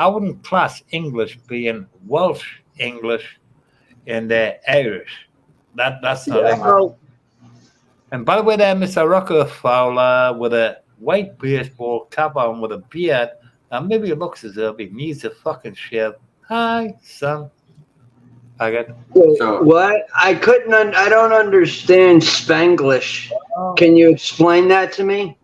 I wouldn't class English being Welsh English and Irish. That's not Yeah, English. well, And by the way, there, Mr. Rocko Fowler with a white baseball cap on with a beard, and maybe it looks as if he needs a fucking shave. Hi, son. I get. So what? I couldn't. I don't understand Spanglish. Oh, Can you explain that to me?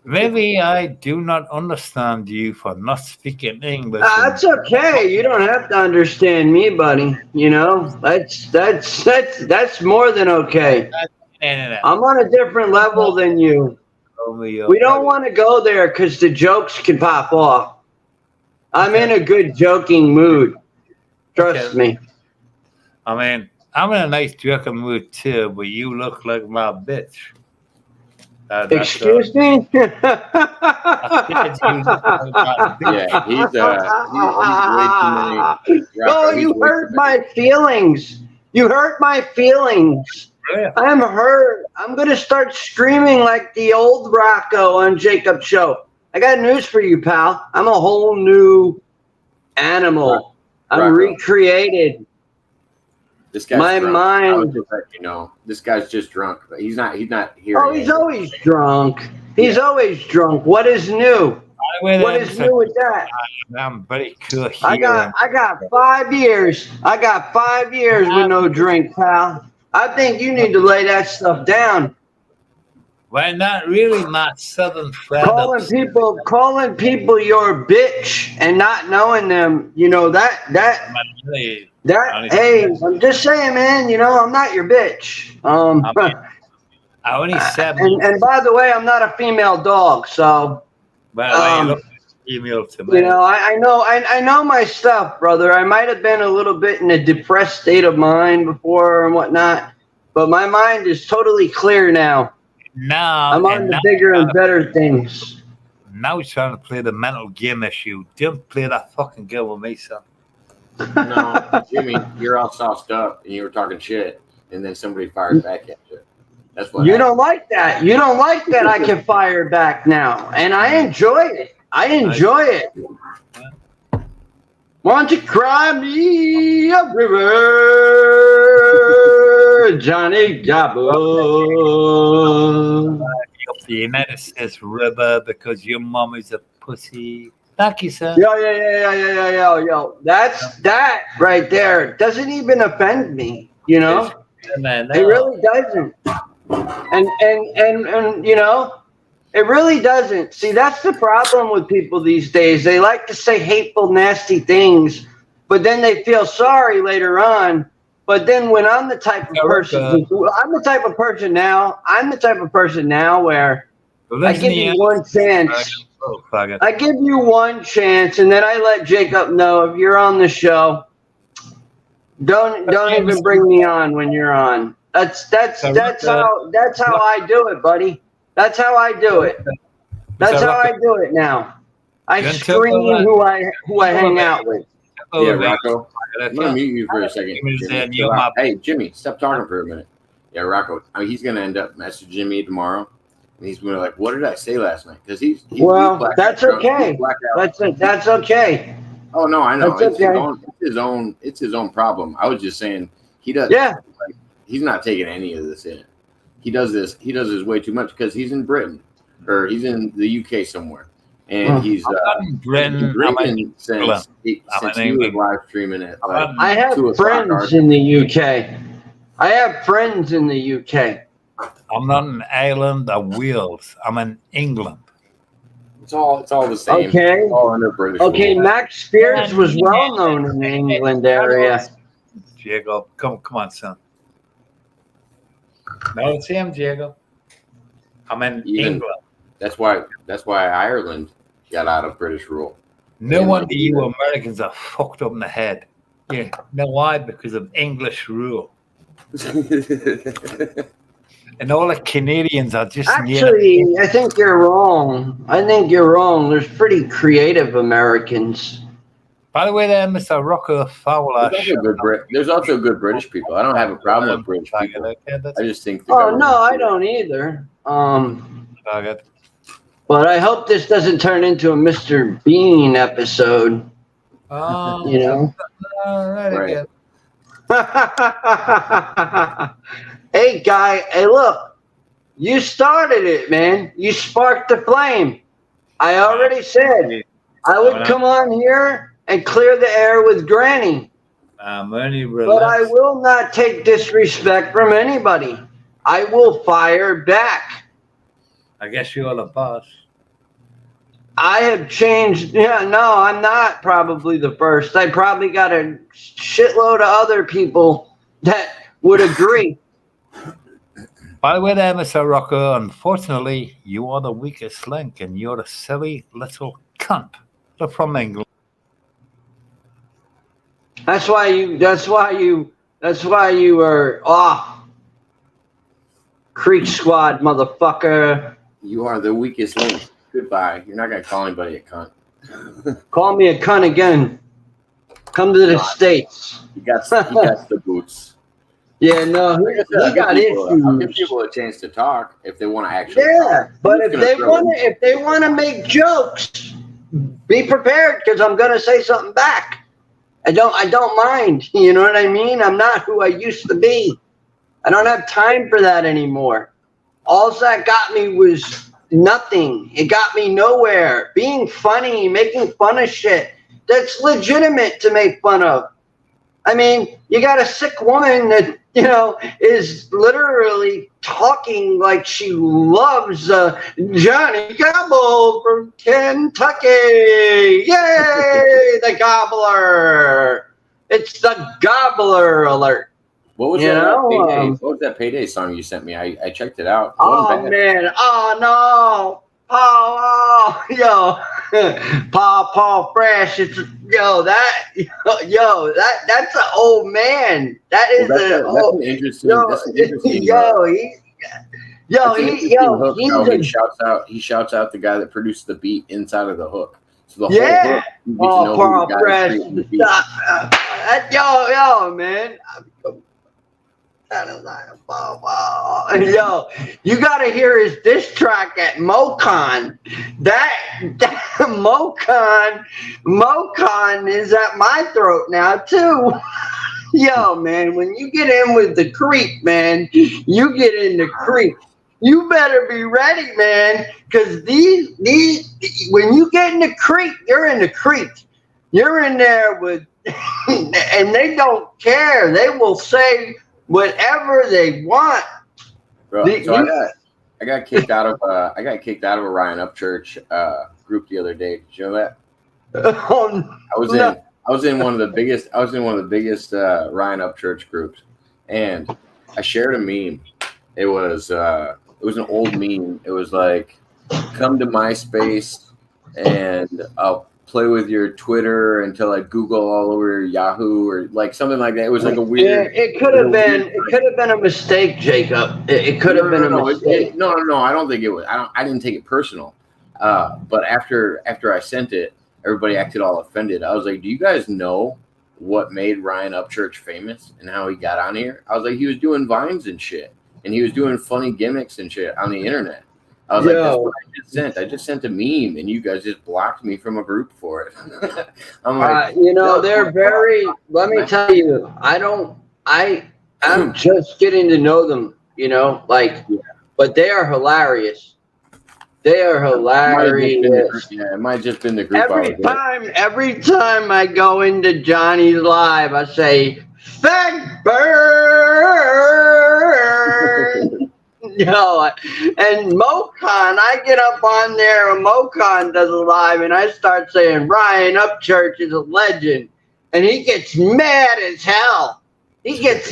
maybe I do not understand you for not speaking English. And That's okay. You don't have to understand me, buddy. You know, that's more than okay. no. I'm on a different level than you. Romeo, We don't want to go there because the jokes can pop off. I'm in a good joking mood. Trust Okay. me. I mean, I'm in a nice joking mood too, but you look like my bitch. That's Excuse me? you look like my bitch. yeah, he's way too many. Oh, Rocco, he's you way too hurt many. my feelings. You hurt my feelings. Yeah. I'm hurt. I'm going to start screaming like the old Rocco on Jacob's show. I got news for you, pal. I'm a whole new animal. I'm Rocco. recreated. This guy's My drunk. mind- I would just let you know, this guy's just drunk. But he's not here. Oh, he's always drunk. He's always drunk. What is new? By the way, What is new with that? I'm very cool here. I got 5 years. I got 5 years with no drink, pal. I think you need to lay that stuff down. Well, not really my southern friend. Calling people your bitch and not knowing them, you know, that hey, I'm just saying, man, you know, I'm not your bitch. I only said, and by the way, I'm not a female dog, so well, you look female to me. you know, I know my stuff, brother. I might have been a little bit in a depressed state of mind before and whatnot, but my mind is totally clear now. Now, I'm on the bigger and better things. now he's trying to play the mental game issue. Don't play that fucking game with me, son. No, Jimmy, you're all sauced up and you were talking shit, and then somebody fired back at you. That's what You happened. don't like that. You don't like that I can fire back now. And I enjoy it. I enjoy it. Won't you cry me a river, Johnny Gobble? Up the United States River because your mom is a pussy. Thank you, sir. Yo. That right there doesn't even offend me, you know? Man, It really doesn't. And you know, it really doesn't. See, that's the problem with people these days. They like to say hateful, nasty things, but then they feel sorry later on. But then when I'm the type of person, I'm the type of person now where I give you one chance. Oh, fuck it. I give you one chance, and then I let Jacob know if you're on the show, don't even bring me on when you're on. That's how I do it, buddy. That's how I do it. That's how I do it now. I screen who I hang out with. Yeah, Rocco. I'm gonna mute you for a second. Jimmy, hey, Jimmy, stop talking for a minute. Yeah, Rocco. I mean, he's gonna end up messaging me tomorrow, and he's gonna be like, "What did I say last night?" Because he's well, blacked that's out drunk. okay. He's blacked out. That's okay. Oh no, I know. That's okay. It's his own problem. I was just saying he does. Yeah. Like, he's not taking any of this in. He does this way too much because he's in Britain or he's in the UK somewhere, and he's Britain. drinking since he was live streaming it. Like, I have 2 o'clock friends our- in the UK. I have friends in the UK. I'm not in Ireland or Wales. I'm in England. It's all the same. Okay. It's all under British Okay, rule. Max Spears was well known in the England area. Diego, come on, son. No, it's him, Diego. I'm in England. That's why Ireland got out of British rule. No wonder you Americans are fucked up in the head. Yeah. Know why? Because of English rule. And all the Canadians are just Actually, I think you're wrong. There's pretty creative Americans. By the way, there, Mr. Rocko Fowler. There's also good British people. I don't have a problem with British people. I just think. Oh no, I don't either. But I hope this doesn't turn into a Mr. Bean episode. Oh, You know. all right again. Hey, guy. Hey, look. You started it, man. You sparked the flame. I already said I would come on here and clear the air with Granny. Ernie, But I relax. will not take disrespect from anybody. I will fire back. I guess you're the boss. I have changed. Yeah, no, I'm not probably the first. I probably got a shitload of other people that would agree. By the way, there, Mr. Rocko, unfortunately, you are the weakest link, and you're a silly little cunt. Look from England. That's why you. That's why you. That's why you are off. Creek Squad, motherfucker. You are the weakest link. Goodbye. You're not gonna call anybody a cunt. Call me a cunt again. Come to the States. He got the boots. Yeah, no, he got issues. I'll give people a chance to talk if they want to actually. Yeah, but if they want to make jokes, be prepared because I'm gonna say something back. I don't mind. You know what I mean? I'm not who I used to be. I don't have time for that anymore. All that got me was nothing. It got me nowhere. Being funny, making fun of shit. That's legitimate to make fun of. I mean, you got a sick woman that, is literally talking like she loves Johnny Gobble from Kentucky. Yay, the gobbler. It's the gobbler alert. What was what was that payday song you sent me? I checked it out. Oh, man. Oh, no. Yo, Paul Fresh. It's that's an old man. That is an interesting. He shouts out the guy that produced the beat inside of the hook. So the whole hook, Paul Fresh. Yo, man. Yo, you gotta hear his diss track at MoCon. That MoCon is at my throat now too. Yo, man, when you get in with the creep, man, you get in the creep. You better be ready, man, because these when you get in the creek, you're in the creek. You're in there with, and they don't care. They will say whatever they want. Bro, I got kicked out of a Ryan Upchurch group the other day. Did you know that? I was in one of the biggest Ryan Upchurch groups, and I shared a meme. It was an old meme. It was like, come to MySpace and I'll play with your Twitter until I Google all over Yahoo or like something like that. It was like a weird. It could have been a mistake, Jacob. It could have been a mistake. No. I don't think it was. I didn't take it personal. But after I sent it, everybody acted all offended. I was like, do you guys know what made Ryan Upchurch famous and how he got on here? I was like, he was doing vines and shit, and he was doing funny gimmicks and shit on the internet. I was like, that's what I just sent. I just sent a meme, and you guys just blocked me from a group for it. I'm like, they're very. Let me tell you, I'm just getting to know them. But they are hilarious. They are hilarious. It might have just been the group. Every time I go into Johnny's live, I say, "Fag burn." And MoCon, I get up on there, and MoCon does a live, and I start saying Ryan Upchurch is a legend, and he gets mad as hell. Who's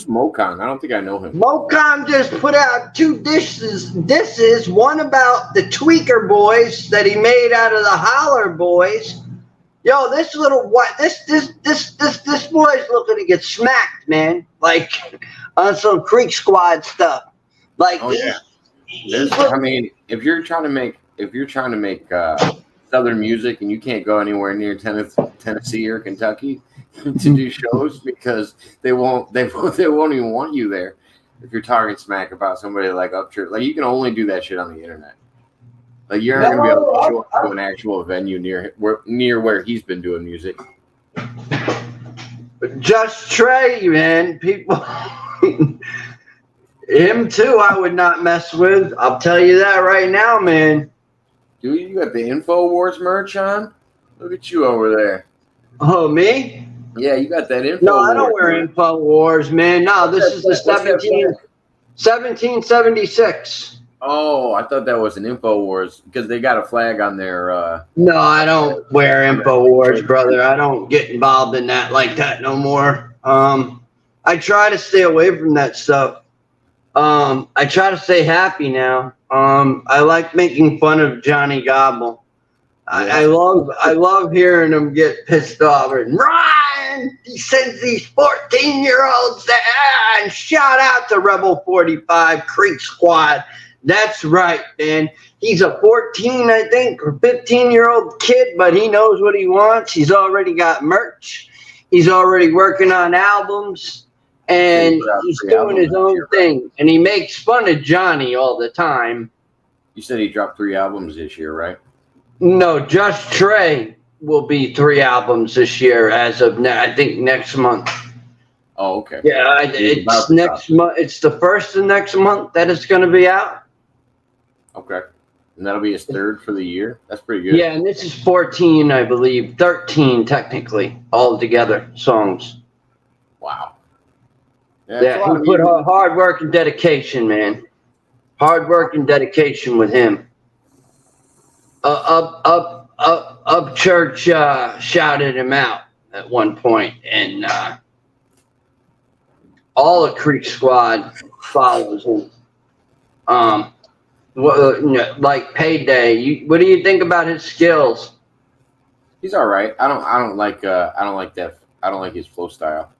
MoCon? I don't think I know him. MoCon just put out 2 disses, one about the Tweaker Boys that he made out of the Holler Boys. Yo, this boy's looking to get smacked, man. Like on some Creek Squad stuff. Like, I mean, if you're trying to make Southern music and you can't go anywhere near Tennessee or Kentucky to do shows because they won't even want you there. If you're talking smack about somebody like Upchurch, like you can only do that shit on the internet. Like you're not gonna be able to show up to an actual venue near where he's been doing music. Just Trey, man. People, him too. I would not mess with. I'll tell you that right now, man. Dude, you got the InfoWars merch on? Look at you over there. Oh, me? Yeah, you got that InfoWars. No, I don't wear InfoWars, man. No, this is the 1776. Oh, I thought that was an InfoWars because they got a flag on their. No, I don't wear InfoWars, brother. I don't get involved in that like that no more. I try to stay away from that stuff. I try to stay happy now. I like making fun of Johnny Gobble. I love hearing him get pissed off. And Ryan, he sends these 14-year-olds there. And shout out to Rebel 45 Creek Squad. That's right, man. He's a 14, I think, or 15-year-old kid, but he knows what he wants. He's already got merch. He's already working on albums. And he's doing his own thing. And he makes fun of Johnny all the time. You said he dropped 3 albums this year, right? No, Just Trey will be 3 albums this year as of I think next month. Oh, okay. Yeah, it's next month. It's the first of next month that it's going to be out. Okay. And that'll be his 3rd for the year? That's pretty good. Yeah, and this is 14, I believe. 13, technically, all together, songs. Wow. Yeah, he put hard work and dedication, man. Hard work and dedication with him. Up Church shouted him out at one point, and all the Creek Squad follows him. Like Payday. What do you think about his skills? He's all right. I don't like his flow style.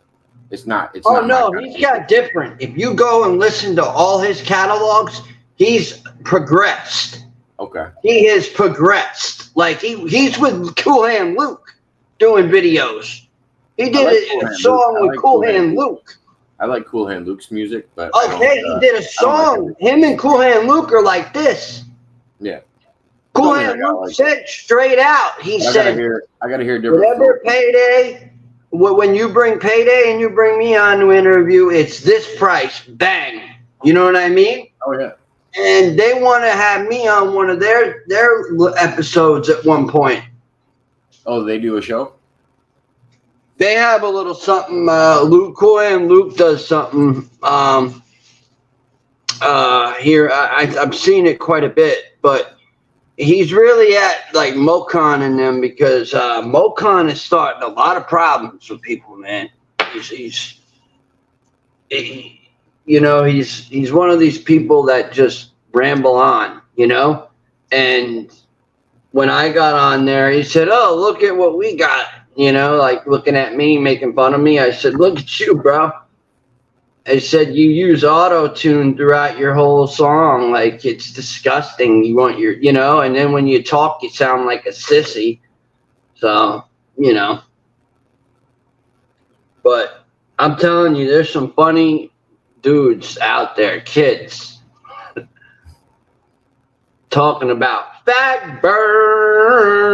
It's not. He's got different. If you go and listen to all his catalogs, he's progressed. Okay. He has progressed. Like he's with Cool Hand Luke doing videos. He did a song with Cool Hand Luke. I like Cool Hand Luke's music, but he did a song. Him and Cool Hand Luke are like this. Yeah. Cool Hand Luke said straight out. He said, "I gotta hear different." Whatever Payday. When you bring Payday and you bring me on to interview, it's this price. Bang. You know what I mean? Oh yeah. And they want to have me on one of their episodes at one point. Oh, they do a show? They have a little something. Cool and Luke does something here. I've seen it quite a bit, but he's really at like Mocon and them because Mocon is starting a lot of problems with people, man. He's one of these people that just ramble on, and when I got on there, he said, "Oh, look at what we got," like looking at me, making fun of me. I said, "Look at you, bro." I said, "You use auto-tune throughout your whole song. Like, it's disgusting. You want your, and then when you talk, you sound like a sissy." So, but I'm telling you, there's some funny dudes out there, kids, talking about Fag Burn.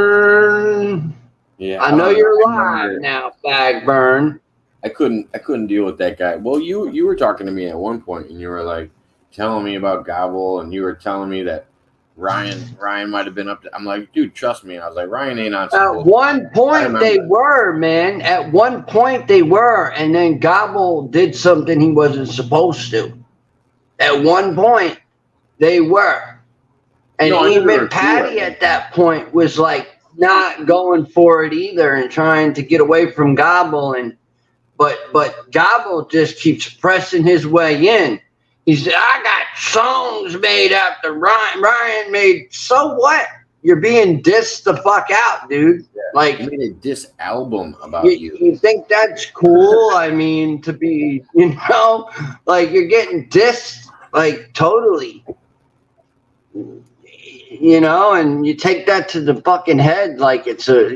Yeah, I know you're live now, Fag Burn. I couldn't deal with that guy. Well, you were talking to me at one point, and you were like telling me about Gobble, and you were telling me that Ryan might have been up to. I'm like, dude, trust me. I was like, Ryan ain't on. At one point they were, man. At one point they were, and then Gobble did something he wasn't supposed to. At one point they were, and even Patty at that point was like not going for it either, and trying to get away from Gobble and. But Gobble just keeps pressing his way in. He said, "I got songs made after Ryan. Ryan made, so what? You're being dissed the fuck out, dude." Yeah, like, he made a diss album about you. You think that's cool? I mean, to be, like you're getting dissed, like totally. And you take that to the fucking head like it's a,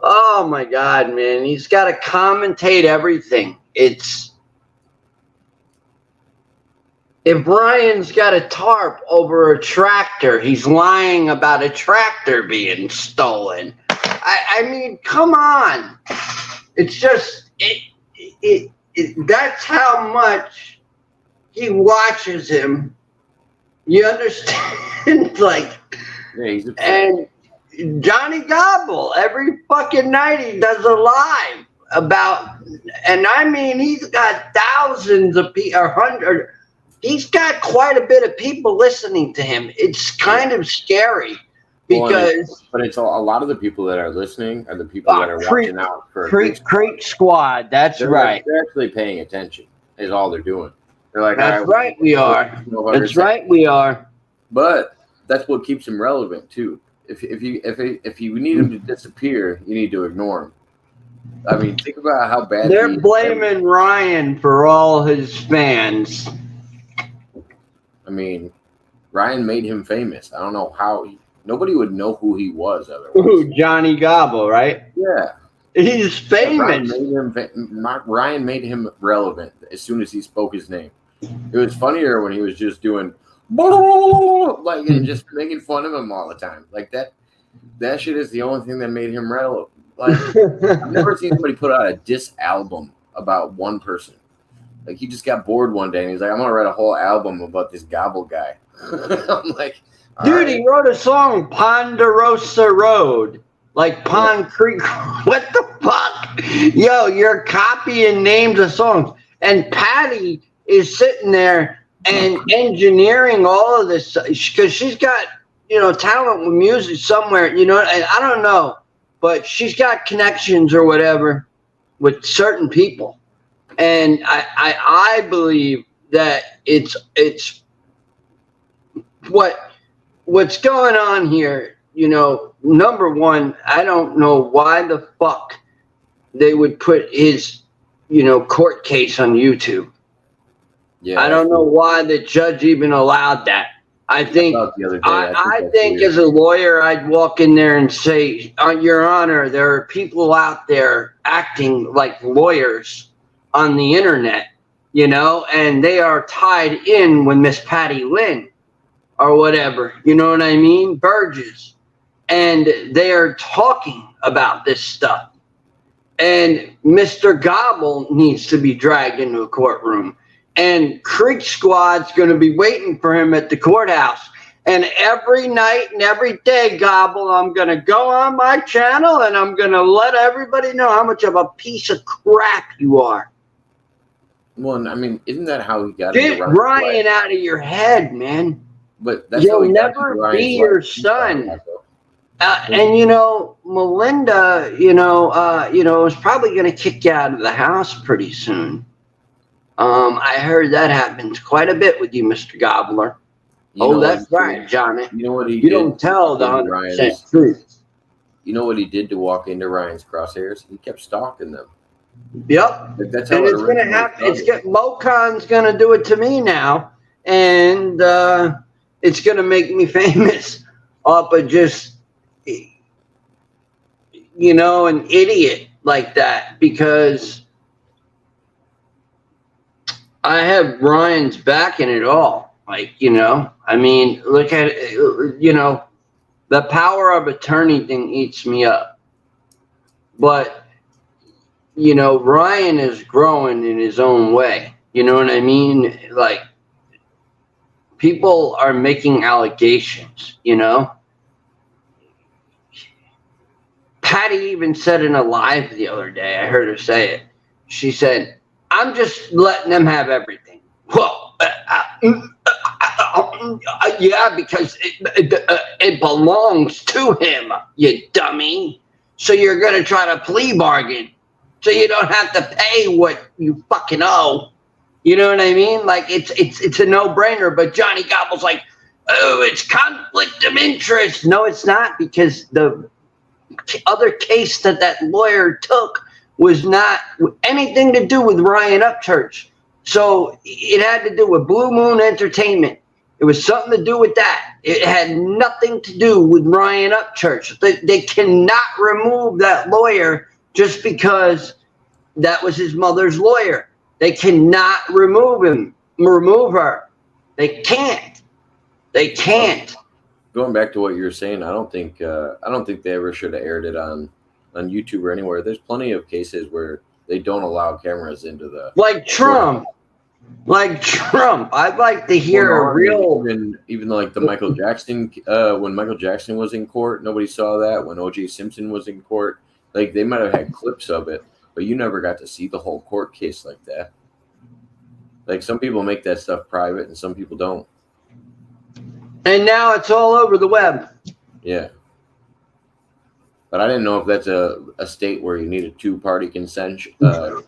oh my God, man. He's got to commentate everything. It's If Ryan's got a tarp over a tractor, he's lying about a tractor being stolen. I mean, come on. It's just that's how much he watches him. You understand? Like, Yeah, he's a and Johnny Gobble, every fucking night he does a live about, and I mean, he's got thousands of people, or hundreds. He's got quite a bit of people listening to him. It's kind of scary because. But it's a lot of the people that are listening are the people that are watching out for Creek Squad. That's right. They're actually paying attention. Is all they're doing. They're like, that's right. We are. That's right. We are. But that's what keeps him relevant too. If you need him to disappear, you need to ignore him. I mean, think about how bad they're blaming Ryan for all his fans. I mean, Ryan made him famous. I don't know how. Nobody would know who he was otherwise. Ooh, Johnny Gobble, right? Yeah. He's famous. Ryan made him relevant as soon as he spoke his name. It was funnier when he was just doing like and just making fun of him all the time. Like that shit is the only thing that made him relevant. Like I've never seen somebody put out a diss album about one person. Like he just got bored one day and he's like, I'm gonna write a whole album about this Gobble guy. I'm like, dude, he wrote a song, Ponderosa Road, like Pond Creek. What the fuck? Yo, you're copying names of songs. And Patty is sitting there and engineering all of this because she's got, talent with music somewhere, and I don't know, but she's got connections or whatever with certain people. And I believe that it's what's going on here, number one, I don't know why the fuck they would put his, court case on YouTube. Yeah, I don't know why the judge even allowed that. I think I think as a lawyer, I'd walk in there and say, Your Honor, there are people out there acting like lawyers on the internet, and they are tied in with Miss Patty Lynn or whatever, you know what I mean? Burgess. And they are talking about this stuff. And Mr. Gobble needs to be dragged into a courtroom. And Creek Squad's going to be waiting for him at the courthouse. And every night and every day, Gobble, I'm going to go on my channel and I'm going to let everybody know how much of a piece of crap you are. Well, I mean, isn't that how he got Get Ryan out of your head, man. But that's You'll never be your son. And Melinda, is probably going to kick you out of the house pretty soon. I heard that happens quite a bit with you, Mr. Gobbler. That's right, Johnny. You know what he did? You don't tell the 100% truth. You know what he did to walk into Ryan's crosshairs? He kept stalking them. Yep. That's how and it's going to happen. Mocon's going to do it to me now, and it's going to make me famous off of just, an idiot like that, because I have Ryan's back in it all. Like, I mean, look at it, the power of attorney thing eats me up. But, Ryan is growing in his own way. You know what I mean? Like, people are making allegations, Patty even said in a live the other day, I heard her say it. She said, I'm just letting them have everything. Well, yeah, because it belongs to him, you dummy. So you're going to try to plea bargain so you don't have to pay what you fucking owe. You know what I mean? Like, it's a no-brainer, but Johnny Gobble's like, oh, it's conflict of interest. No, it's not, because the other case that lawyer took was not anything to do with Ryan Upchurch. So it had to do with Blue Moon Entertainment. It was something to do with that. It had nothing to do with Ryan Upchurch. They cannot remove that lawyer just because that was his mother's lawyer. They cannot remove her. They can't. They can't. Going back to what you were saying, I don't think they ever should have aired it on YouTube or anywhere. There's plenty of cases where they don't allow cameras into the like Trump. Like Trump. I'd like to hear a real even like the Michael Jackson when Michael Jackson was in court, nobody saw that. When O.J. Simpson was in court, like they might have had clips of it, but you never got to see the whole court case like that. Like some people make that stuff private and some people don't. And now it's all over the web. Yeah. But I didn't know if that's a state where you need a two-party consent. I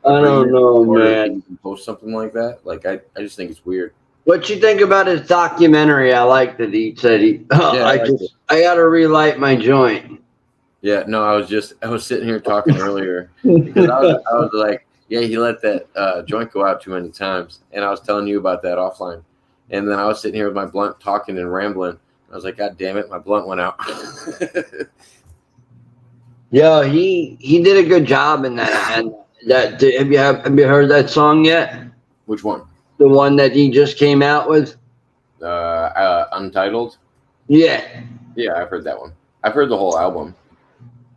don't know, man. You can post something like that. Like I just think it's weird. What you think about his documentary? I liked that he said I gotta relight my joint. Yeah, no, I was sitting here talking earlier because I was like, yeah, he let that joint go out too many times, and I was telling you about that offline, and then I was sitting here with my blunt talking and rambling. I was like, God damn it, my blunt went out. Yeah, he did a good job in that. And have you heard that song yet? Which one? The one that he just came out with. Untitled. Yeah. Yeah, I've heard that one. I've heard the whole album.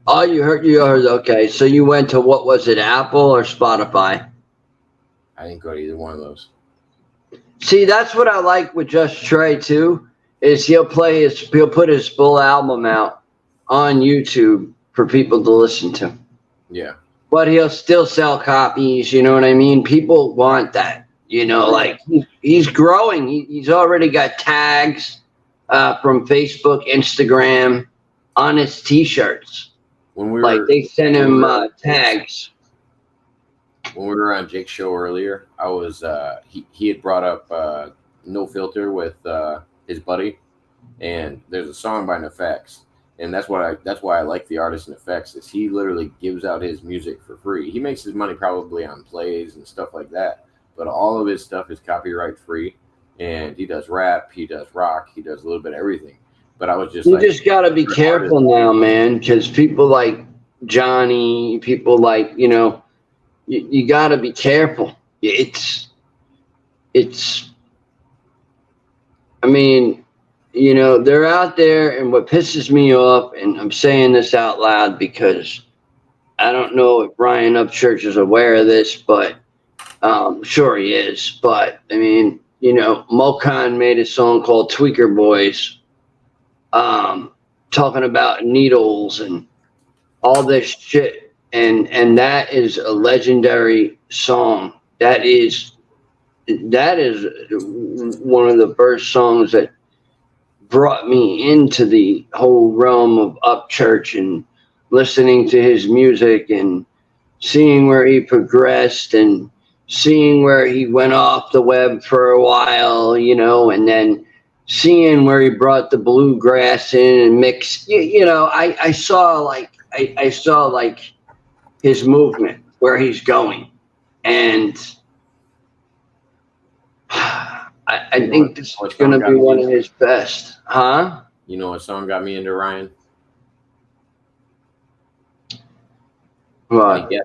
Oh, you heard. Okay, so you went to what was it, Apple or Spotify? I didn't go to either one of those. See, that's what I like with Just Trey too. Is he'll put his full album out on YouTube for people to listen to. Yeah. But he'll still sell copies, you know what I mean? People want that, you know, like he's growing. He's already got tags from Facebook, Instagram on his t-shirts. They send him tags. When we were on Jake's show earlier, I was he had brought up No Filter with his buddy, and there's a song by NFX, and that's why I like the artist NFX is he literally gives out his music for free. He makes his money probably on plays and stuff like that, but all of his stuff is copyright free, and he does rap, he does rock, he does a little bit of everything. But I was just you just got to be careful now, man, because people like Johnny, people like, you know, you got to be careful. It's I mean, you know, they're out there, and what pisses me off, and I'm saying this out loud because I don't know if Ryan Upchurch is aware of this, but sure he is. But I mean, you know, Mokan made a song called Tweaker Boys, talking about needles and all this shit, and that is a legendary song. That is one of the first songs that brought me into the whole realm of Upchurch and listening to his music and seeing where he progressed and seeing where he went off the web for a while, you know, and then seeing where he brought the bluegrass in and mixed, you know, I saw his movement, where he's going. And I think this is going to be one of his best. Huh? You know what song got me into Ryan? What? Yeah.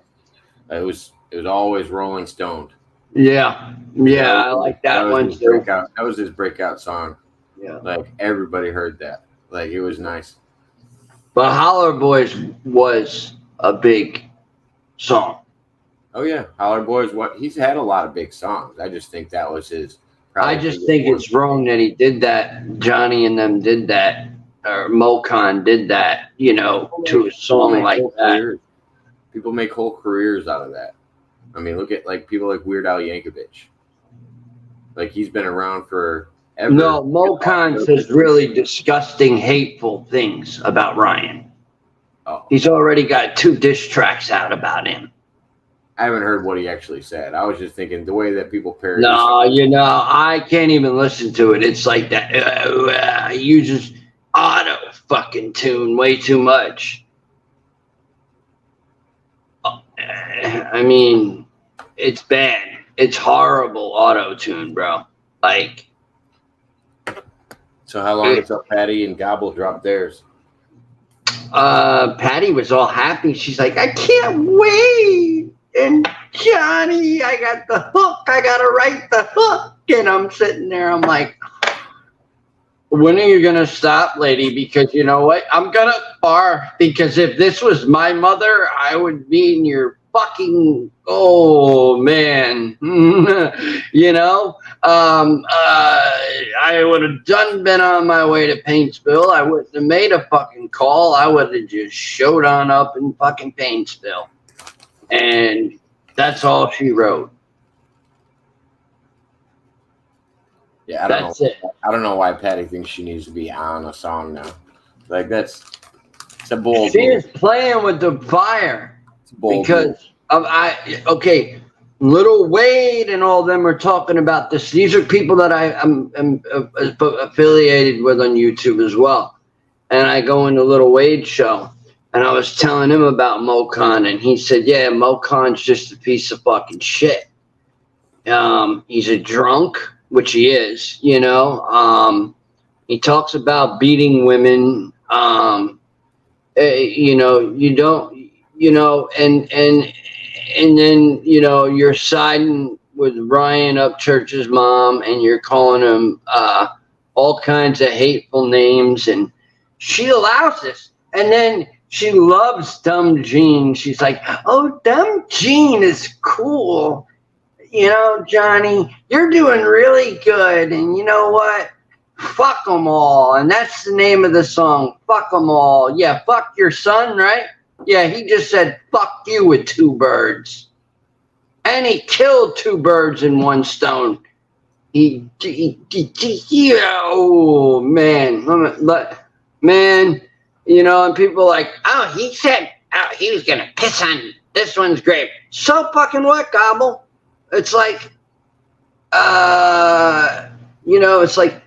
It was always Rolling Stoned. Yeah. Yeah, I like that one too. That was his breakout song. Yeah. Like everybody heard that. Like it was nice. But Holler Boys was a big song. Oh yeah, Holler Boys. He's had a lot of big songs. I just think that was his. I just think it's wrong that he did that. Johnny and them did that, or Mokan did that. You know, to a song like that. People make whole careers out of that. I mean, look at like people like Weird Al Yankovic. Like he's been around for. No, Mokan says really disgusting, hateful things about Ryan. Oh. He's already got 2 diss tracks out about him. I haven't heard what he actually said. I was just thinking the way that people parody. No, you know, I can't even listen to it. It's like that. He uses auto fucking tune way too much. I mean, it's bad. It's horrible auto tune, bro. Like. So how long until Patty and Gobble dropped theirs? Patty was all happy. She's like, I can't wait. And Johnny, I got the hook. I got to write the hook. And I'm sitting there, I'm like, when are you going to stop, lady? Because you know what? I'm going to barf. Because if this was my mother, I would be in your fucking, oh, man. You know? I would have been on my way to Paintsville. I wouldn't have made a fucking call. I would have just showed on up in fucking Paintsville. And that's all she wrote. Yeah, I don't know why Patty thinks she needs to be on a song now. Like it's a bold. She is playing with the fire. It's a bold because okay, Little Wade and all them are talking about this. These are people that I'm affiliated with on YouTube as well. And I go into Little Wade's show. And I was telling him about Mokan, and he said, yeah, Mokan's just a piece of fucking shit. He's a drunk, which he is, you know. He talks about beating women. You know, you don't, you know, and then, you know, you're siding with Ryan Upchurch's mom, and you're calling him all kinds of hateful names, and she allows this. And then she loves Dumb Gene. She's like, oh, Dumb Gene is cool. You know, Johnny, you're doing really good. And you know what? Fuck them all. And that's the name of the song. Fuck them all. Yeah, fuck your son, right? Yeah, he just said, fuck you with 2 birds. And he killed 2 birds in 1 stone. Oh, man. Man. You know, and people are like, oh, he said he was going to piss on this one's grave. So fucking what, Gobble? It's like, you know, it's like,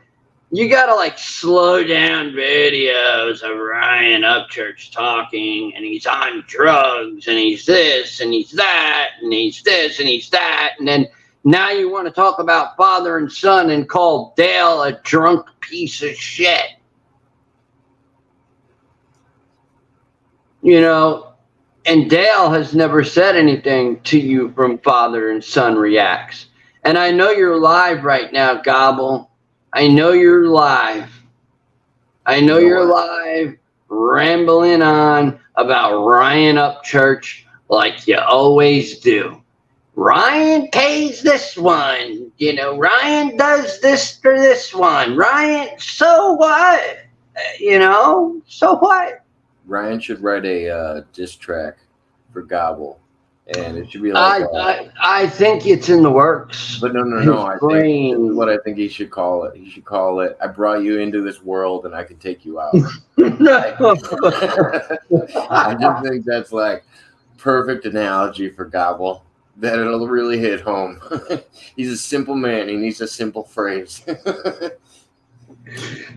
you got to like slow down videos of Ryan Upchurch talking, and he's on drugs, and he's this, and he's that, and he's this, and he's that. And then now you want to talk about father and son and call Dale a drunk piece of shit. You know, and Dale has never said anything to you from Father and Son Reacts. And I know you're live right now, Gobble. I know you're live. I know you're live rambling on about Ryan Upchurch like you always do. Ryan pays this one. You know, Ryan does this for this one. Ryan, so what? You know, so what? Ryan should write a diss track for Gobble, and it should be like. I think it's in the works. But no. I think what I think he should call it. He should call it. I brought you into this world, and I can take you out. I just think that's like perfect analogy for Gobble. That it'll really hit home. He's a simple man. He needs a simple phrase.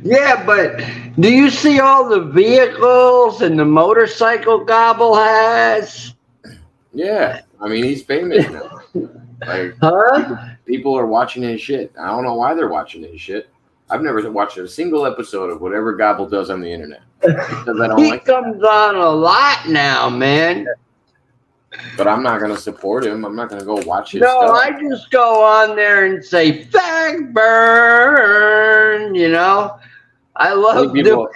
Yeah, but do you see all the vehicles and the motorcycle Gobble has? Yeah, I mean, he's famous now. Like, people are watching his shit. I don't know why they're watching his shit. I've never watched a single episode of whatever Gobble does on the internet. Because I don't he comes on a lot now, man. But I'm not going to support him. I'm not going to go watch his stuff. No, I just go on there and say, fag burn, you know. I love doing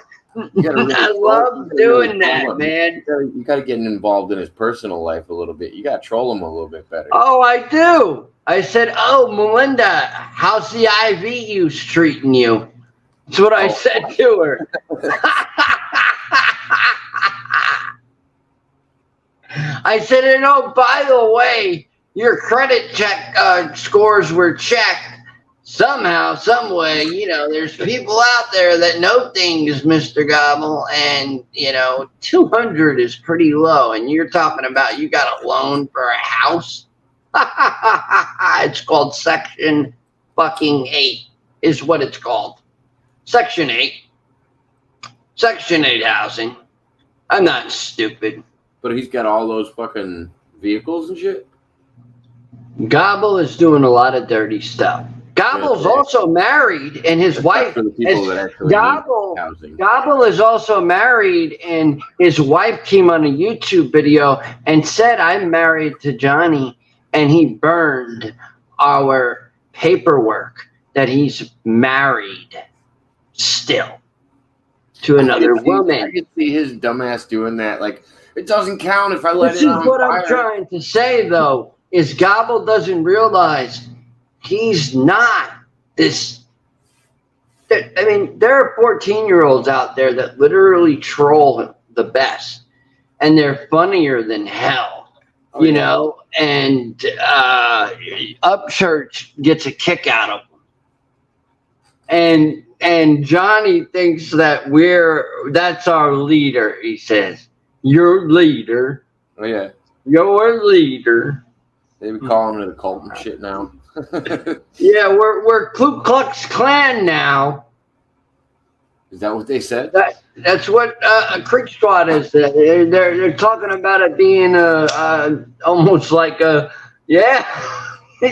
that, man. You got to get involved in his personal life a little bit. You got to troll him a little bit better. Oh, I do. I said, oh, Melinda, how's the IV use treating you? That's what I said to her. I said, you know, by the way, your credit check scores were checked somehow, some way. You know, there's people out there that know things, Mr. Gobble, and, you know, 200 is pretty low. And you're talking about you got a loan for a house? It's called Section fucking 8 is what it's called. Section 8. Section 8 housing. I'm not stupid. But he's got all those fucking vehicles and shit. Gobble is doing a lot of dirty stuff. Gobble's also married, and his wife. For the people that actually Gobble is also married, and his wife came on a YouTube video and said, "I'm married to Johnny," and he burned our paperwork that he's married still to another woman. I could see his dumbass doing that. Like, it doesn't count if I let This it is on what fire. I'm trying to say, though, is Gobble doesn't realize he's not this. I mean, there are 14-year-olds out there that literally troll the best, and they're funnier than hell, you know, and Upchurch gets a kick out of them. And Johnny thinks that that's our leader, he says. Your leader. Oh, yeah. Your leader. They would call him to the cult and shit now. Yeah, we're Ku Klux Klan now. Is that what they said? That's what a Creek Squad is. They're talking about it being almost like a yeah. I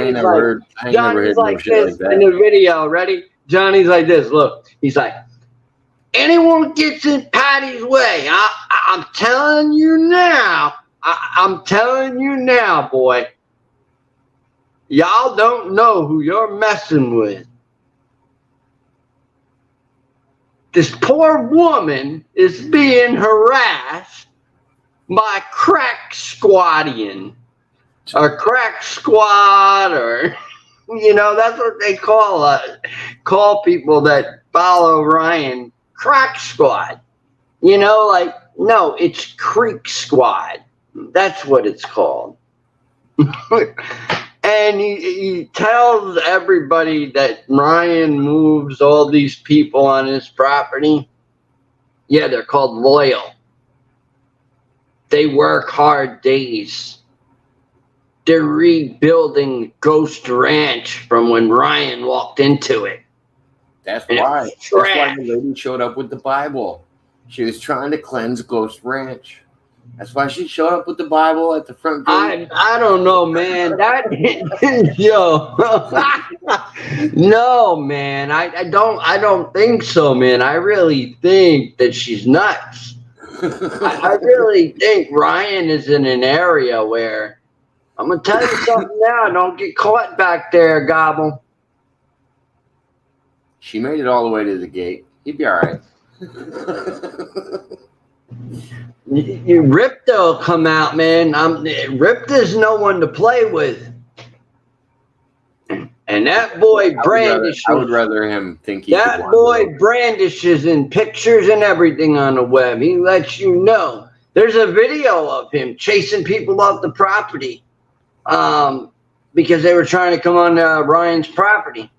ain't never heard no shit like that. In the video. Ready? Johnny's like this. Look, he's like, anyone gets in Patty's way, I'm telling you now. I'm telling you now, boy. Y'all don't know who you're messing with. This poor woman is being harassed by crack squadian or crack squad, or that's what they call people that follow Ryan, crack squad. No, it's Creek Squad. That's what it's called. And he tells everybody that Ryan moves all these people on his property. Yeah, they're called loyal. They work hard days. They're rebuilding Ghost Ranch from when Ryan walked into it. That's why. That's why the lady showed up with the Bible. She was trying to cleanse Ghost Ranch. That's why she showed up with the Bible at the front gate. I don't know, man. No, man. I don't think so, man. I really think that she's nuts. I really think Ryan is in an area where I'm gonna tell you something now. Don't get caught back there, Gobble. She made it all the way to the gate. He'd be all right. Ripta will come out, man. Ripta's no one to play with. And that boy brandishes. I would rather him think that boy brandishes in pictures and everything on the web. He lets you know. There's a video of him chasing people off the property because they were trying to come on Ryan's property.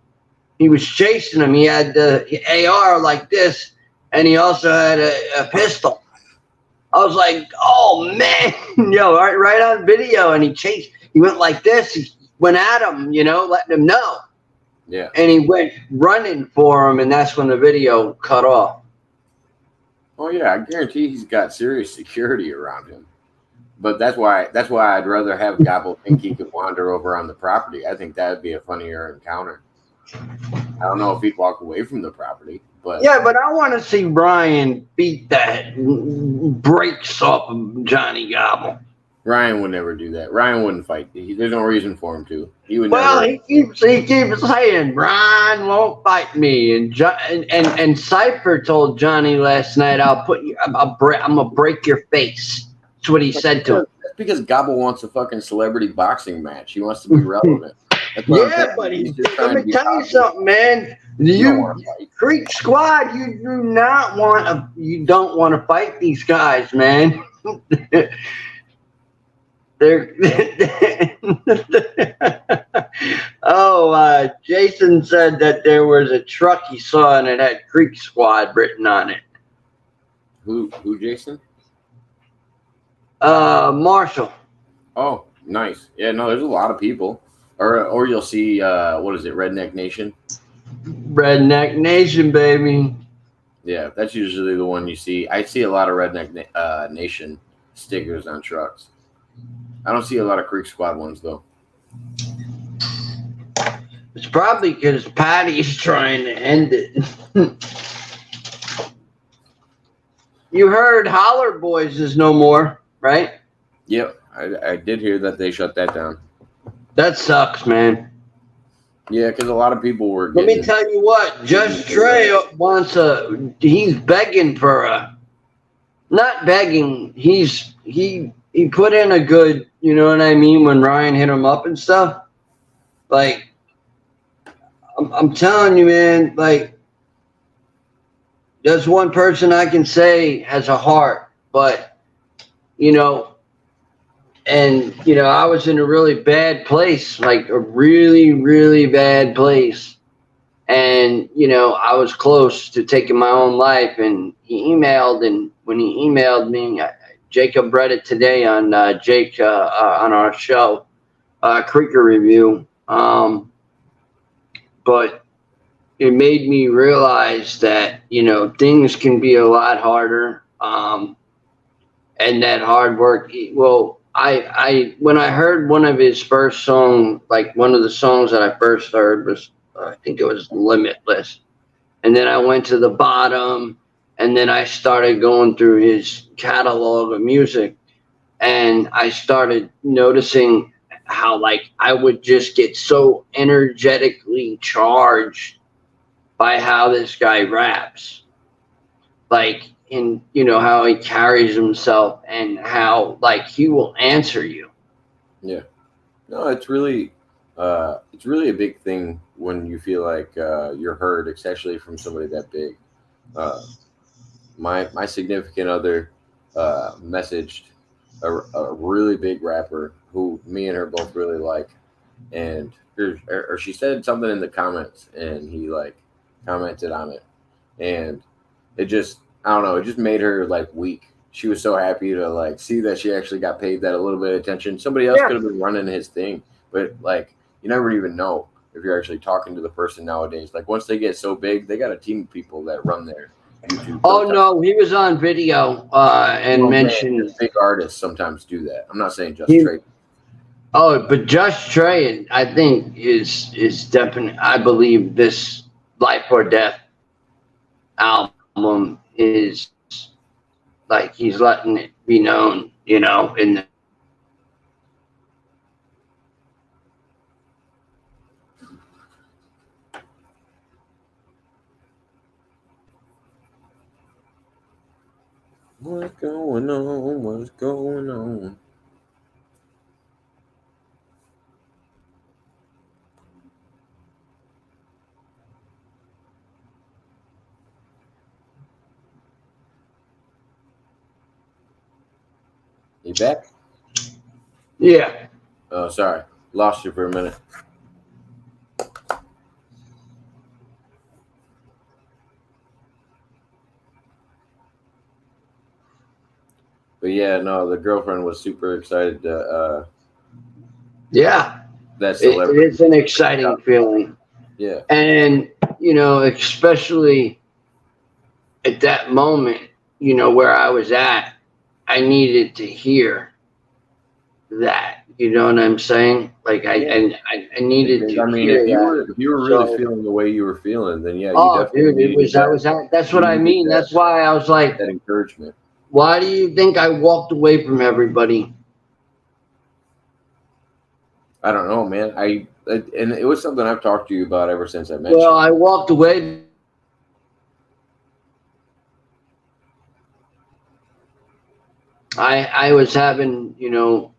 He was chasing them. He had the AR like this, and he also had a pistol. I was like, oh, man, right on video. And he went like this. He went at him, letting him know. Yeah. And he went running for him, and that's when the video cut off. Oh, yeah, I guarantee he's got serious security around him. But that's why I'd rather have Gobble think he could wander over on the property. I think that would be a funnier encounter. I don't know if he'd walk away from the property. But yeah, but I want to see Ryan beat that breaks off of Johnny Gobble. Ryan would never do that. Ryan wouldn't fight. There's no reason for him to. He would. Well, never. He keeps saying Ryan won't fight me, and Cypher told Johnny last night, I'm gonna break your face. That's what he said to him. That's because Gobble wants a fucking celebrity boxing match. He wants to be relevant. Yeah, but let me tell you something, man. You Creek Squad, you don't want to fight these guys, man. Jason said that there was a truck he saw and it had Creek Squad written on it. Who, Jason? Marshall. Oh, nice. Yeah, no, there's a lot of people. Or you'll see, what is it, Redneck Nation? Redneck Nation, baby. Yeah, that's usually the one you see. I see a lot of Redneck Nation stickers on trucks. I don't see a lot of Creek Squad ones, though. It's probably because Patty's trying to end it. You heard Holler Boys is no more, right? Yep, I did hear that they shut that down. That sucks, man. Yeah, because a lot of people were. Let me tell you what, Just Trey he's begging for not begging. He put in a good, you know what I mean, when Ryan hit him up and stuff. Like, I'm telling you, man, like, there's one person I can say has a heart, but, you know, and, you know, I was in a really bad place, like a really, really bad place. And, you know, I was close to taking my own life. And he emailed, and when he emailed me, Jacob read it today on Jake on our show, Creeker Review. But it made me realize that, you know, things can be a lot harder. And that hard work, well, I when I heard one of his first songs, like one of the songs that I first heard was, I think it was Limitless. And then I went to the bottom, and then I started going through his catalog of music, and I started noticing how, like, I would just get so energetically charged by how this guy raps. Like, in, you know, how he carries himself and how, like, he will answer you. Yeah. No, it's really a big thing when you feel like you're heard, especially from somebody that big. My significant other messaged a really big rapper who me and her both really like, and or she said something in the comments, and he like commented on it, and it just, I don't know, it just made her like weak. She was so happy to like see that she actually got paid that a little bit of attention. Somebody else could have been running his thing, but like, you never even know if you're actually talking to the person nowadays. Like, once they get so big, they got a team of people that run their YouTube. Oh no, he was on video and mentioned big artists sometimes do that. I'm not saying Just Trey. Oh, but Just Trey, I think is definitely. I believe this Life or Death album is like he's letting it be known, you know, in the. What's going on? What's going on? You back? Yeah. Oh, sorry. Lost you for a minute. But yeah, no, the girlfriend was super excited to Yeah. that celebrity. It's an exciting feeling. Yeah. And, you know, especially at that moment, you know, where I was at, I needed to hear that. You know what I'm saying? Like I needed to. I mean, hear if you were really feeling the way you were feeling, then yeah, oh, you definitely dude, it was. I was at. That's what I mean. That's why I was like, that encouragement. Why do you think I walked away from everybody? I don't know, man. And it was something I've talked to you about ever since I met you. Well, I walked away. I was having, you know,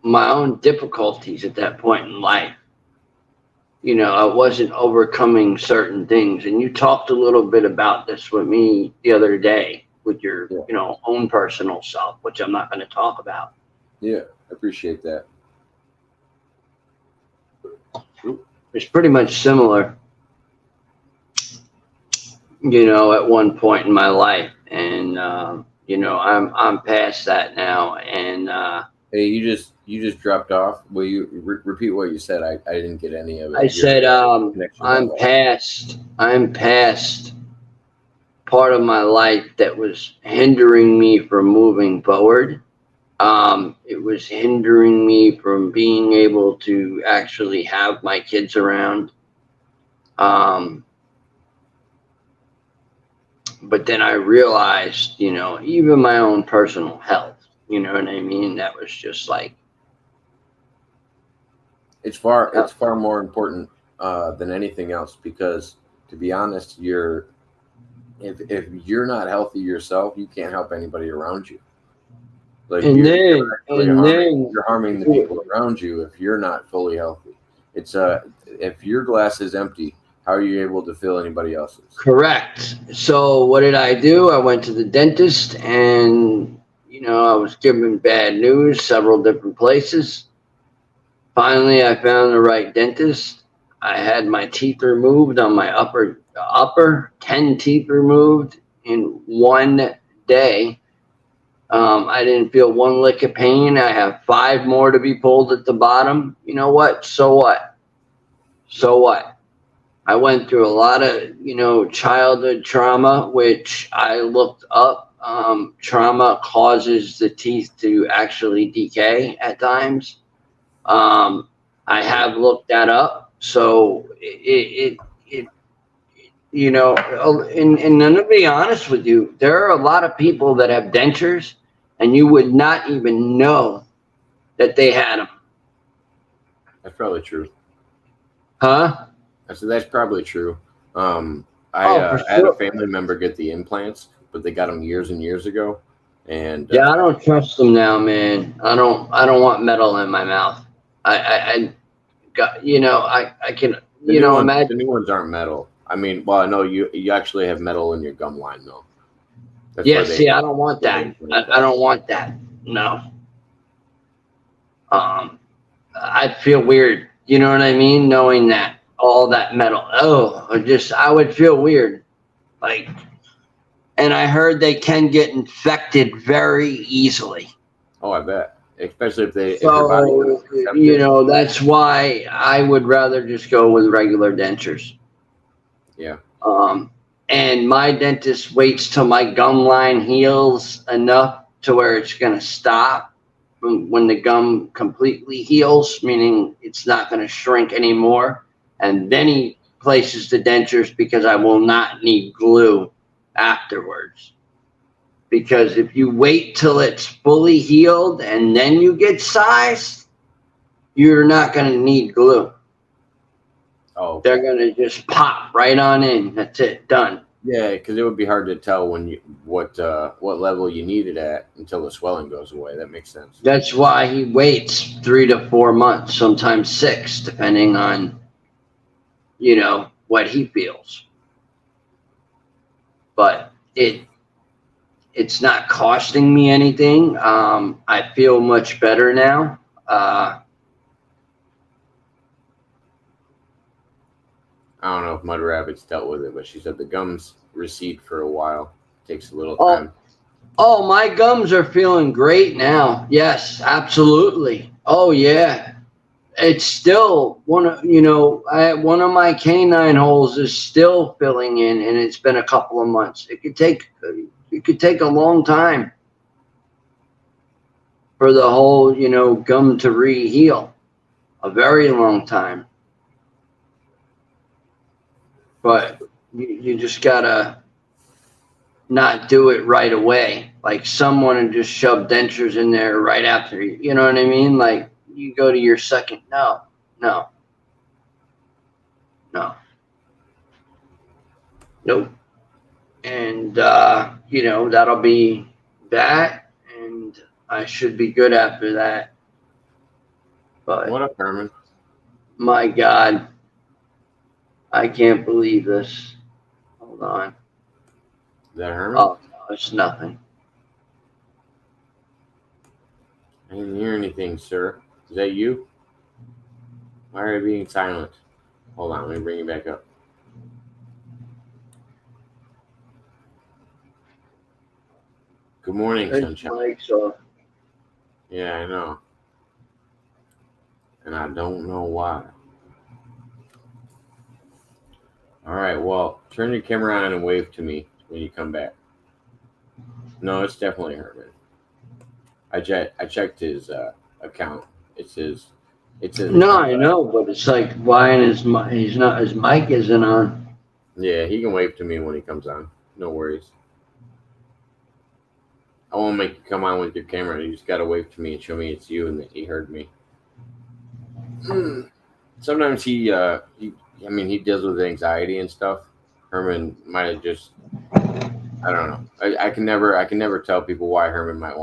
my own difficulties at that point in life. You know, I wasn't overcoming certain things. And you talked a little bit about this with me the other day with your, you know, own personal self, which I'm not going to talk about. Yeah, I appreciate that. It's pretty much similar, you know, at one point in my life. And, you know, I'm past that now. And, hey, you just dropped off. Will you repeat what you said? I didn't get any of it. I said, I'm past part of my life that was hindering me from moving forward. It was hindering me from being able to actually have my kids around. But then I realized, you know, even my own personal health, you know what I mean? That was just like, it's far more important than anything else, because to be honest, if you're not healthy yourself, you can't help anybody around you. Like you're harming the people around you if you're not fully healthy. It's if your glass is empty, how are you able to fill anybody else's? Correct. So what did I do? I went to the dentist, and I was given bad news several different places. Finally, I found the right dentist. I had my teeth removed on my upper 10 teeth removed in one day. I didn't feel one lick of pain. I have 5 more to be pulled at the bottom. You know what? So what? So what? I went through a lot of, childhood trauma, which I looked up. Trauma causes the teeth to actually decay at times. I have looked that up. So and to be honest with you, there are a lot of people that have dentures, and you would not even know that they had them. That's probably true. Huh? I said that's probably true. I had a family member get the implants, but they got them years and years ago. And I don't trust them now, man. I don't want metal in my mouth. I got I can imagine. The new ones aren't metal. I mean, well, I know you actually have metal in your gum line though. See, I don't want that. I don't want that. No. I'd feel weird. You know what I mean? Knowing that all that metal. I would feel weird. And I heard they can get infected very easily. Oh, I bet. Especially if they. So, that's why I would rather just go with regular dentures. Yeah. And my dentist waits till my gum line heals enough to where it's going to stop when the gum completely heals, meaning it's not going to shrink anymore. And then he places the dentures, because I will not need glue afterwards. Because if you wait till it's fully healed and then you get sized, you're not going to need glue. Oh, they're going to just pop right on in. That's it. Done. Yeah, because it would be hard to tell what level you need it at until the swelling goes away. That makes sense. That's why he waits 3 to 4 months, sometimes 6, depending on, what he feels. But it's not costing me anything. I feel much better now. I don't know if Mud Rabbit's dealt with it, but she said the gums recede for a while. It takes a little time. Oh, my gums are feeling great now. Yes, absolutely. Oh, yeah. It's still one of my canine holes is still filling in, and it's been a couple of months. It could take a long time for the whole, gum to re-heal. A very long time. But you just gotta not do it right away. Like someone and just shove dentures in there right after you know what I mean? Like you go to your second. No. Nope. And that'll be that, and I should be good after that. But what up, Herman? My God. I can't believe this. Hold on. Is that Herman? Oh, no, it's nothing. I didn't hear anything, sir. Is that you? Why are you being silent? Hold on, let me bring you back up. Good morning, sunshine. Mike's off. Yeah, I know. And I don't know why. All right, well, turn your camera on and wave to me when you come back. No, it's definitely Herman. I checked his account. It's his. No, I know, but it's like why his mic isn't on. Yeah, he can wave to me when he comes on. No worries. I won't make you come on with your camera. You just gotta wave to me and show me it's you and that he heard me. Sometimes he I mean, he deals with anxiety and stuff. Herman might have just, I don't know. I can never tell people why Herman might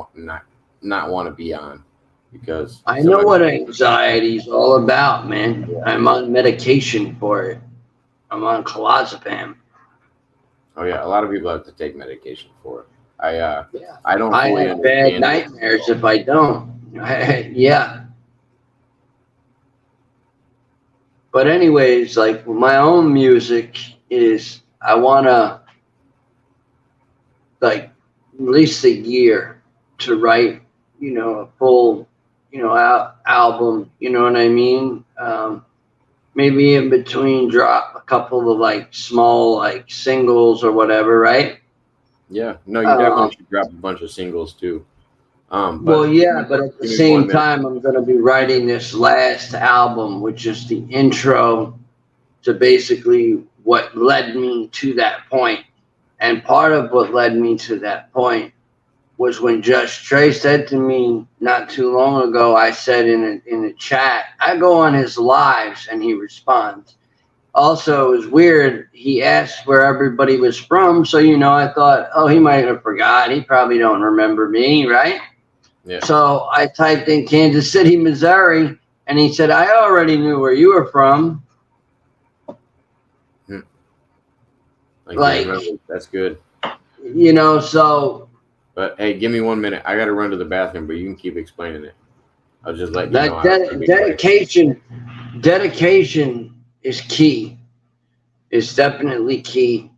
not want to be on, because I know what anxiety is all about, man. Yeah. I'm on medication for it. I'm on clozapam. Oh yeah, a lot of people have to take medication for it. Yeah. I don't I fully have bad understand. nightmares if I don't. Yeah. But anyways, like my own music is, I want to like at least a year to write, a full, album. You know what I mean? Maybe in between drop a couple of like small like singles or whatever, right? Yeah, no, you definitely should drop a bunch of singles too. Well, But yeah, but at the give me same 1 minute. time, I'm going to be writing this last album, which is the intro to basically what led me to that point. And part of what led me to that point was when Just Trey said to me not too long ago, I said in a chat, I go on his lives and he responds. Also, it was weird. He asked where everybody was from. So, I thought, oh, he might have forgot. He probably don't remember me, right? Yeah. So I typed in Kansas City, Missouri, and he said, I already knew where you were from. Like, that's good. So. But hey, give me 1 minute. I got to run to the bathroom, but you can keep explaining it. I'll just let you That know. dedication is key. It's definitely key.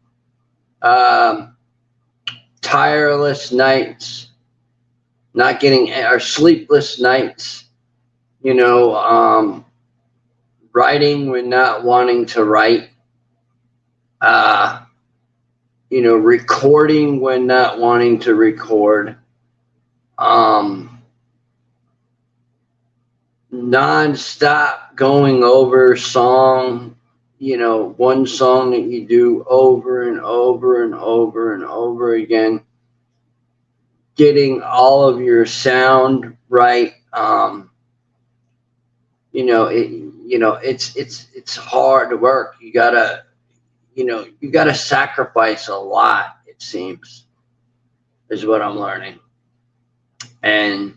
Tireless nights, not getting, or sleepless nights, writing when not wanting to write, recording when not wanting to record, non-stop going over song, one song that you do over and over and over and over again, getting all of your sound right. It's hard work. You gotta sacrifice a lot, it seems, is what I'm learning. And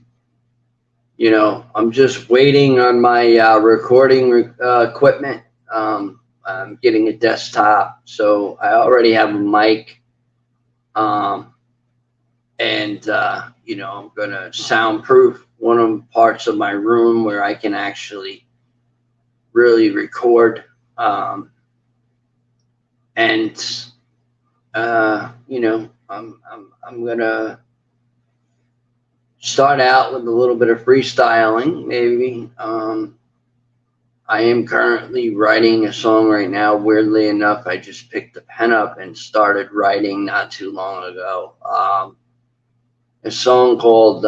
I'm just waiting on my recording equipment. I'm getting a desktop, so I already have a mic. And I'm gonna soundproof one of the parts of my room where I can actually really record. And I'm gonna start out with a little bit of freestyling, maybe. I am currently writing a song right now. Weirdly enough, I just picked the pen up and started writing not too long ago. A song called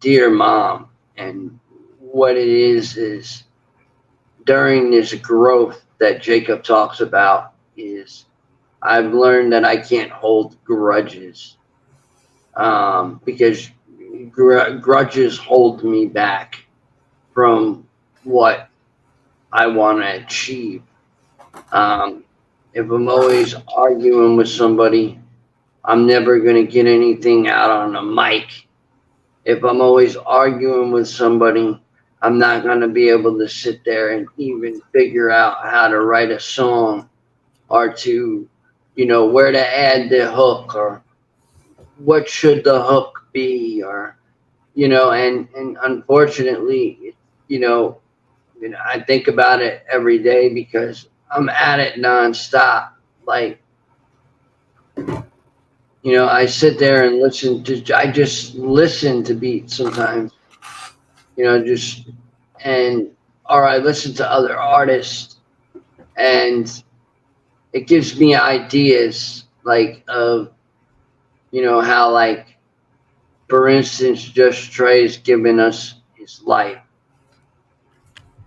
Dear Mom. And what it is during this growth that Jacob talks about, is I've learned that I can't hold grudges, because grudges hold me back from what I want to achieve. If I'm always arguing with somebody, I'm never going to get anything out on a mic. If I'm always arguing with somebody, I'm not going to be able to sit there and even figure out how to write a song, or to, where to add the hook, or what should the hook be, or, and unfortunately, I think about it every day because I'm at it nonstop. Like, I sit there and I just listen to beats sometimes, or I listen to other artists, and it gives me ideas, like, of, how, like, for instance, Just Trey's given us his life,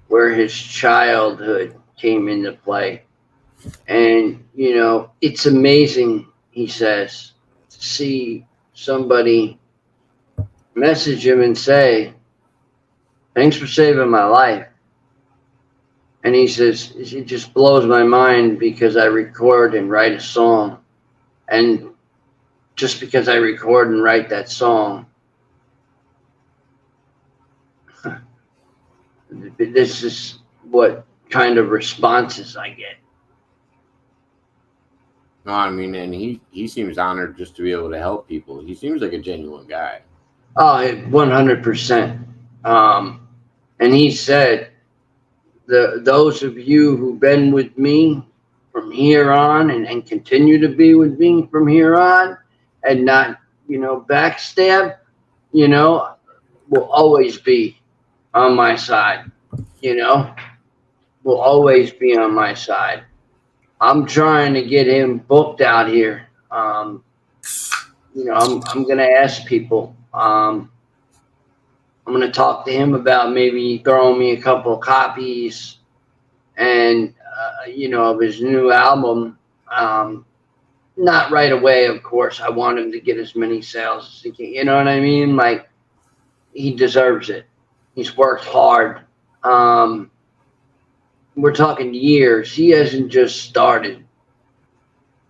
where his childhood came into play. And, it's amazing, he says, to see somebody message him and say, thanks for saving my life. And he says, it just blows my mind because I record and write a song. And just because I record and write that song, this is what kind of responses I get. No, I mean, and he seems honored just to be able to help people. He seems like a genuine guy. Oh, 100%. And he said, those of you who've been with me from here on and continue to be with me from here on and not, backstab, will always be on my side, will always be on my side. I'm trying to get him booked out here. I'm going to ask people. I'm going to talk to him about maybe throwing me a couple of copies and, of his new album. Not right away, of course. I want him to get as many sales as he can. You know what I mean? Like, he deserves it. He's worked hard. We're talking years. He hasn't just started.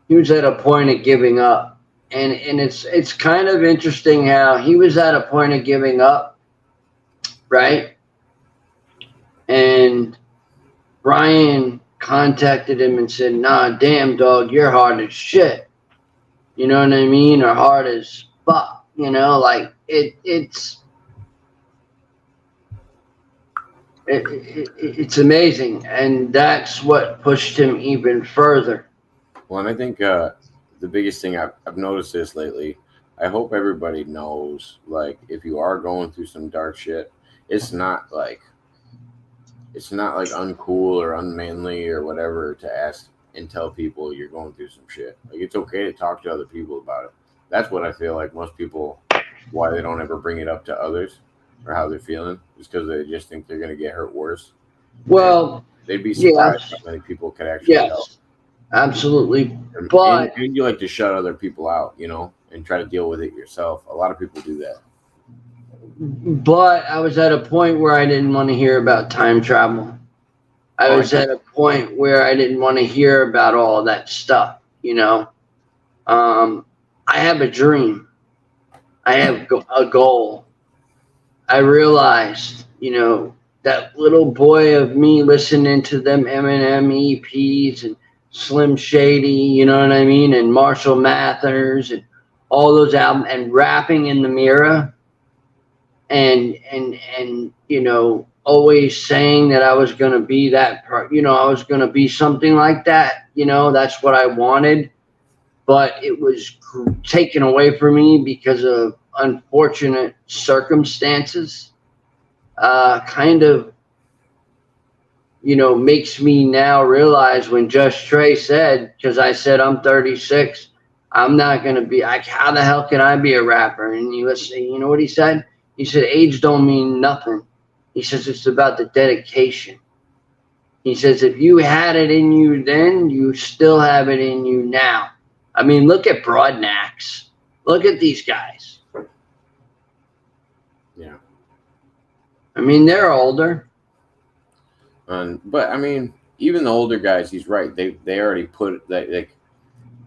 He was at a point of giving up. And it's kind of interesting how he was at a point of giving up, right? And Brian contacted him and said, nah, damn, dog, you're hard as shit. You know what I mean? Or hard as fuck. Like, it's amazing. And that's what pushed him even further. Well, and I think the biggest thing I've noticed this lately, I hope everybody knows, like, if you are going through some dark shit, it's not like uncool or unmanly or whatever to ask and tell people you're going through some shit. Like, it's okay to talk to other people about it. That's what I feel like most people, why they don't ever bring it up to others or how they're feeling, is because they just think they're going to get hurt worse. Well, and they'd be surprised how many people could actually help. Absolutely. But and you like to shut other people out, and try to deal with it yourself. A lot of people do that. But I was at a point where I didn't want to hear about time travel. I was at a point where I didn't want to hear about all that stuff, I have a dream. I have a goal. I realized, that little boy of me listening to them Eminem EPs and Slim Shady, you know what I mean, and Marshall Mathers and all those albums and rapping in the mirror and always saying that I was going to be that part, I was going to be something like that, that's what I wanted, but it was taken away from me because of unfortunate circumstances. Kind of, makes me now realize when Just Trey said, because I said I'm 36, I'm not going to be, how the hell can I be a rapper? And you know what he said? He said, age don't mean nothing. He says, it's about the dedication. He says, if you had it in you then, you still have it in you now. I mean, look at Broadnax. Look at these guys. Yeah. I mean, they're older. But I mean, even the older guys, he's right. They already put that, like,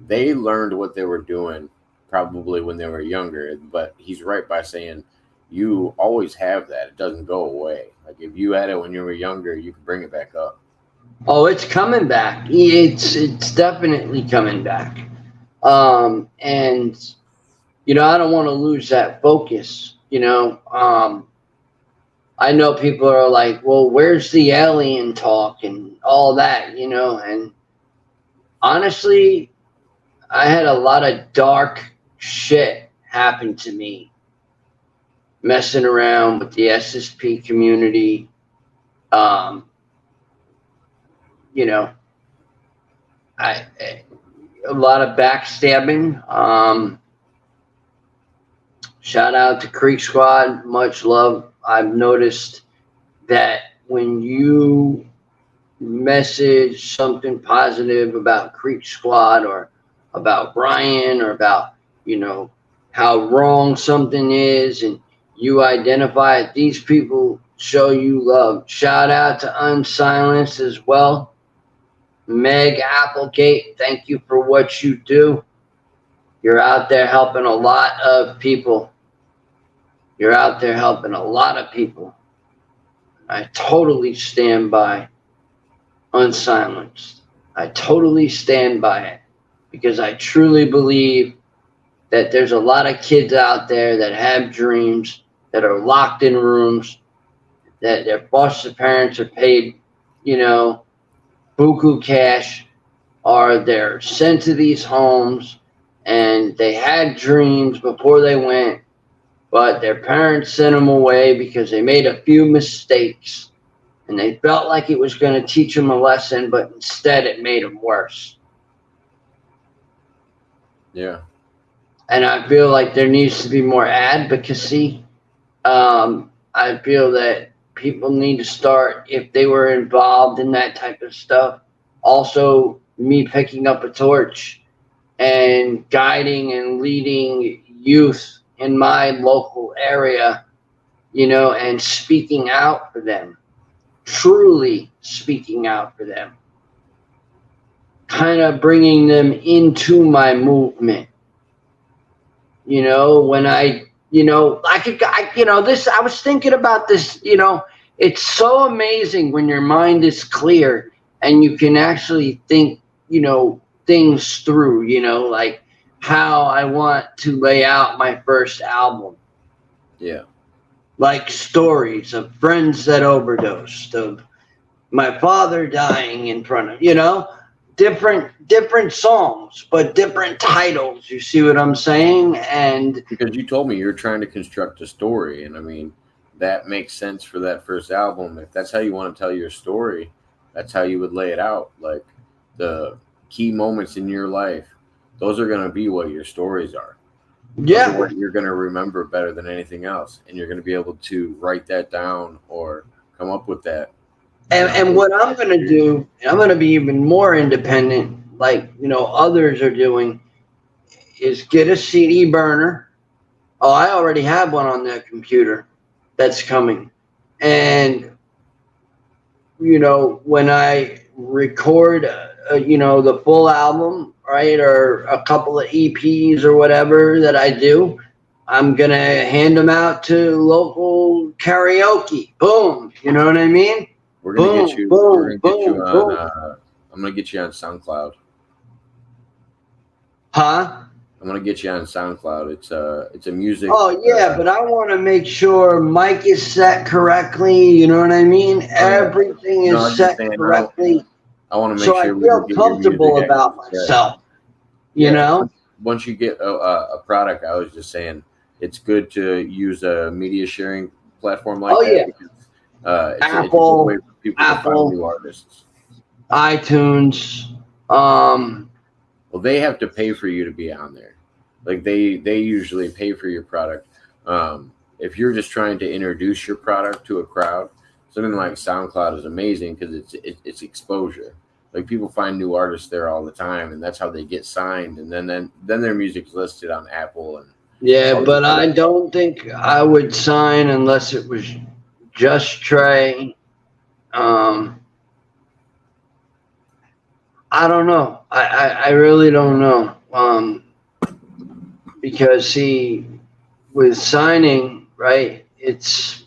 they learned what they were doing probably when they were younger. But he's right by saying you always have that. It doesn't go away. Like, if you had it when you were younger, you can bring it back up. Oh, it's coming back. It's definitely coming back. And I don't want to lose that focus. I know people are like, well, where's the alien talk and all that, and honestly, I had a lot of dark shit happen to me messing around with the SSP community. A lot of backstabbing. Shout out to Creek Squad, much love. I've noticed that when you message something positive about Creek Squad or about Brian or about, how wrong something is, and you identify it, these people show you love. Shout out to Unsilenced as well. Meg Applegate, thank you for what you do. You're out there helping a lot of people. You're out there helping a lot of people. I totally stand by Unsilenced. I totally stand by it because I truly believe that there's a lot of kids out there that have dreams, that are locked in rooms, that their foster parents are paid, buku cash, or they're sent to these homes and they had dreams before they went, but their parents sent them away because they made a few mistakes and they felt like it was going to teach them a lesson, but instead it made them worse. Yeah. And I feel like there needs to be more advocacy. I feel that people need to start, if they were involved in that type of stuff, also me picking up a torch and guiding and leading youth in my local area, and speaking out for them, truly speaking out for them, kind of bringing them into my movement. When I was thinking about this, it's so amazing when your mind is clear and you can actually think, things through, like how I want to lay out my first album. Yeah. Like stories of friends that overdosed, of my father dying in front of, different songs, but different titles. You see what I'm saying? And because you told me you're trying to construct a story, and I mean, that makes sense for that first album. If that's how you want to tell your story, that's how you would lay it out. Like the key moments in your life, those are going to be what your stories are. Yeah. Those are what you're going to remember better than anything else. And you're going to be able to write that down or come up with that. And what I'm going to do, I'm going to be even more independent, like, others are doing, is get a CD burner. Oh, I already have one on that computer that's coming. And, when I record, the full album, right, or a couple of EPs or whatever that I do, I'm going to hand them out to local karaoke. Boom. You know what I mean? We're gonna get you. We're gonna get you on. I'm gonna get you on SoundCloud. Huh? I'm gonna get you on SoundCloud. It's a music. Oh yeah, but I want to make sure mic is set correctly. You know what I mean? Everything is set correctly. I want to make so sure I feel comfortable about myself. You know. Once you get a product, I was just saying it's good to use a media sharing platform like that. Yeah. Because, Apple, it's a way for people to find new artists. iTunes. Well, they have to pay for you to be on there. Like they usually pay for your product. If you're just trying to introduce your product to a crowd, something like SoundCloud is amazing because it's exposure. Like people find new artists there all the time, and that's how they get signed. And then their music's listed on Apple. And yeah, but I don't think I would sign unless it was just Trey. I don't know. I really don't know. Because see, with signing, right, it's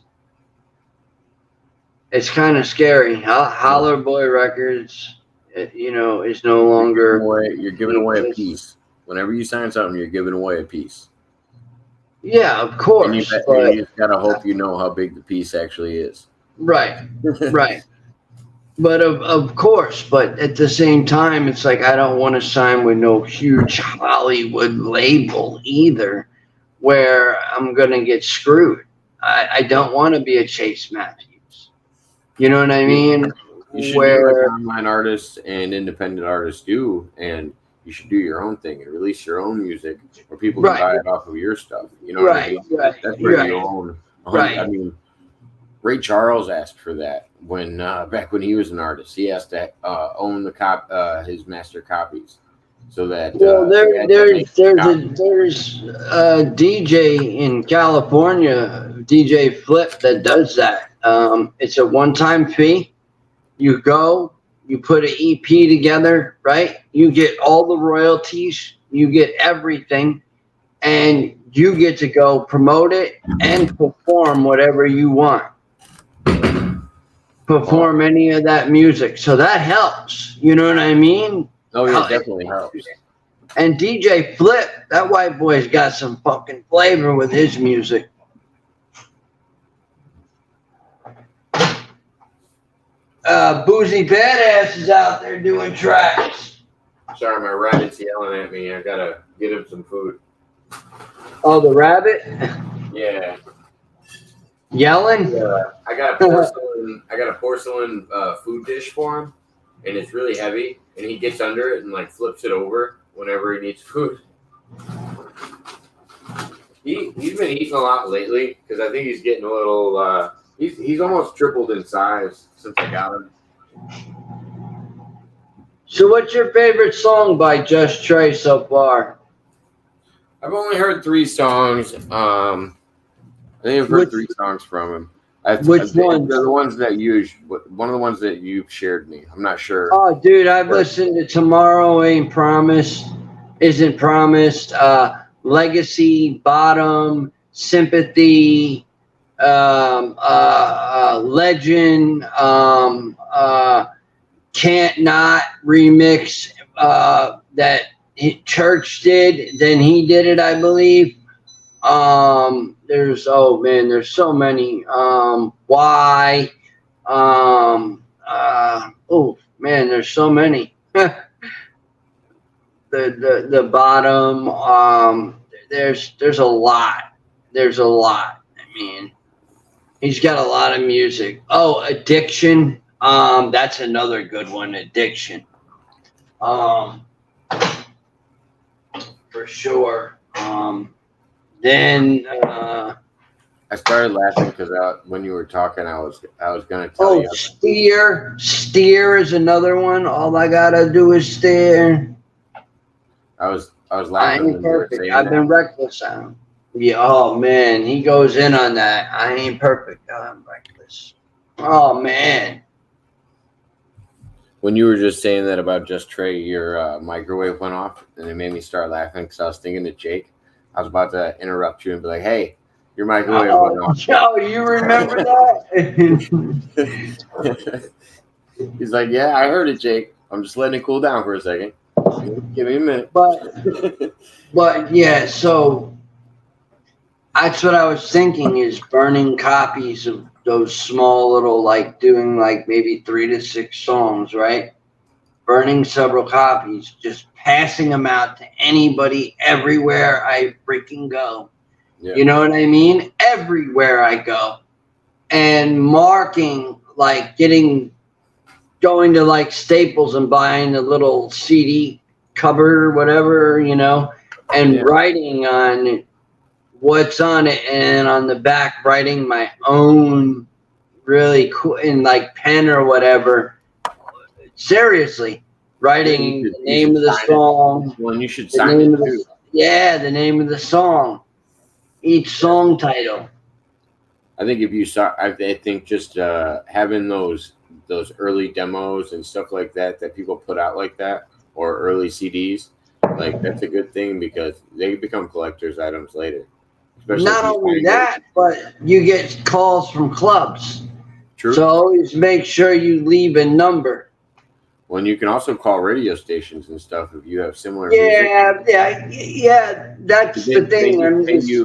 kind of scary. Holler Boy Records, is no longer. You're giving away a piece. Whenever you sign something, you're giving away a piece. Yeah, of course. And you just gotta hope you know how big the piece actually is. Right, right. But of course, but at the same time, it's like I don't want to sign with no huge Hollywood label either, where I'm gonna get screwed. I don't want to be a Chase Matthews. You know what I mean? You should do like online artists and independent artists do, and you should do your own thing and release your own music, where people can buy it off of your stuff. You know what I mean? Right. That's where you own. Right. I mean, Ray Charles asked for that when back when he was an artist. He has to own his master copies, so that. Well, there's a DJ in California, DJ Flip, that does that. It's a one-time fee. You go, you put an EP together, right? You get all the royalties, you get everything, and you get to go promote it and perform whatever you want. Perform any of that music. So that helps. You know what I mean? Oh, yeah, it definitely helps. And DJ Flip, that white boy's got some fucking flavor with his music. Boozy Badass is out there doing tracks. Sorry, my rabbit's yelling at me. I gotta get him some food. Oh, the rabbit? Yeah. Yelling? I got a porcelain food dish for him, and it's really heavy, and he gets under it and like flips it over whenever he needs food. He's been eating a lot lately because I think he's getting a little. He's almost tripled in size since I got him. So, what's your favorite song by Just Trey so far? I've only heard 3 songs. I think I've heard 3 songs from him. Which ones? They're the ones that one of the ones that you've shared me. I'm not sure. Oh, dude, I've listened to Tomorrow Isn't Promised, Legacy, Bottom, Sympathy, Legend, Can't Not remix that Church did. Then he did it, I believe. There's so many. Why? Oh man, there's so many. the Bottom. There's a lot. There's a lot. I mean, he's got a lot of music. Oh, Addiction. That's another good one. Addiction. For sure. Then I started laughing because when you were talking, I was gonna tell you. Steer is another one. All I gotta do is steer. I was laughing. I ain't perfect. I've been reckless. Yeah. Oh man, he goes in on that. I ain't perfect. I'm reckless. Oh man. When you were just saying that about Just Trey, your microwave went off, and it made me start laughing because I was thinking to Jake. I was about to interrupt you and be like, "Hey, your microwave went off." Joe, you remember that? He's like, "Yeah, I heard it, Jake. I'm just letting it cool down for a second. Give me a minute." But yeah, so that's what I was thinking is burning copies of those small little, like doing like maybe 3 to 6 songs, right? Burning several copies, just passing them out to anybody everywhere I freaking go. Yeah. You know what I mean? Everywhere I go. And marking, like going to like Staples and buying a little CD cover or whatever, you know, and writing on it, what's on it, and on the back writing my own really cool in like pen or whatever. Seriously, writing the name of the song. Well, you should sign it too. Yeah, the name of the song. Each song title. I think if you saw, I think just having those early demos and stuff like that people put out like that, or early CDs, like that's a good thing because they become collector's items later. Especially not only that, but you get calls from clubs. True. So always make sure you leave a number. Well, and you can also call radio stations and stuff if you have similar. Yeah. That's the thing.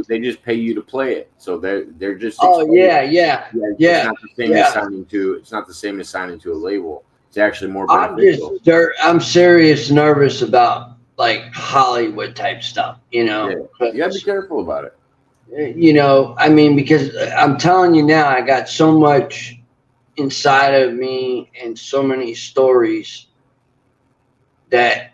They just pay you to play it, so they're just. Oh yeah. It's not the same as signing to. It's not the same as signing to a label. It's actually more beneficial. I'm serious nervous about like Hollywood type stuff. You know, you gotta be careful about it. You know, I mean, because I'm telling you now, I got so much inside of me and so many stories that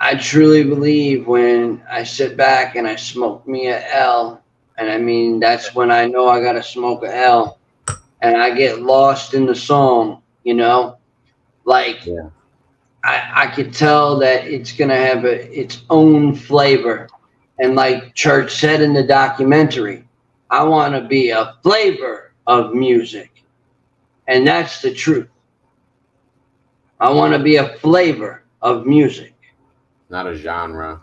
I truly believe when I sit back and I smoke me a L, and I mean, that's when I know I got to smoke a L, and I get lost in the song, you know, like I could tell that it's going to have its own flavor. And like Church said in the documentary, I want to be a flavor of music. And that's the truth. I want to be a flavor of music. Not a genre.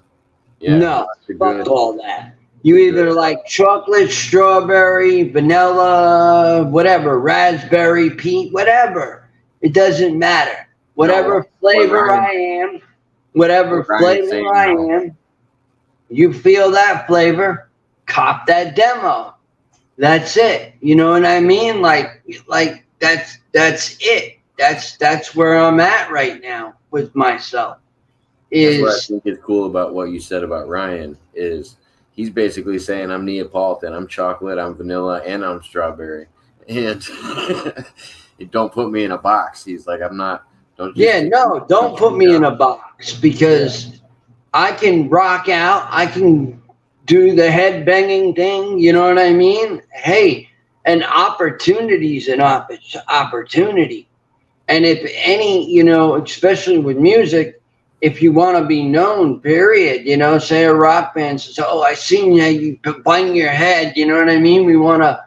Yeah, No, fuck good. all that. You either like chocolate, strawberry, vanilla, whatever, raspberry, peach, whatever. It doesn't matter. Whatever flavor I am, you feel that flavor, cop that demo. That's it. You know what I mean? Like that's it. That's where I'm at right now with myself. That's what I think is cool about what you said about Ryan is he's basically saying I'm Neapolitan, I'm chocolate, I'm vanilla, and I'm strawberry. And don't put me in a box. He's like, I'm not. Don't put me in a box because I can rock out. I can do the head banging thing. You know what I mean? Hey, an opportunity's an opportunity. And if any, especially with music, if you want to be known, period, say a rock band says, oh, I seen you bang your head, you know what I mean? We want to,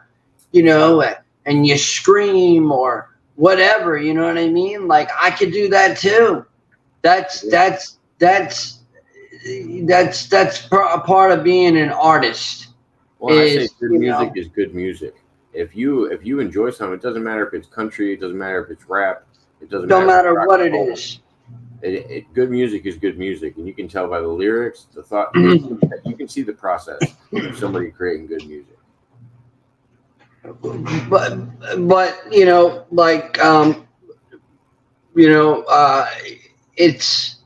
and you scream or whatever, you know what I mean? Like I could do that too. That's a part of being an artist. Well, I say good music is good music. If you enjoy something, it doesn't matter if it's country, it doesn't matter if it's rap, it doesn't matter what it is. Good music is good music, and you can tell by the lyrics, the thought. You can see the process of somebody creating good music. But it's.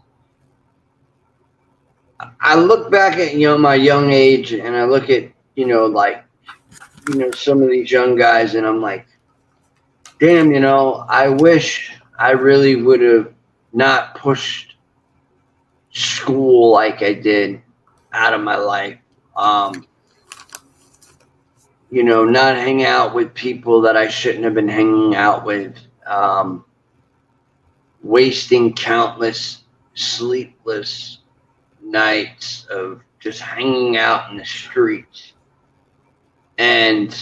I look back at my young age, and I look at some of these young guys, and I'm like, damn, I wish I really would have not pushed school like I did out of my life. Not hang out with people that I shouldn't have been hanging out with. Wasting countless sleepless nights of just hanging out in the streets. And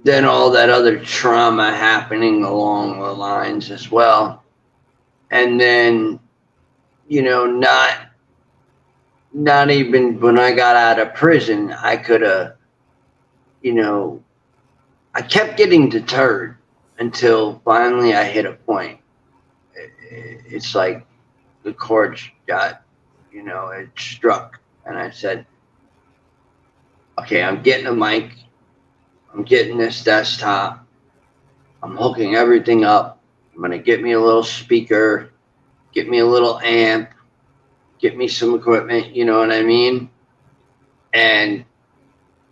then all that other trauma happening along the lines as well. And then, not even when I got out of prison, I could have, I kept getting deterred until finally I hit a point. It's like the chord got, it struck. And I said, okay, I'm getting a mic. I'm getting this desktop. I'm hooking everything up. I'm going to get me a little speaker, get me a little amp, get me some equipment, you know what I mean? And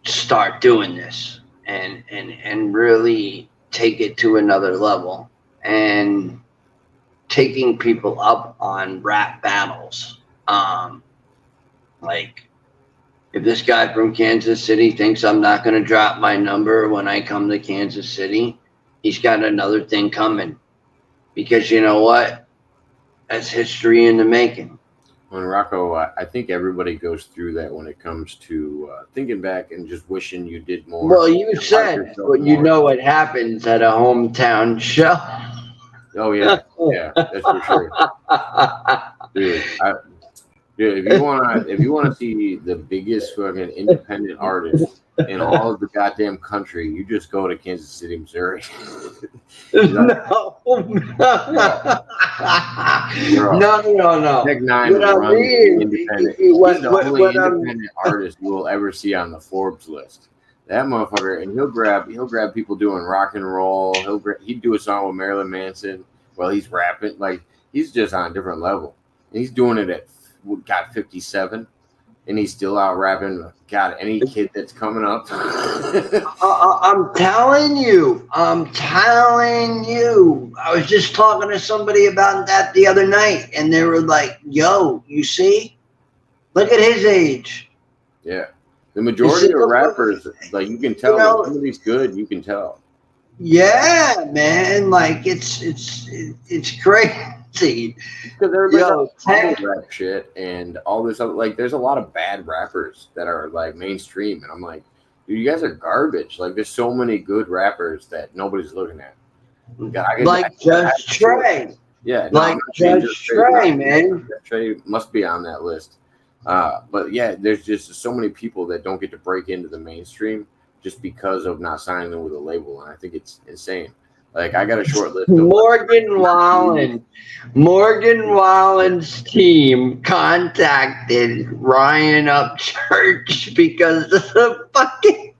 start doing this and really take it to another level. And taking people up on rap battles. Like, if this guy from Kansas City thinks I'm not going to drop my number when I come to Kansas City, he's got another thing coming. Because you know what? That's history in the making. Well, Rocko, I think everybody goes through that when it comes to thinking back and just wishing you did more. Well, you said, but you know what happens at a hometown show. Oh, yeah. Yeah, that's for sure. Dude, if you wanna see the biggest fucking independent artist in all of the goddamn country, you just go to Kansas City, Missouri. No. Tech Nine runs independent. He's the only independent artist you will ever see on the Forbes list. That motherfucker, and he'll grab people doing rock and roll. He'd do a song with Marilyn Manson while he's rapping. Like, he's just on a different level. And he's doing it at 57, and he's still out rapping. God, any kid that's coming up. I'm telling you. I was just talking to somebody about that the other night, and they were like, yo, you see? Look at his age. Yeah. The majority of rappers, like, you can tell when somebody's good, you can tell. Yeah, man. Like, it's crazy. Because everybody's rap shit and all this other, like, there's a lot of bad rappers that are like mainstream, and I'm like, dude, you guys are garbage. Like, there's so many good rappers that nobody's looking at. Like Judge Trey. Yeah, like Judge Trey, man. Judge Trey must be on that list. But yeah, there's just so many people that don't get to break into the mainstream just because of not signing them with a label, and I think it's insane. Like, I got a short list. Morgan Wallen's team contacted Ryan Upchurch because of the fucking.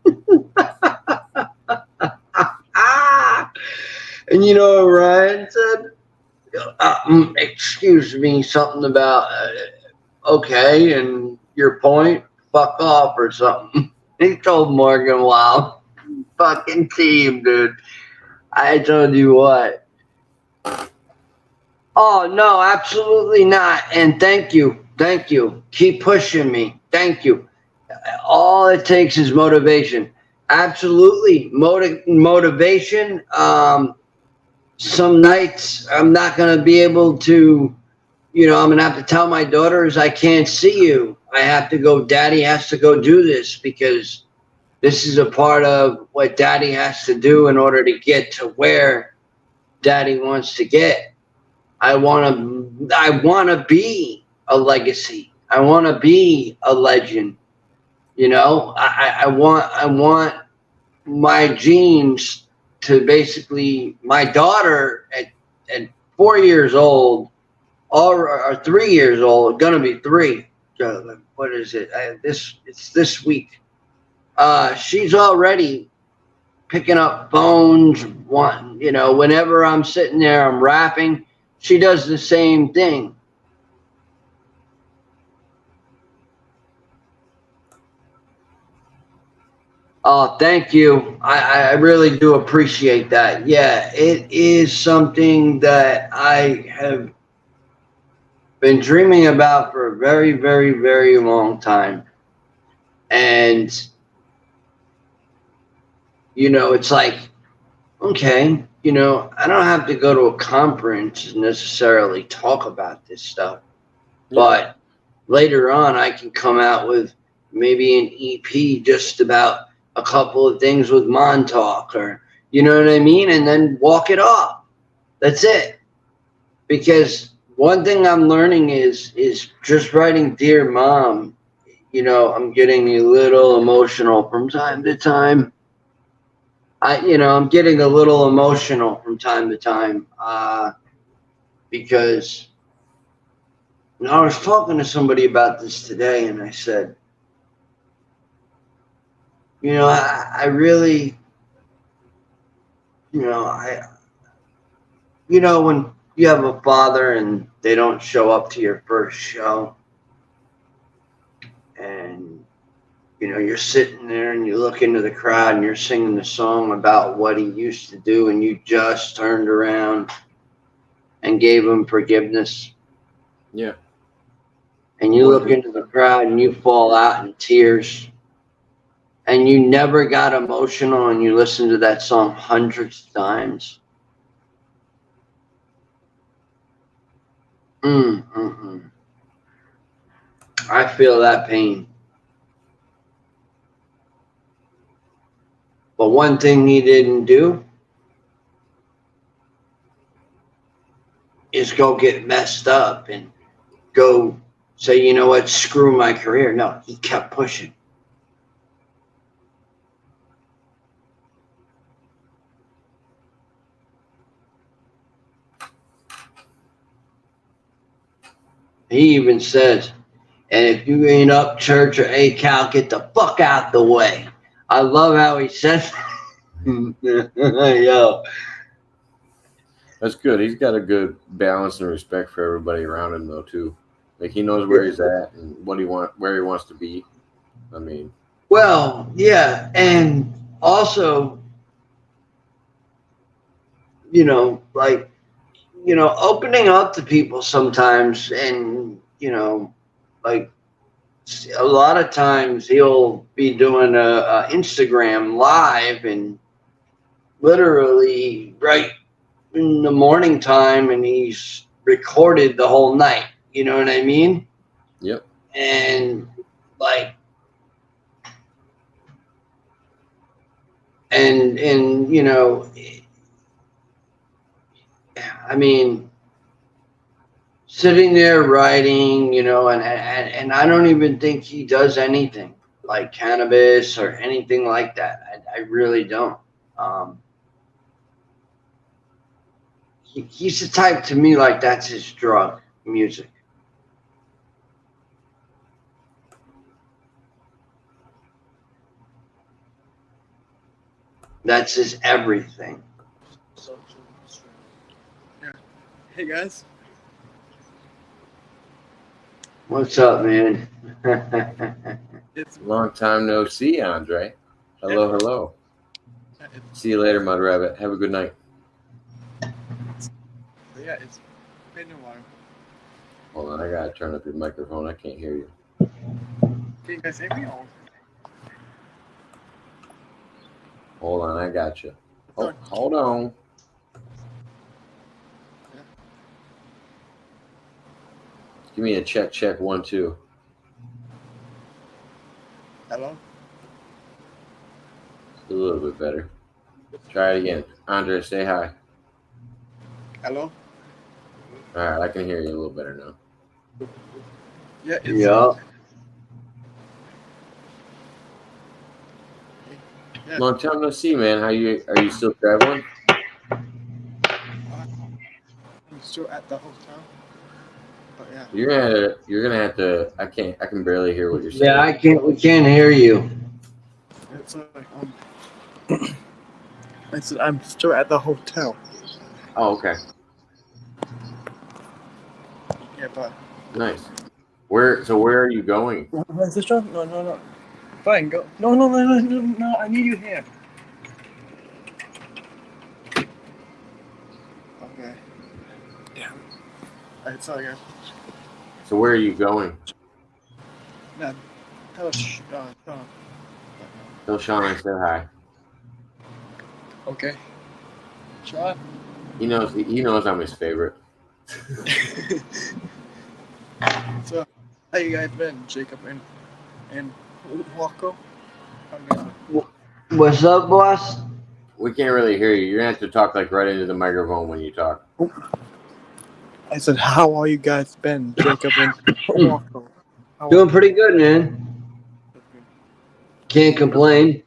And you know what Ryan said? Excuse me, something about okay, and your point, fuck off or something. He told Morgan Wallen, fucking team, dude. I told you what. Oh, no, absolutely not. And thank you. Keep pushing me. Thank you. All it takes is motivation. Absolutely. Motivation. Some nights I'm not going to be able to, I'm going to have to tell my daughters I can't see you. I have to go, Daddy has to go do this because this is a part of what Daddy has to do in order to get to where Daddy wants to get. I want to be a legacy. I want to be a legend. I want my genes to basically, my daughter at 4 years old, or 3 years old, gonna be 3. What is it? It's this week. She's already picking up phones. Whenever I'm sitting there, I'm rapping. She does the same thing. Oh, thank you. I really do appreciate that. Yeah, it is something that I have been dreaming about for a very, very, very long time. And, it's like, okay, I don't have to go to a conference and necessarily talk about this stuff. Yeah. But later on, I can come out with maybe an EP just about a couple of things with Montauk, or you know what I mean, and then walk it off. That's it. Because one thing I'm learning is just writing Dear Mom, I'm getting a little emotional from time to time. I'm getting a little emotional from time to time because I was talking to somebody about this today, and I said, I really, when you have a father and they don't show up to your first show, and, you're sitting there and you look into the crowd and you're singing the song about what he used to do, and you just turned around and gave him forgiveness. Yeah. And you look into the crowd and you fall out in tears. And you never got emotional, and you listen to that song hundreds of times. I feel that pain. But one thing he didn't do is go get messed up and go say, you know what, screw my career. No, he kept pushing. He even says, and if you ain't Upchurch or A-Cal, get the fuck out the way. I love how he says yo. That's good. He's got a good balance and respect for everybody around him, though, too. Like, he knows where he's at and where he wants to be. I mean. Well, yeah, and also, opening up to people sometimes, and, like, a lot of times he'll be doing a Instagram live and literally right in the morning time, and he's recorded the whole night. You know what I mean? Yep. And like, and you know, I mean, sitting there writing, you know, and I don't even think he does anything like cannabis or anything like that. I really don't. He's the type to me like that's his drug, music. That's his everything. Yeah. Hey guys. What's up, man? It's Long time no see, Andre. Hello, hello. See you later, Mud Rabbit. Have a good night. yeah, it's been a while. Hold on, I gotta turn up your microphone. I can't hear you. Can you guys hear me? Or? Hold on, I got you. Oh, hold on. Yeah. Give me a check, check, 1, 2. Hello? A little bit better. Try it again. Andre, say hi. Hello? All right, I can hear you a little better now. Yeah, it's Yeah. yeah. Long time no see, man. Are you still traveling? I'm still at the hotel. But yeah. You're gonna have to. I can barely hear what you're saying. Yeah, we can't hear you. It's like I said I'm still at the hotel. Oh, okay. Yeah, but Nice. Where are you going? is this John? No. Fine, go. No, I need you here. Okay. Damn. Alright, sorry guys. So where are you going? No. Tell Sean. Tell Sean I said hi. Okay. Sean? He knows I'm his favorite. So, how you guys been, Jacob and Rocko? What's up, boss? We can't really hear you. You're gonna have to talk like right into the microphone when you talk. I said, how are you guys been, Jacob and Rocko? Doing pretty good, man. Can't complain.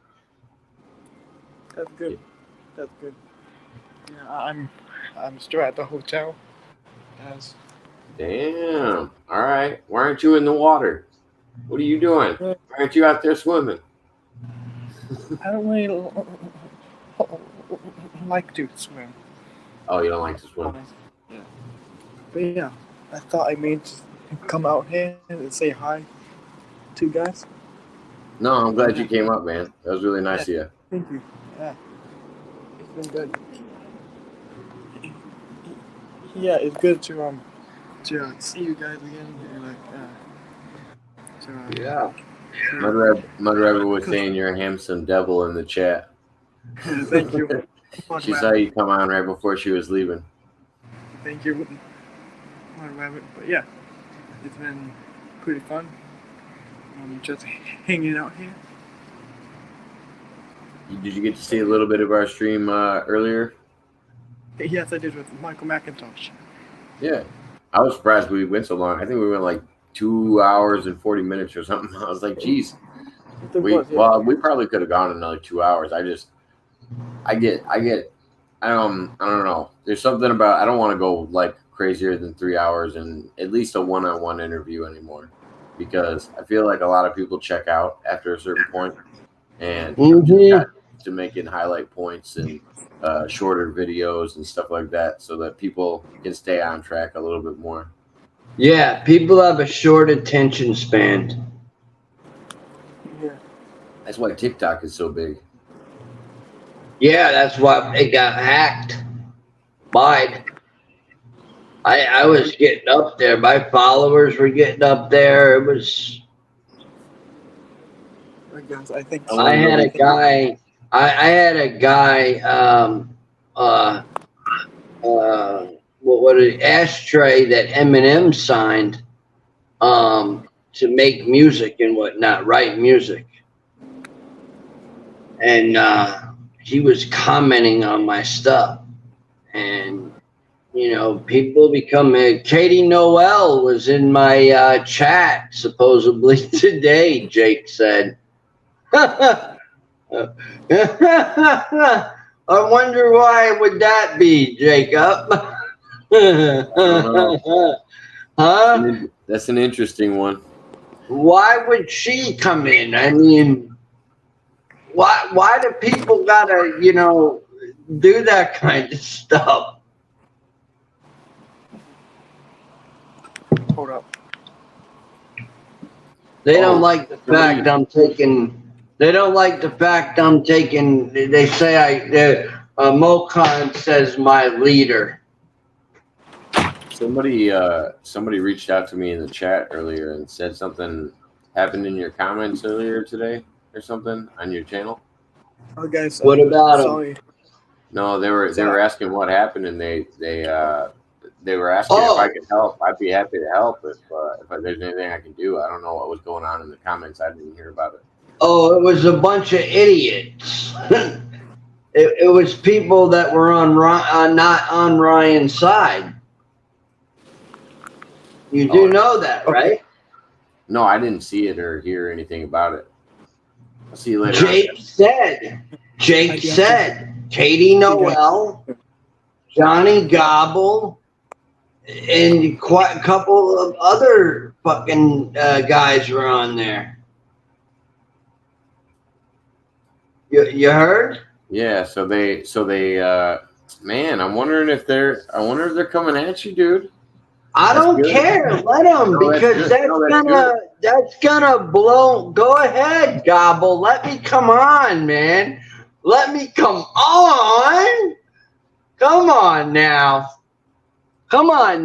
That's good. That's good. Yeah, I'm still at the hotel. As Damn. All right. Why aren't you in the water? What are you doing? Why aren't you out there swimming? I don't really like to swim. Oh, you don't like to swim? Yeah. But yeah, I thought I made come out here and say hi to you guys. No, I'm glad you came up, man. That was really nice of you. Thank you. Yeah, it's been good. Yeah, it's good to see you guys again. And, Yeah. Mud Rabbit was saying you're a handsome devil in the chat. Thank you. She saw you come on right before she was leaving. Thank you, Rabbit. But yeah, it's been pretty fun. Just hanging out here. Did you get to see a little bit of our stream earlier? Yes, I did with Michael McIntosh. Yeah. I was surprised we went so long. I think we went like 2 hours and 40 minutes or something. I was like, geez. We probably could have gone another 2 hours. I don't know. There's something about, I don't want to go like crazier than 3 hours and at least a one-on-one interview anymore, because I feel like a lot of people check out after a certain point, and to making highlight points and shorter videos and stuff like that so that people can stay on track a little bit more. Yeah, people have a short attention span. Yeah. That's why TikTok is so big. Yeah, that's why it got hacked. Mine. I was getting up there. My followers were getting up there. It was. I think I had a guy. I had a guy. What an ashtray that Eminem signed. To make music and whatnot, write music. And he was commenting on my stuff, and people become. Katie Noel was in my chat supposedly today. Jake said. I wonder why would that be, Jacob? Huh? That's an interesting one. Why would she come in? I mean, why do people gotta, do that kind of stuff? Hold up. They don't like the fact I'm taking. They don't like the fact I'm taking. They say Mokan says my leader. Somebody reached out to me in the chat earlier and said something happened in your comments earlier today or something on your channel. Oh, guys. What about them? Sorry. No, they were asking what happened, and they were asking if I could help. I'd be happy to help if there's anything I can do. I don't know what was going on in the comments. I didn't hear about it. Oh, it was a bunch of idiots. it was people that were not on Ryan's side. You do know that, right? No, I didn't see it or hear anything about it. I'll see you later. Jake said, Katie Noel, Johnny Gobble, and quite a couple of other fucking guys were on there. You heard? Yeah. So they. Man, I'm wondering if they're coming at you, dude. I don't care. Let them, because that's gonna blow. Go ahead, Gobble. Let me come on, man. Let me come on. Come on now. I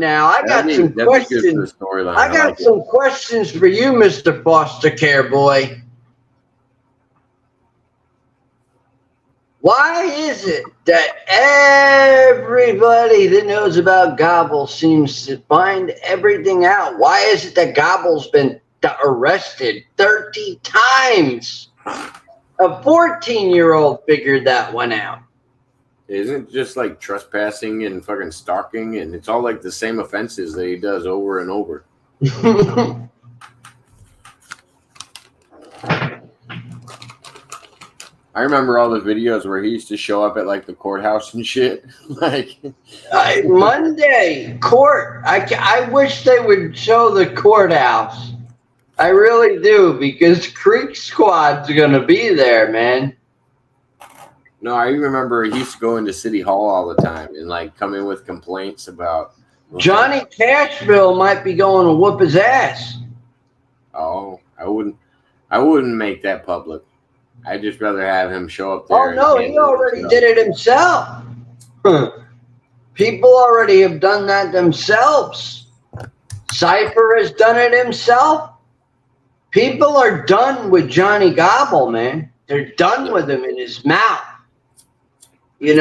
got some questions. I got some questions for you, Mr. Foster Care Boy. Why is it that everybody that knows about Gobble seems to find everything out? Why is it that Gobble's been arrested 30 times? A 14-year-old figured that one out. Isn't it just like trespassing and fucking stalking, and it's all like the same offenses that he does over and over? I remember all the videos where he used to show up at like the courthouse and shit. Like Monday court. I wish they would show the courthouse. I really do, because Creek Squad's gonna be there, man. No, I remember he used to go into City Hall all the time and like come in with complaints about Johnny Cashville might be going to whoop his ass. Oh, I wouldn't make that public. I'd just rather have him show up there. Oh, no, he already did it himself. People already have done that themselves. Cypher has done it himself. People are done with Johnny Gobble, man. They're done with him in his mouth. He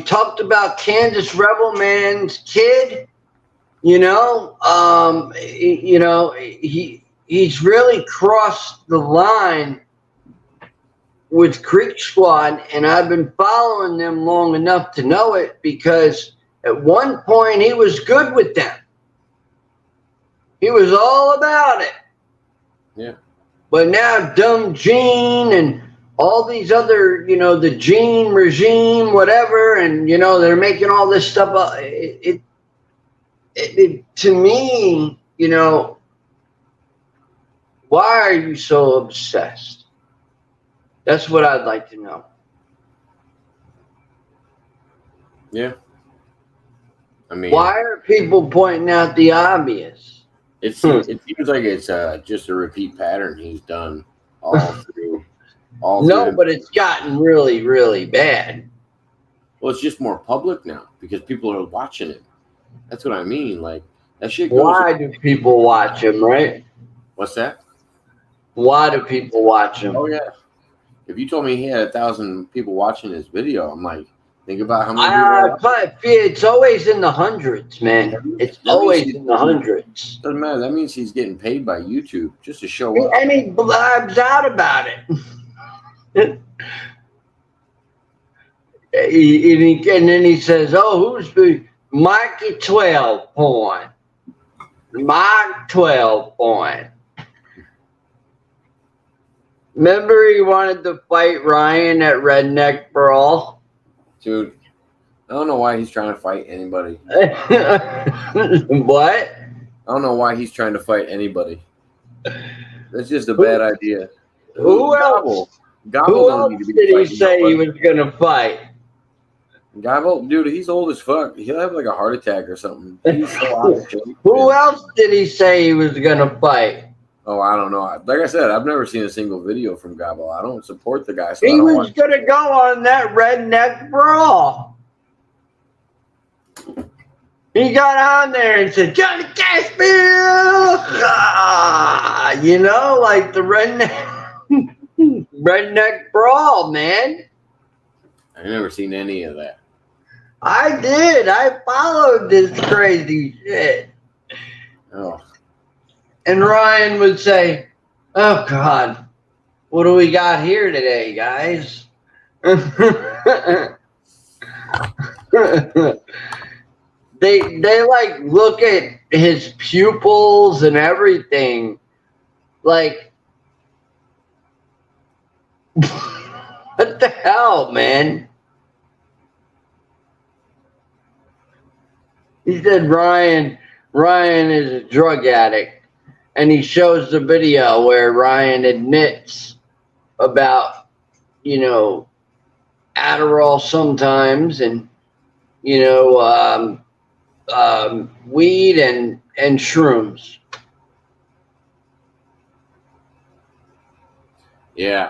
talked about Kansas Rebel Man's kid. He's really crossed the line with Creek Squad, and I've been following them long enough to know it, because at one point he was good with them. He was all about it. Yeah. But now Dumb Gene and all these other, the Gene regime, whatever, and, they're making all this stuff up. To me, why are you so obsessed? That's what I'd like to know. Yeah. I mean, why are people pointing out the obvious? It seems like it's just a repeat pattern he's done all through. But it's gotten really, really bad. Well, it's just more public now because people are watching it. That's what I mean. Like that shit goes. Why do people watch him, right? What's that? Why do people watch him? Oh yeah. If you told me he had 1,000 people watching his video, I'm like, Think about how many people. But it's always in the hundreds, man. It's always in the hundreds. Doesn't matter. That means he's getting paid by YouTube just to show up. And he blabs out about it. And then he says, "Oh, who's the Mikey 12 point? Mike 12 point." Remember, he wanted to fight Ryan at Redneck Brawl. Dude, I don't know why he's trying to fight anybody. What? I don't know why he's trying to fight anybody. That's just a bad idea. Who else? Gobble Who else did he say he was gonna fight? Gobble, dude, he's old as fuck. He'll have like a heart attack or something. He's so out of shape. Who else did he say he was gonna fight? Oh, I don't know. Like I said, I've never seen a single video from Gobble. I don't support the guy. So He was gonna go on that Redneck Brawl. He got on there and said, "Johnny Cashville," you know, like the Redneck Brawl, man. I've never seen any of that. I did. I followed this crazy shit. Oh. And Ryan would say, "Oh God, what do we got here today, guys?" They like look at his pupils and everything. Like, what the hell, man? He said Ryan is a drug addict. And he shows the video where Ryan admits about, you know, Adderall sometimes and, you know, weed and shrooms. Yeah,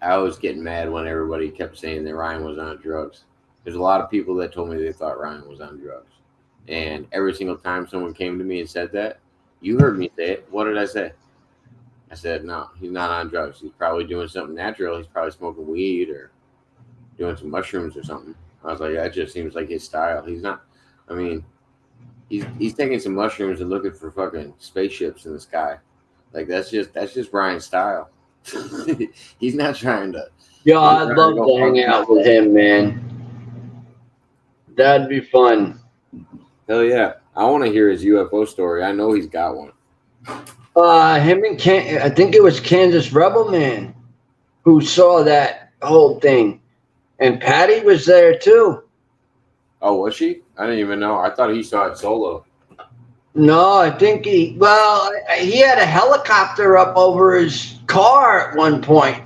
I was getting mad when everybody kept saying that Ryan was on drugs. There's a lot of people that told me they thought Ryan was on drugs. And every single time someone came to me and said that, you heard me say it. What did I say? I said, no, he's not on drugs. He's probably doing something natural. He's probably smoking weed or doing some mushrooms or something. I was like, that just seems like his style. He's not, I mean, he's taking some mushrooms and looking for fucking spaceships in the sky. Like, that's just Brian's style. He's not trying to. Yo, I'd love to hang out with him, man. That'd be fun. Hell yeah. I want to hear his UFO story. I know he's got one. Him and I think it was Kansas Rebel Man who saw that whole thing. And Patty was there too. Oh, was she? I didn't even know. I thought he saw it solo. No, I think he had a helicopter up over his car at one point.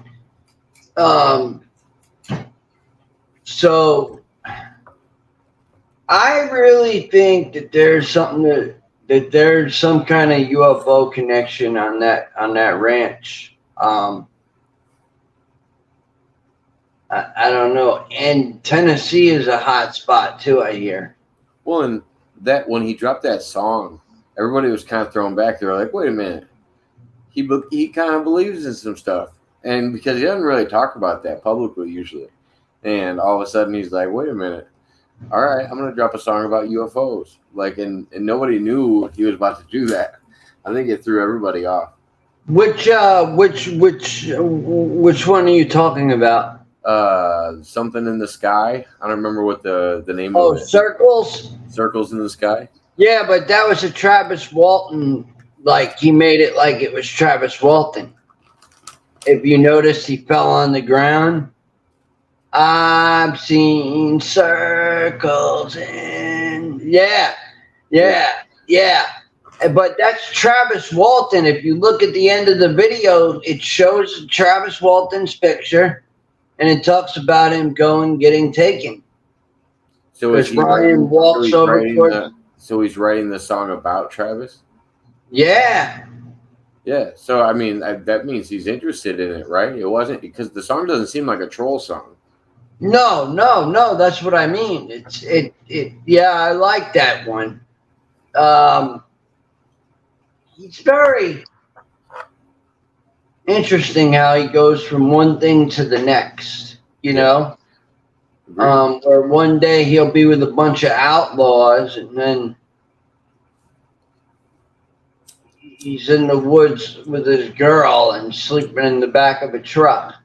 So I really think that there's something that there's some kind of UFO connection on that ranch. I don't know. And Tennessee is a hot spot too, I hear. Well, and that when he dropped that song, everybody was kind of thrown back. They were like, "Wait a minute, he kind of believes in some stuff," and because he doesn't really talk about that publicly usually, and all of a sudden he's like, "Wait a minute, all right, I'm gonna drop a song about UFOs." Like, and nobody knew he was about to do that. I think it threw everybody off. Which one are you talking about? Something in the sky. I don't remember what the name of it. Circles? Circles in the Sky. Yeah, but that was a Travis Walton. Like, he made it like it was Travis Walton. If you notice, he fell on the ground. I've seen circles in. Yeah. But that's Travis Walton. If you look at the end of the video, it shows Travis Walton's picture. And it talks about him getting taken. So is Ryan walks over towards. So he's writing the song about Travis? Yeah. Yeah. So I mean, that means he's interested in it, right? It wasn't because the song doesn't seem like a troll song. No. That's what I mean. Yeah, I like that one. He's very interesting how he goes from one thing to the next, you know? Where one day he'll be with a bunch of outlaws, and then he's in the woods with his girl and sleeping in the back of a truck.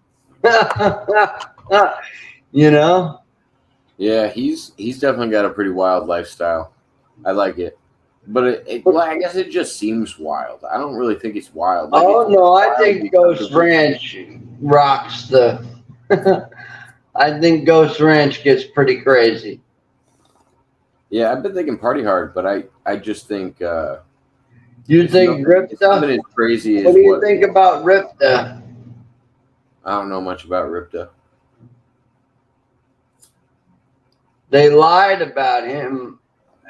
You know? Yeah, he's definitely got a pretty wild lifestyle. I like it. But well, I guess it just seems wild. I don't really think it's wild. Like, Oh no, I think because Ghost of- Ranch rocks the. I think Ghost Ranch gets pretty crazy. Yeah, I bet they can party hard, but I just think You think it's nothing Ripta? as crazy as What do you think about Ripta? I don't know much about Ripta. They lied about him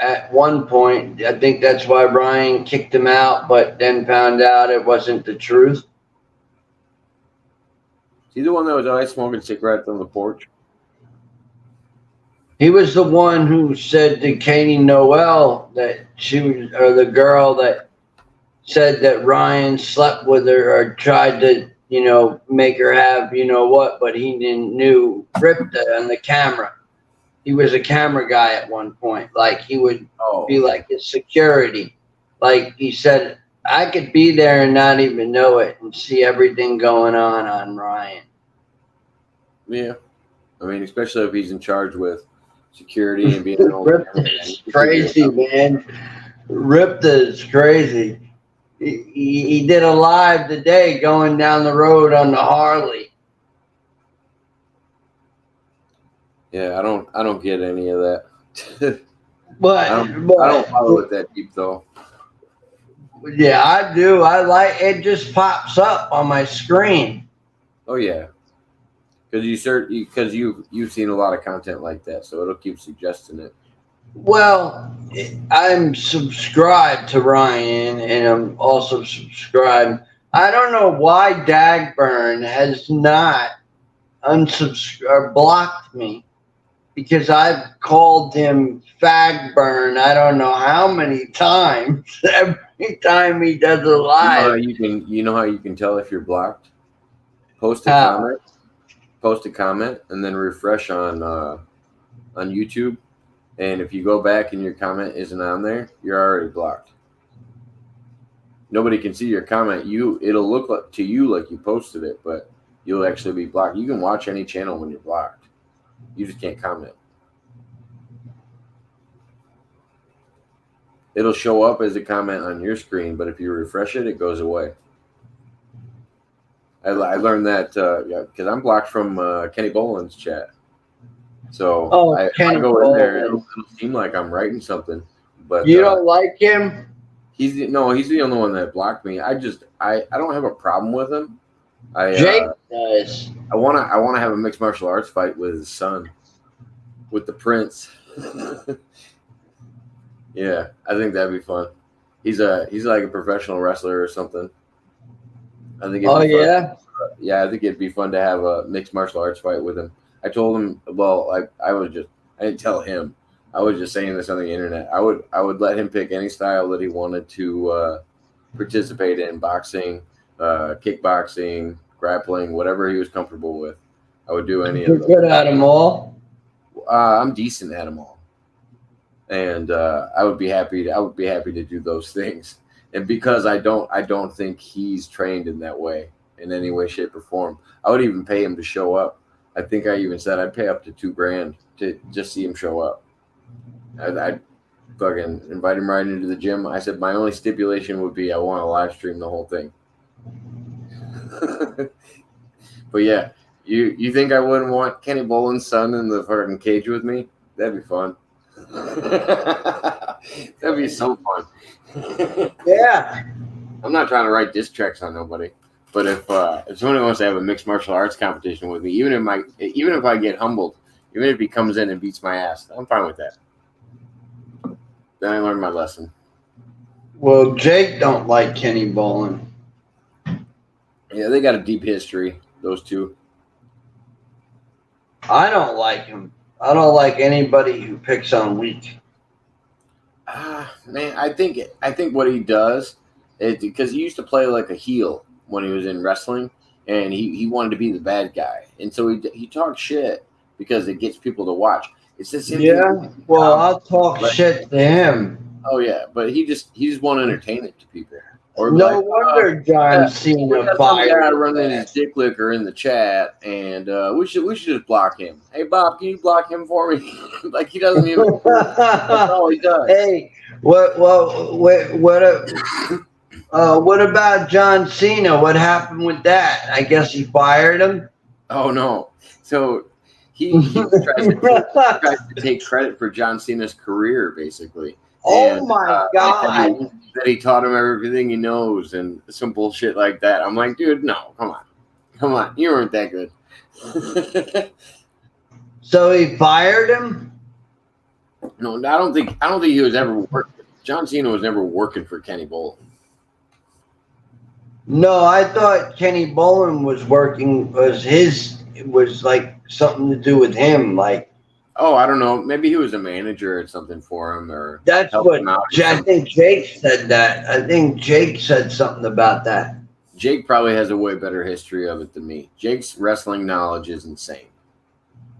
at one point. I think that's why Ryan kicked him out, but then found out it wasn't the truth. Is he the one that was always smoking cigarettes on the porch? He was the one who said to Katie Noel that she was, or the girl that said that Ryan slept with her or tried to, make her have, what, but he didn't knew Ripta on the camera. He was a camera guy at one point. Like he would be like his security. Like he said, I could be there and not even know it and see everything going on Ryan. Yeah. I mean, especially if he's in charge with security and being an old Ripta's crazy, man. Ripta's crazy. He did a live today going down the road on the Harley. Yeah, I don't get any of that. But I don't follow it that deep though. Yeah, I do. I like it. Just pops up on my screen. Oh yeah, because you've seen a lot of content like that, so it'll keep suggesting it. Well, I'm subscribed to Ryan, and I'm also subscribed. I don't know why Dagburn has not unsubscribed or blocked me, because I've called him Fagburn I don't know how many times. Every time he does a live. You know how you can tell if you're blocked? Post a comment, and then refresh on YouTube. And if you go back and your comment isn't on there, you're already blocked. Nobody can see your comment. It'll look like, to you like you posted it, but you'll actually be blocked. You can watch any channel when you're blocked. You just can't comment. It'll show up as a comment on your screen, but if you refresh it, it goes away. I learned that because I'm blocked from Kenny Boland's chat. So I go in there, it'll seem like I'm writing something. But you don't like him? He's the only one that blocked me. I don't have a problem with him. Jake does. I wanna have a mixed martial arts fight with his son, with the Prince. Yeah, I think that'd be fun. He's like a professional wrestler or something. I think. Yeah, I think it'd be fun to have a mixed martial arts fight with him. I told him. Well, I didn't tell him. I was just saying this on the internet. I would let him pick any style that he wanted to participate in: boxing, kickboxing, grappling, whatever he was comfortable with. I would do any of them. You're good at them all. I'm decent at them all, and I would be happy to do those things. And because I don't think he's trained in that way in any way, shape, or form. I would even pay him to show up. I think I even said I'd pay up to $2,000 to just see him show up. I'd fucking invite him right into the gym. I said my only stipulation would be I want to live stream the whole thing. But yeah, you think I wouldn't want Kenny Boland's son in the fucking cage with me? That'd be fun. That'd be so fun. Yeah. I'm not trying to write diss tracks on nobody, but if somebody wants to have a mixed martial arts competition with me, even if I get humbled, even if he comes in and beats my ass, I'm fine with that. Then I learned my lesson. Well, Jake don't like Kenny Boland. Yeah, they got a deep history, those two. I don't like him. I don't like anybody who picks on weak. Man, I think what he does is because he used to play like a heel when he was in wrestling, and he wanted to be the bad guy, and so he talked shit because it gets people to watch. It's the same thing. Well, I'll talk shit to him. Oh yeah, but he just want entertainment to people. Or no wonder John Cena fired some guy running his dick licker in the chat, and we should just block him. Hey Bob, can you block him for me? Like he doesn't even. That's all he does. Hey, what about John Cena? What happened with that? I guess he fired him. Oh no! So he tries to take credit for John Cena's career, basically. Oh my God! That he taught him everything he knows and some bullshit like that. I'm like, dude, no, come on, you weren't that good. So he fired him? No, I don't think he was ever working. John Cena was never working for Kenny Bolin. No, I thought Kenny Bolin was working. It was like something to do with him, like. Oh, I don't know. Maybe he was a manager or something for him, or that's what I think. Jake said that. I think Jake said something about that. Jake probably has a way better history of it than me. Jake's wrestling knowledge is insane.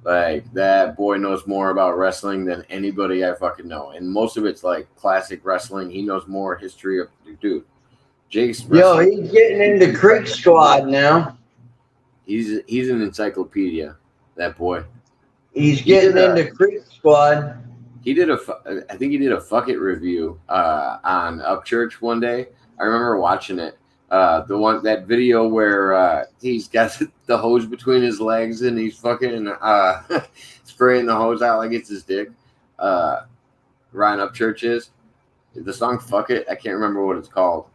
Like that boy knows more about wrestling than anybody I fucking know, and most of it's like classic wrestling. He knows more history of dude. Jake's wrestling. Yo, he's getting into Creek Squad now. He's an encyclopedia. That boy. He's getting into Creek Squad. I think he did a Fuck It review on Upchurch one day. I remember watching it. That video where he's got the hose between his legs and he's fucking spraying the hose out like it's his dick. Ryan Upchurch is. The song Fuck It, I can't remember what it's called.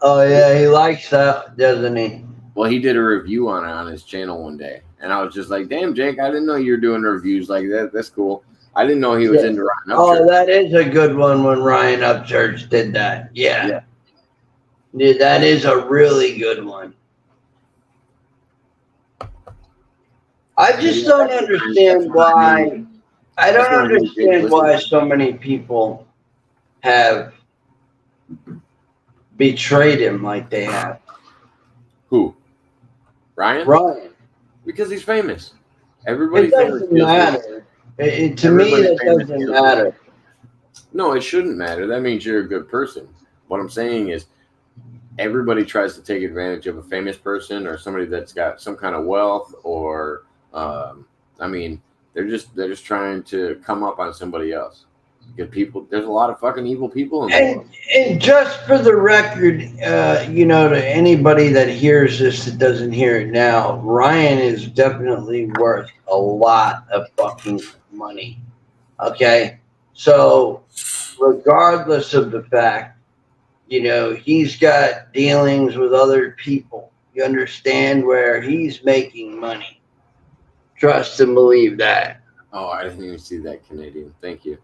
Oh yeah, he likes that, doesn't he? Well, he did a review on it on his channel one day. And I was just like, damn, Jake, I didn't know you were doing reviews like that. That's cool. I didn't know he was into Ryan Upchurch. Oh, that is a good one when Ryan Upchurch did that. Yeah, that is a really good one. I just don't understand why. I don't understand why so many people have betrayed him like they have. Who? Ryan? Ryan. Because he's famous. Everybody. It doesn't matter. To me, it doesn't matter. No, it shouldn't matter. That means you're a good person. What I'm saying is, everybody tries to take advantage of a famous person or somebody that's got some kind of wealth, or, they're just trying to come up on somebody else. Because there's a lot of fucking evil people in the world. And just for the record, to anybody that hears this that doesn't hear it now, Ryan is definitely worth a lot of fucking money. Okay? So, regardless of the fact, he's got dealings with other people. You understand where he's making money. Trust and believe that. Oh, I didn't even see that, Canadian. Thank you.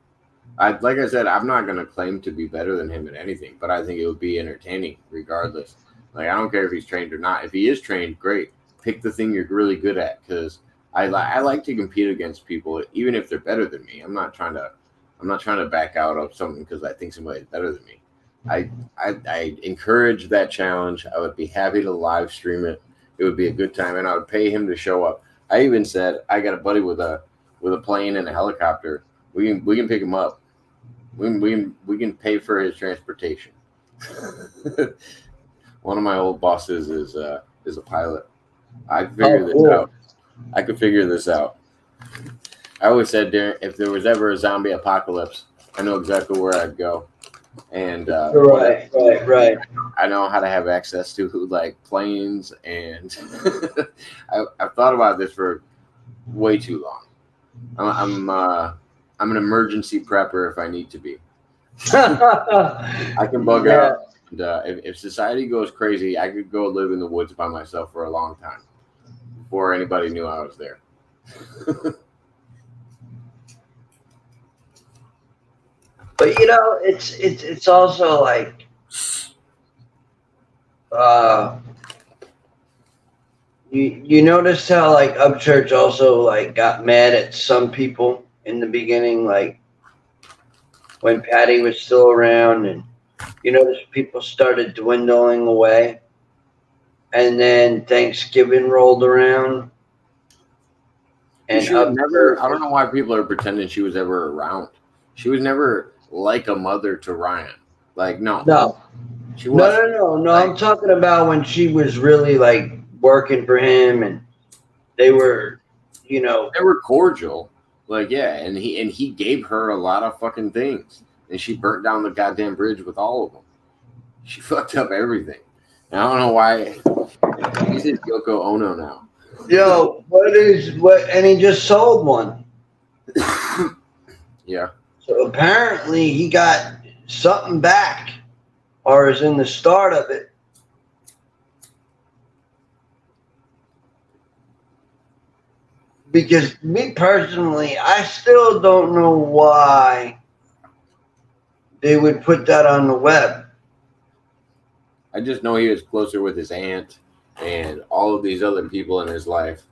Like I said, I'm not going to claim to be better than him at anything, but I think it would be entertaining regardless. Like, I don't care if he's trained or not. If he is trained, great. Pick the thing you're really good at, because I like to compete against people, even if they're better than me. I'm not trying to back out of something because I think somebody's better than me. I encourage that challenge. I would be happy to live stream it. It would be a good time, and I would pay him to show up. I even said I got a buddy with a plane and a helicopter. We can pick him up. We can pay for his transportation. One of my old bosses is a pilot. I figured this out. I could figure this out. I always said, if there was ever a zombie apocalypse, I know exactly where I'd go. And right. I know how to have access to like planes, and I've thought about this for way too long. I'm an emergency prepper if I need to be. I can bug out. And, if society goes crazy, I could go live in the woods by myself for a long time before anybody knew I was there. But it's also like you notice how like Upchurch also like got mad at some people in the beginning, like when Patty was still around, and you notice people started dwindling away, and then Thanksgiving rolled around. And she was never. I don't know why people are pretending she was ever around. She was never like a mother to Ryan. Like No. She was. No. Like, I'm talking about when she was really like working for him, and they were, they were cordial. Like, yeah, and he gave her a lot of fucking things, and she burnt down the goddamn bridge with all of them. She fucked up everything. And I don't know why. He's in Yoko Ono now. Yo, and he just sold one. Yeah. So apparently he got something back, or is in the start of it. Because me personally, I still don't know why they would put that on the web. I just know he was closer with his aunt and all of these other people in his life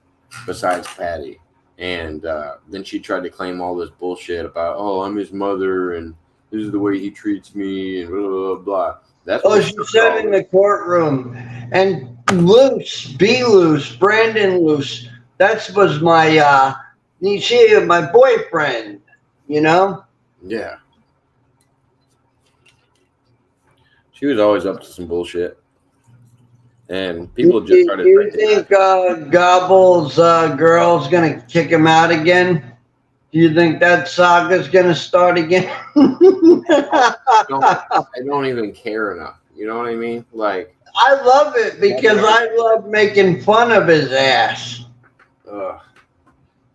besides Patty. And then she tried to claim all this bullshit about, oh, I'm his mother and this is the way he treats me and blah, blah, blah. That's what she said in the courtroom. And Brandon Luce, that was my boyfriend, Yeah. She was always up to some bullshit. And people just started. Do you think Gobble's girl's going to kick him out again? Do you think that saga's going to start again? I don't even care enough. You know what I mean? Like, I love it because I love making fun of his ass.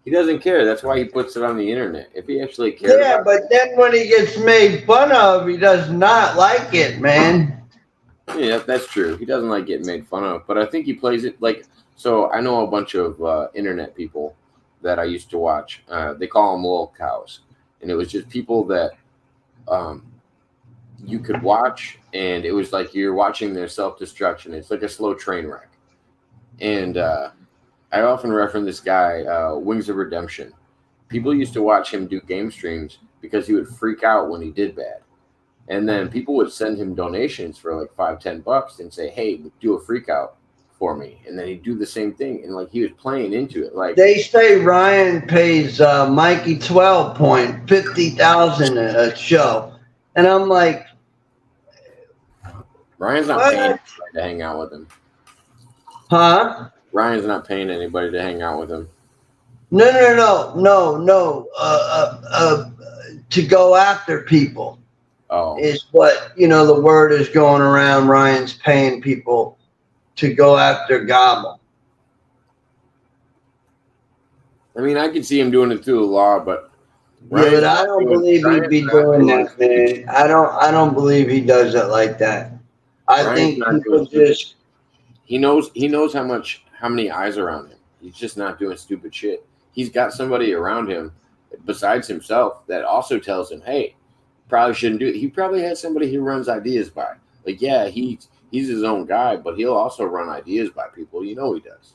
He doesn't care. That's why he puts it on the internet. If he actually cared. Yeah, but then when he gets made fun of, he does not like it, man. Yeah, that's true. He doesn't like getting made fun of, but I think he plays it like. So I know a bunch of internet people that I used to watch. They call them lol cows, and it was just people that you could watch, and it was like you're watching their self-destruction. It's like a slow train wreck. And I often reference this guy, Wings of Redemption. People used to watch him do game streams because he would freak out when he did bad. And then people would send him donations for like $5-10 and say, hey, do a freak out for me. And then he'd do the same thing. And like he was playing into it. Like they say Ryan pays Mikey 12 point $50,000 a show. And I'm like, Ryan's not paying anybody to hang out with him. Huh? Ryan's not paying anybody to hang out with him. No. To go after people. Oh. Is what, the word is going around. Ryan's paying people to go after Gobble. I mean, I could see him doing it through the law, but yeah, but I don't believe he'd be doing that, man. I don't believe he does it like that. I think people just he knows how many eyes are around him. He's just not doing stupid shit. He's got somebody around him besides himself that also tells him, hey, probably shouldn't do it. He probably has somebody he runs ideas by. Like, yeah, he's his own guy, but he'll also run ideas by people. He does.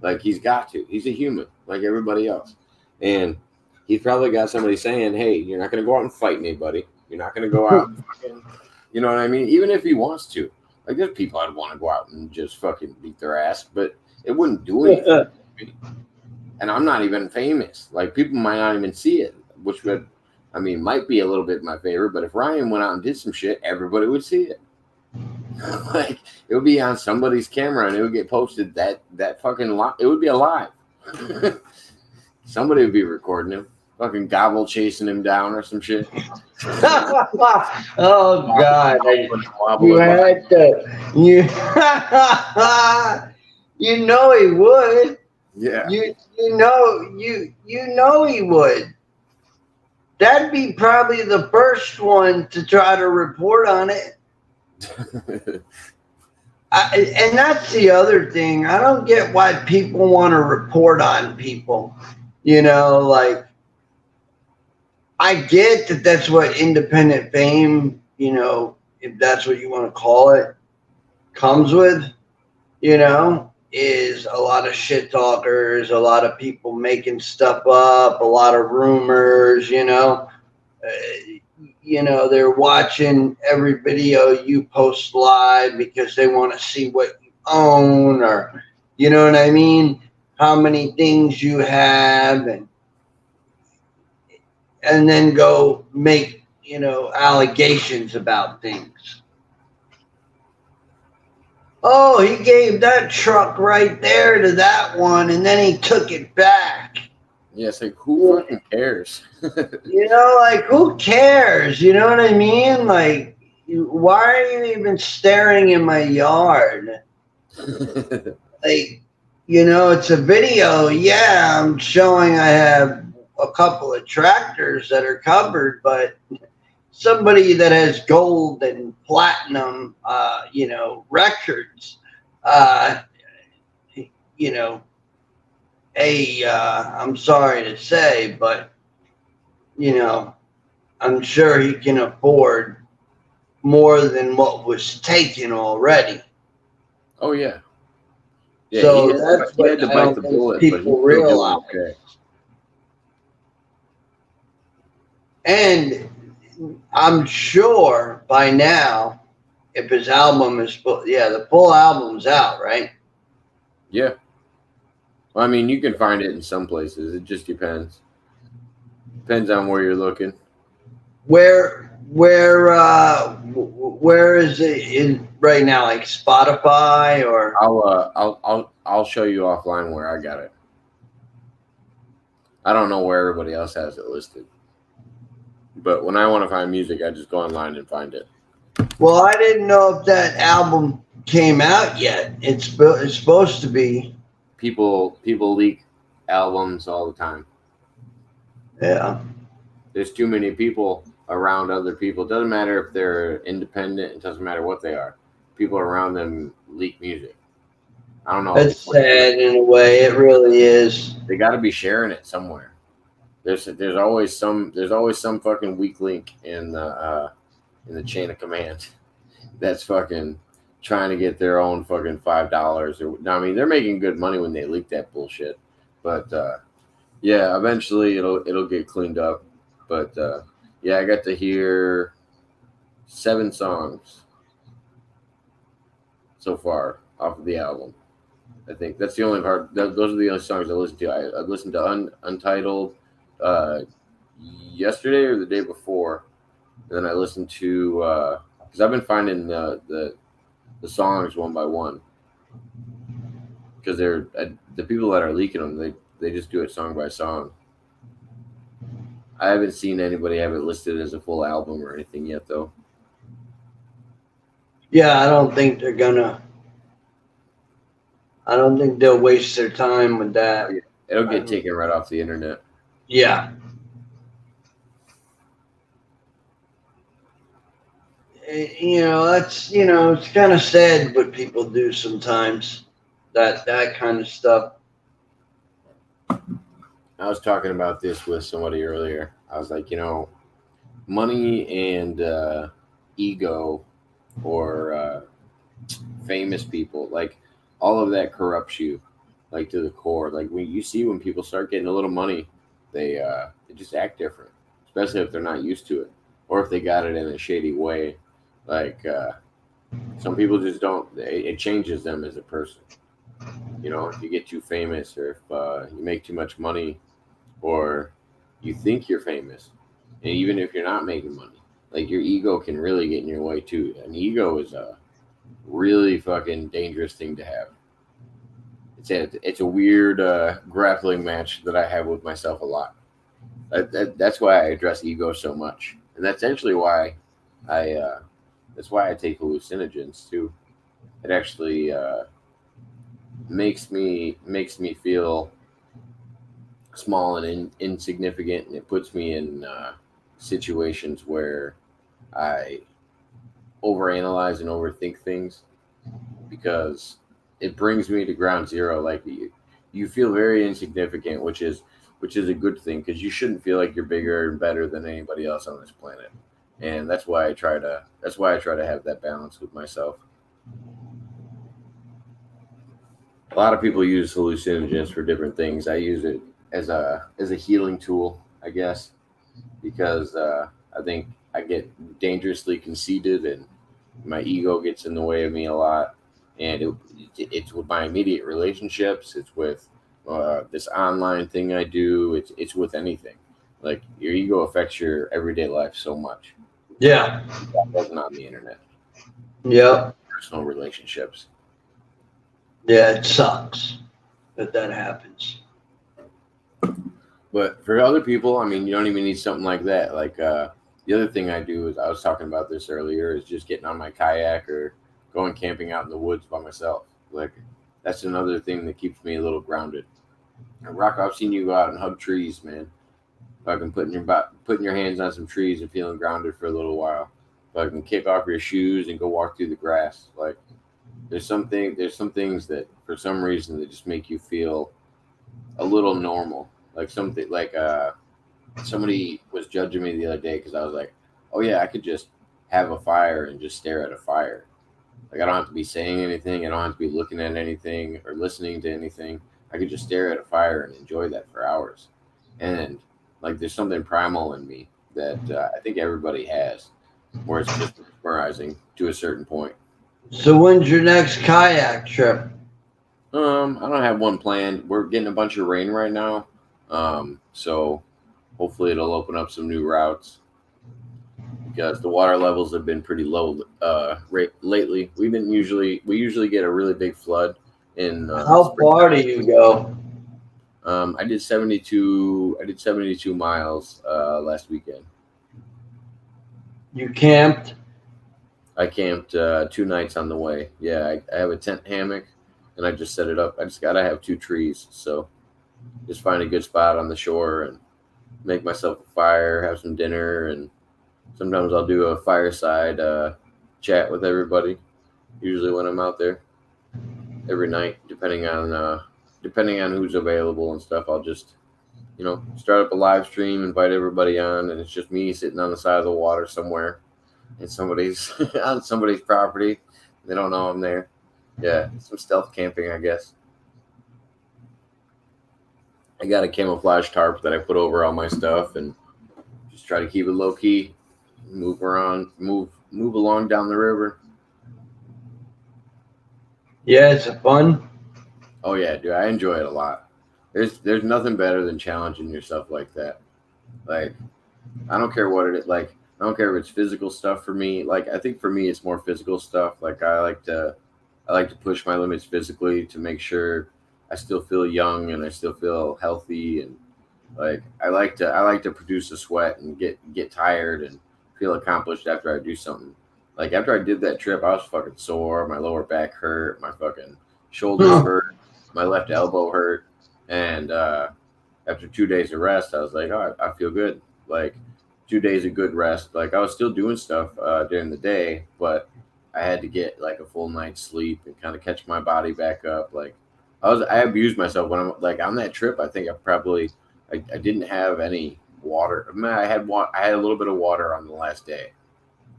Like, he's got to. He's a human, like everybody else. And he's probably got somebody saying, hey, you're not going to go out and fight anybody. You're not going to go out and fucking, you know what I mean? Even if he wants to. Like, there's people I'd want to go out and just fucking beat their ass, but it wouldn't do anything. And I'm not even famous. Like, people might not even see it, which would, might be a little bit my favorite, but if Ryan went out and did some shit, everybody would see it. Like, it would be on somebody's camera and it would get posted that fucking it would be alive. Somebody would be recording him. Fucking Gobble chasing him down or some shit. Oh, God. You had to. You know he would. Yeah. You know he would. That'd be probably the first one to try to report on it. And that's the other thing. I don't get why people want to report on people. Like, I get that that's what independent fame, if that's what you want to call it, comes with, is a lot of shit talkers, a lot of people making stuff up, a lot of rumors, they're watching every video you post live because they want to see what you own, or, you know what I mean? how many things you have, and then go make, allegations about things. Oh, he gave that truck right there to that one, and then he took it back. Yeah, it's like, who fucking cares? Like, who cares? You know what I mean? Like, why are you even staring in my yard? Like, it's a video. Yeah, I'm showing I have a couple of tractors that are covered, but somebody that has gold and platinum, records, I'm sorry to say, but, I'm sure he can afford more than what was taken already. Oh, yeah. Yeah, So he that's had what to I bite don't the think bullet, but he's people still doing realize. okay. And I'm sure by now, if his album is full, the full album's out, right? Yeah. Well, I mean, you can find it in some places. It just depends. Depends on where you're looking. Where is it in right now? Like Spotify or? I'll show you offline where I got it. I don't know where everybody else has it listed. But when I want to find music, I just go online and find it. Well, I didn't know if that album came out yet. It's supposed to be. People leak albums all the time. Yeah. There's too many people around other people. It doesn't matter if they're independent. It doesn't matter what they are. People around them leak music. I don't know. It's sad in a way. It really is. They got to be sharing it somewhere. There's always some fucking weak link in the chain of command that's fucking trying to get their own fucking $5 or I mean they're making good money when they leak that bullshit, but yeah, eventually it'll get cleaned up. But yeah, I got to hear 7 songs so far off of the album. I think that's the only part. Those are the only songs I listened to. I listened to Untitled yesterday or the day before, and then I listened to because I've been finding the songs one by one because they're the people that are leaking them. They just do it song by song. I haven't seen anybody have it listed as a full album or anything yet, though. Yeah, I don't think they'll waste their time with that. It'll get taken right off the internet. Yeah. That's it's kind of sad what people do sometimes. That kind of stuff. I was talking about this with somebody earlier. I was like, money and ego or famous people, like all of that corrupts you, like to the core. Like when people start getting a little money, they just act different, especially if they're not used to it or if they got it in a shady way. Like some people just don't. It changes them as a person. If you get too famous or if you make too much money or you think you're famous, and even if you're not making money, like your ego can really get in your way too. An ego is a really fucking dangerous thing to have. It's a weird grappling match that I have with myself a lot. That's why I address ego so much, and that's actually why I take hallucinogens too. It actually makes me feel small and insignificant, and it puts me in situations where I overanalyze and overthink things because it brings me to ground zero. Like you feel very insignificant, which is a good thing because you shouldn't feel like you're bigger and better than anybody else on this planet. And that's why I try to have that balance with myself. A lot of people use hallucinogens for different things. I use it as a healing tool, I guess, because I think I get dangerously conceited and my ego gets in the way of me a lot. And it's with my immediate relationships. It's with this online thing I do. It's with anything. Like your ego affects your everyday life so much. Yeah. That wasn't on the internet. Yep. Personal relationships. Yeah, it sucks that happens. But for other people, I mean, you don't even need something like that. Like the other thing I do is I was talking about this earlier is just getting on my kayak or going camping out in the woods by myself. Like that's another thing that keeps me a little grounded. And Rocko, I've seen you go out and hug trees, man. Fucking putting your hands on some trees and feeling grounded for a little while. Fucking kick off your shoes and go walk through the grass. Like there's some things that for some reason that just make you feel a little normal. Like something like somebody was judging me the other day because I was like, oh yeah, I could just have a fire and just stare at a fire. Like I don't have to be saying anything. I don't have to be looking at anything or listening to anything. I could just stare at a fire and enjoy that for hours. And like there's something primal in me that I think everybody has, where it's just mesmerizing to a certain point. So when's your next kayak trip? I don't have one planned. We're getting a bunch of rain right now, so hopefully it'll open up some new routes because the water levels have been pretty low lately. We usually get a really big flood in How far do you go? I did 72. I did 72 miles last weekend. You camped? I camped 2 nights on the way. Yeah, I have a tent hammock, and I just set it up. I just gotta have 2 trees, so just find a good spot on the shore and make myself a fire, have some dinner, and sometimes I'll do a fireside chat with everybody. Usually when I'm out there, every night, depending on who's available and stuff. I'll just start up a live stream, invite everybody on, and it's just me sitting on the side of the water somewhere in somebody's on somebody's property. They don't know I'm there. Yeah, some stealth camping, I guess. I got a camouflage tarp that I put over all my stuff and just try to keep it low key. Move along down the river. Yeah, it's fun. Oh yeah, dude, I enjoy it a lot. There's nothing better than challenging yourself like that. Like I don't care what it is. Like I don't care if it's physical stuff for me. Like I think for me it's more physical stuff. Like I like to push my limits physically to make sure I still feel young and I still feel healthy and like I like to produce a sweat and get tired and feel accomplished after I do something. Like after I did that trip, I was fucking sore. My lower back hurt. My fucking shoulders hurt. My left elbow hurt. And after 2 days of rest, I was like, oh, I feel good. Like 2 days of good rest. Like I was still doing stuff during the day, but I had to get like a full night's sleep and kind of catch my body back up. Like I abused myself when I'm like on that trip. I think I didn't have any water. I mean, I had a little bit of water on the last day.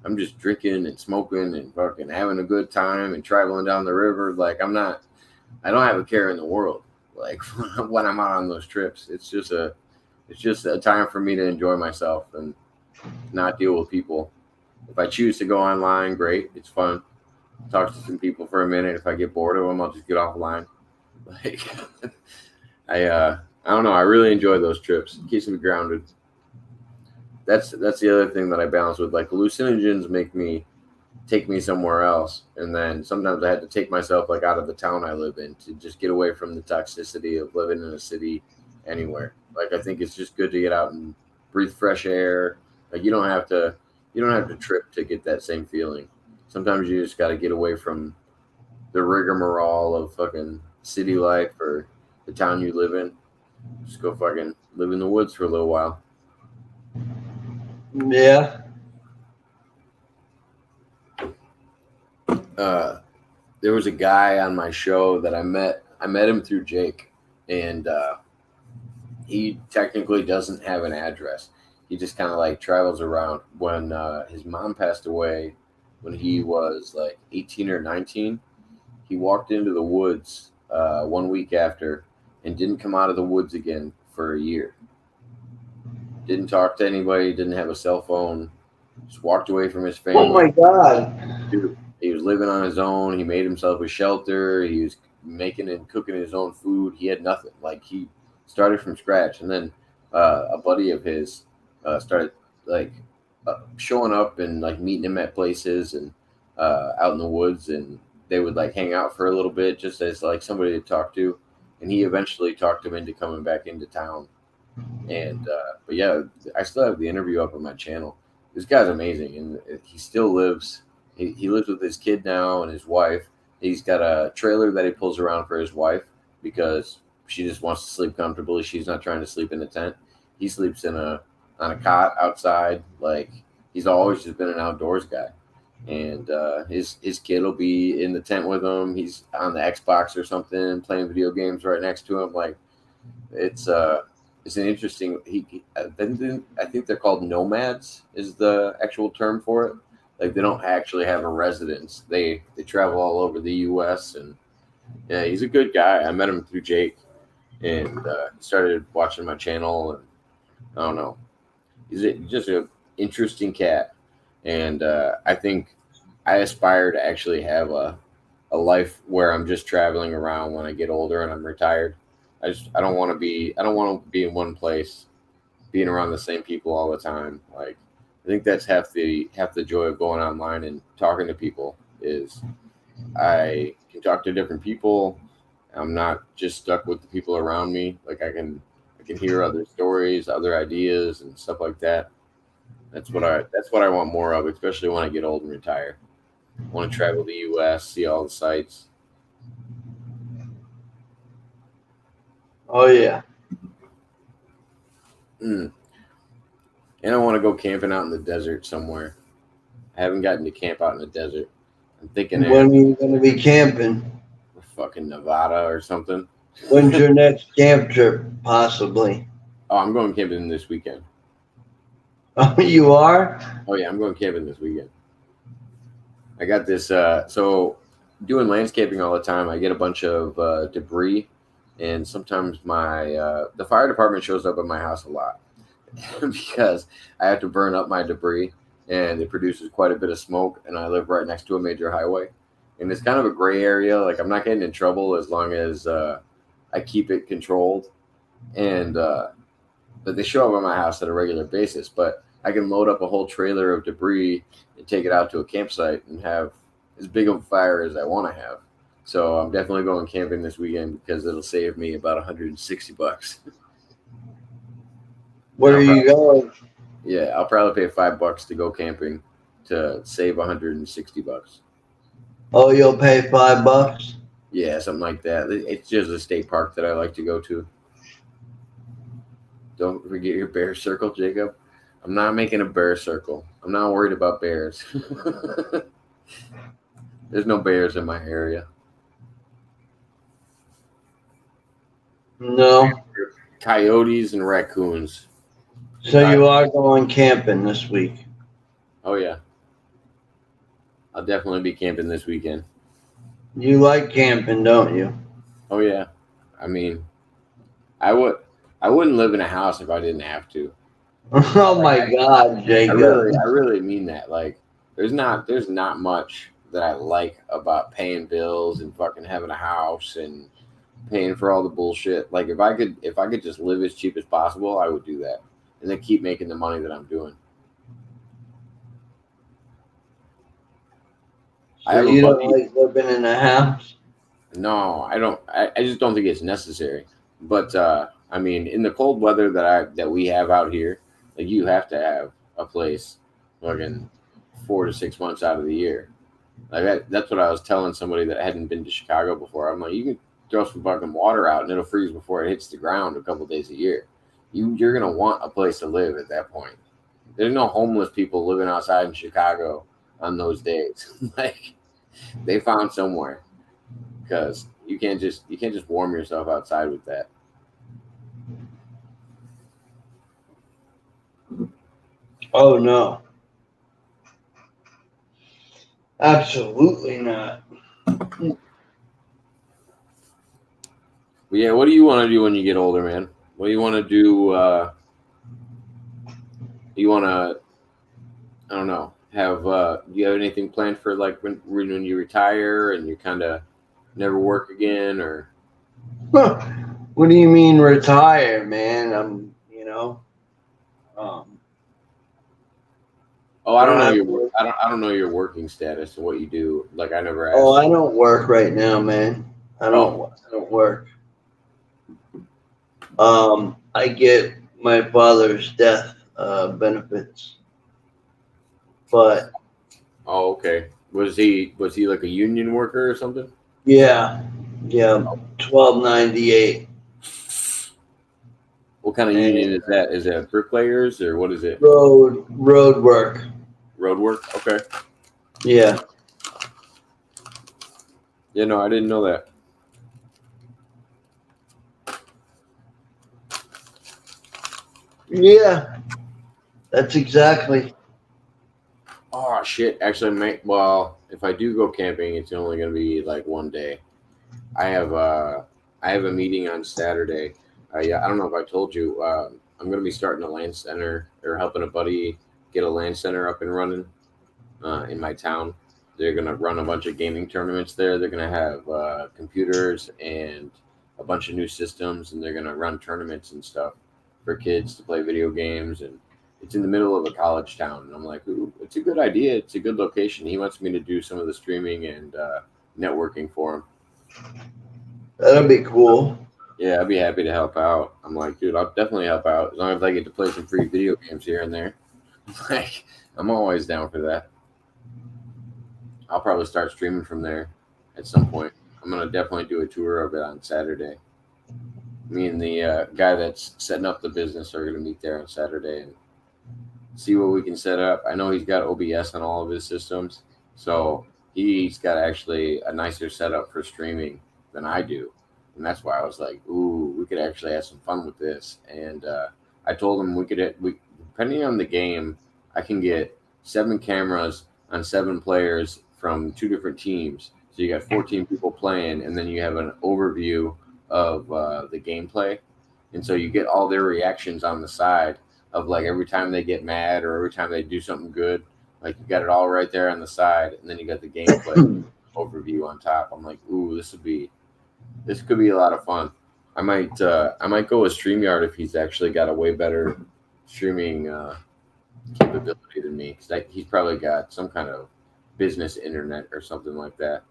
I'm just drinking and smoking and fucking having a good time and traveling down the river. Like I don't have a care in the world. Like when I'm out on those trips, it's just a time for me to enjoy myself and not deal with people. If I choose to go online, great, it's fun. Talk to some people for a minute. If I get bored of them, I'll just get offline. Like I don't know. I really enjoy those trips. It keeps me grounded. That's the other thing that I balance with. Like hallucinogens take me somewhere else, and then sometimes I had to take myself like out of the town I live in to just get away from the toxicity of living in a city anywhere. Like I think it's just good to get out and breathe fresh air. Like you don't have to trip to get that same feeling. Sometimes you just got to get away from the rigmarole of fucking city life or the town you live in. Just go fucking live in the woods for a little while. Yeah. There was a guy on my show that I met. I met him through Jake, and he technically doesn't have an address. He just kind of like travels around. When his mom passed away, when he was like 18 or 19, he walked into the woods 1 week after and didn't come out of the woods again for a year. Didn't talk to anybody, didn't have a cell phone, just walked away from his family. Oh my God. Dude, he was living on his own. He made himself a shelter. He was making and cooking his own food. He had nothing. Like he started from scratch, and then a buddy of his started like showing up and like meeting him at places and out in the woods, and they would like hang out for a little bit just as like somebody to talk to, and he eventually talked him into coming back into town. And but yeah, I still have the interview up on my channel. This guy's amazing, and he still lives. He lives with his kid now and his wife. He's got a trailer that he pulls around for his wife because she just wants to sleep comfortably. She's not trying to sleep in a tent. He sleeps on a cot outside. Like he's always just been an outdoors guy. And his kid will be in the tent with him. He's on the Xbox or something, playing video games right next to him. Like it's an interesting. I think they're called nomads. Is the actual term for it? Like they don't actually have a residence. They travel all over the U.S. and yeah, he's a good guy. I met him through Jake, and started watching my channel. And I don't know, just an interesting cat, and I think I aspire to actually have a life where I'm just traveling around when I get older and I'm retired. I don't want to be in one place, being around the same people all the time. Like I think that's half the joy of going online and talking to people is I can talk to different people. I'm not just stuck with the people around me. Like I can hear other stories, other ideas, and stuff like that. That's what I want more of, especially when I get old and retire. I want to travel the U.S., see all the sights. Oh yeah. And I want to go camping out in the desert somewhere. I haven't gotten to camp out in the desert. I'm thinking When are you going to be camping? fucking Nevada or something. When's your next camp trip, possibly? Oh, I'm going camping this weekend. Oh, you are? Oh yeah, I'm going camping this weekend. I got this. So doing landscaping all the time, I get a bunch of debris, and sometimes the fire department shows up at my house a lot because I have to burn up my debris, and it produces quite a bit of smoke. And I live right next to a major highway, and it's kind of a gray area. Like I'm not getting in trouble as long as I keep it controlled, and but they show up at my house at a regular basis. But I can load up a whole trailer of debris and take it out to a campsite and have as big of a fire as I want to have. So I'm definitely going camping this weekend because it'll save me about $160. Where are you going? Yeah, I'll probably pay $5 to go camping to save $160. Oh, you'll pay $5? Yeah, something like that. It's just a state park that I like to go to. Don't forget your bear circle, Jacob. I'm not making a bear circle. I'm not worried about bears. There's no bears in my area. No. Coyotes and raccoons. So you are going camping this week? Oh yeah. I'll definitely be camping this weekend. You like camping, don't you? Oh yeah. I mean, I wouldn't live in a house if I didn't have to. Oh my God, Jacob. I really mean that. Like there's not much that I like about paying bills and fucking having a house and paying for all the bullshit. Like if I could just live as cheap as possible, I would do that. And then keep making the money that I'm doing. So you don't like living in a house? No, I don't. I just don't think it's necessary. But I mean, in the cold weather that we have out here, like you have to have a place, fucking 4 to 6 months out of the year. Like that's what I was telling somebody that hadn't been to Chicago before. I'm like, you can throw some fucking water out and it'll freeze before it hits the ground a couple days a year. You're gonna want a place to live at that point. There's no homeless people living outside in Chicago on those days. Like they found somewhere because you can't just warm yourself outside with that. Oh no. Absolutely not. But yeah, what do you want to do when you get older, man? What do you want to do? You want to, I don't know, have, do you have anything planned for like when you retire and you're kind of never work again, or? What do you mean retire, man? Oh, I don't know have your to- I don't know your working status and what you do. Like I never asked. Oh, I don't work right now, man. I don't work. I get my father's death benefits, but Oh, okay. Was he like a union worker or something? yeah, 1298 What kind of union is that? Is that bricklayers or what is it? road work. Road work? Okay. Yeah, Yeah, no, I didn't know that. yeah, that's exactly. Oh shit! Actually, well, if I do go camping, it's only gonna be like one day. I have I have a meeting on Saturday. Yeah, I don't know if I told you. I'm gonna be starting a land center or helping a buddy get a land center up and running in my town. They're gonna run a bunch of gaming tournaments there. They're gonna have computers and a bunch of new systems, and they're gonna run tournaments and stuff for kids to play video games. And it's in the middle of a college town. And I'm like, ooh, it's a good idea. It's a good location. He wants me to do some of the streaming and networking for him. That'll be cool. Yeah, I'd be happy to help out. I'm like, dude, I'll definitely help out as long as I get to play some free video games here and there. Like, I'm always down for that. I'll probably start streaming from there at some point. I'm gonna definitely do a tour of it on Saturday. Me and the guy that's setting up the business are gonna meet there on Saturday and see what we can set up. I know he's got OBS on all of his systems, so he's got actually a nicer setup for streaming than I do, and that's why I was like, "Ooh, we could actually have some fun with this." And I told him we depending on the game, I can get 7 cameras on 7 players from 2 different teams. So you got 14 people playing, and then you have an overview of the gameplay, and so you get all their reactions on the side of like every time they get mad or every time they do something good. Like you got it all right there on the side, and then you got the gameplay overview on top. I'm like, ooh, this could be a lot of fun. I might go with StreamYard if he's actually got a way better streaming capability than me because he's probably got some kind of business internet or something like that.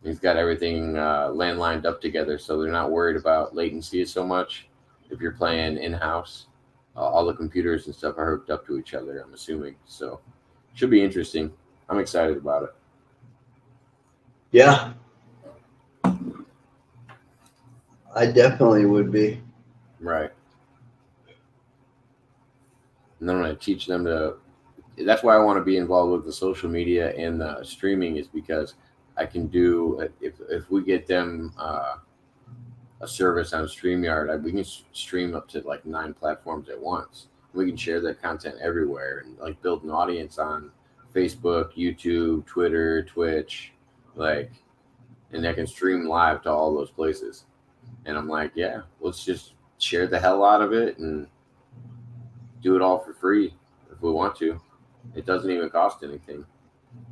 He's got everything landlined up together, so they're not worried about latency so much. If you're playing in house, all the computers and stuff are hooked up to each other. I'm assuming, so should be interesting. I'm excited about it. Yeah, I definitely would be. Right. And then I'm going to teach them to. That's why I want to be involved with the social media and the streaming is because I can do if we get them a service on StreamYard, we can stream up to like 9 platforms at once. We can share that content everywhere and like build an audience on Facebook, YouTube, Twitter, Twitch, like, and I can stream live to all those places. And I'm like, yeah, let's just share the hell out of it and do it all for free if we want to. It doesn't even cost anything,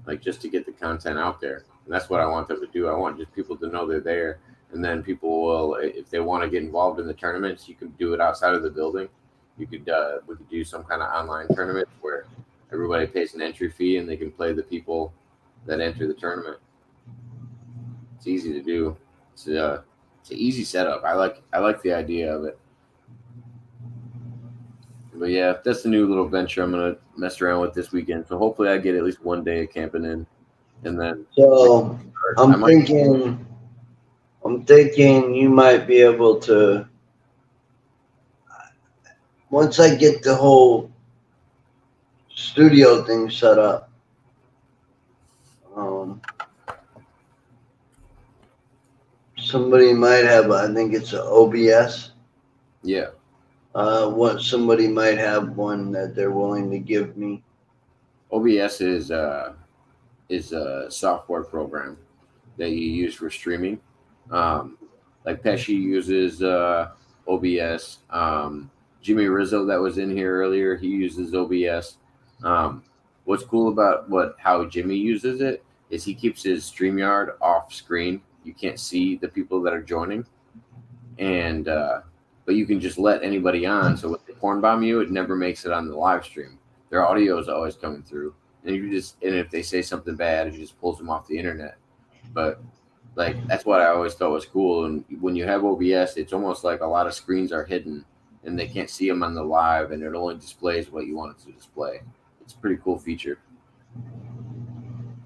like just to get the content out there. And that's what I want them to do. I want just people to know they're there. And then people will, if they want to get involved in the tournaments, you can do it outside of the building. We could do some kind of online tournament where everybody pays an entry fee and they can play the people that enter the tournament. It's easy to do. It's an easy setup. I like the idea of it. But yeah, that's a new little venture I'm gonna mess around with this weekend. So hopefully I get at least one day of camping in, and then So I'm thinking you might be able to, once I get the whole studio thing set up. Somebody might have, I think it's an OBS. Yeah. What somebody might have one that they're willing to give me. OBS is a software program that you use for streaming. Like Pesci uses OBS. Jimmy Rizzo that was in here earlier, he uses OBS. What's cool about how Jimmy uses it is he keeps his StreamYard off screen. You can't see the people that are joining, and but you can just let anybody on. So when they porn bomb you, it never makes it on the live stream. Their audio is always coming through, and if they say something bad, it just pulls them off the internet. But like that's what I always thought was cool. And when you have OBS, it's almost like a lot of screens are hidden, and they can't see them on the live, and it only displays what you want it to display. It's a pretty cool feature.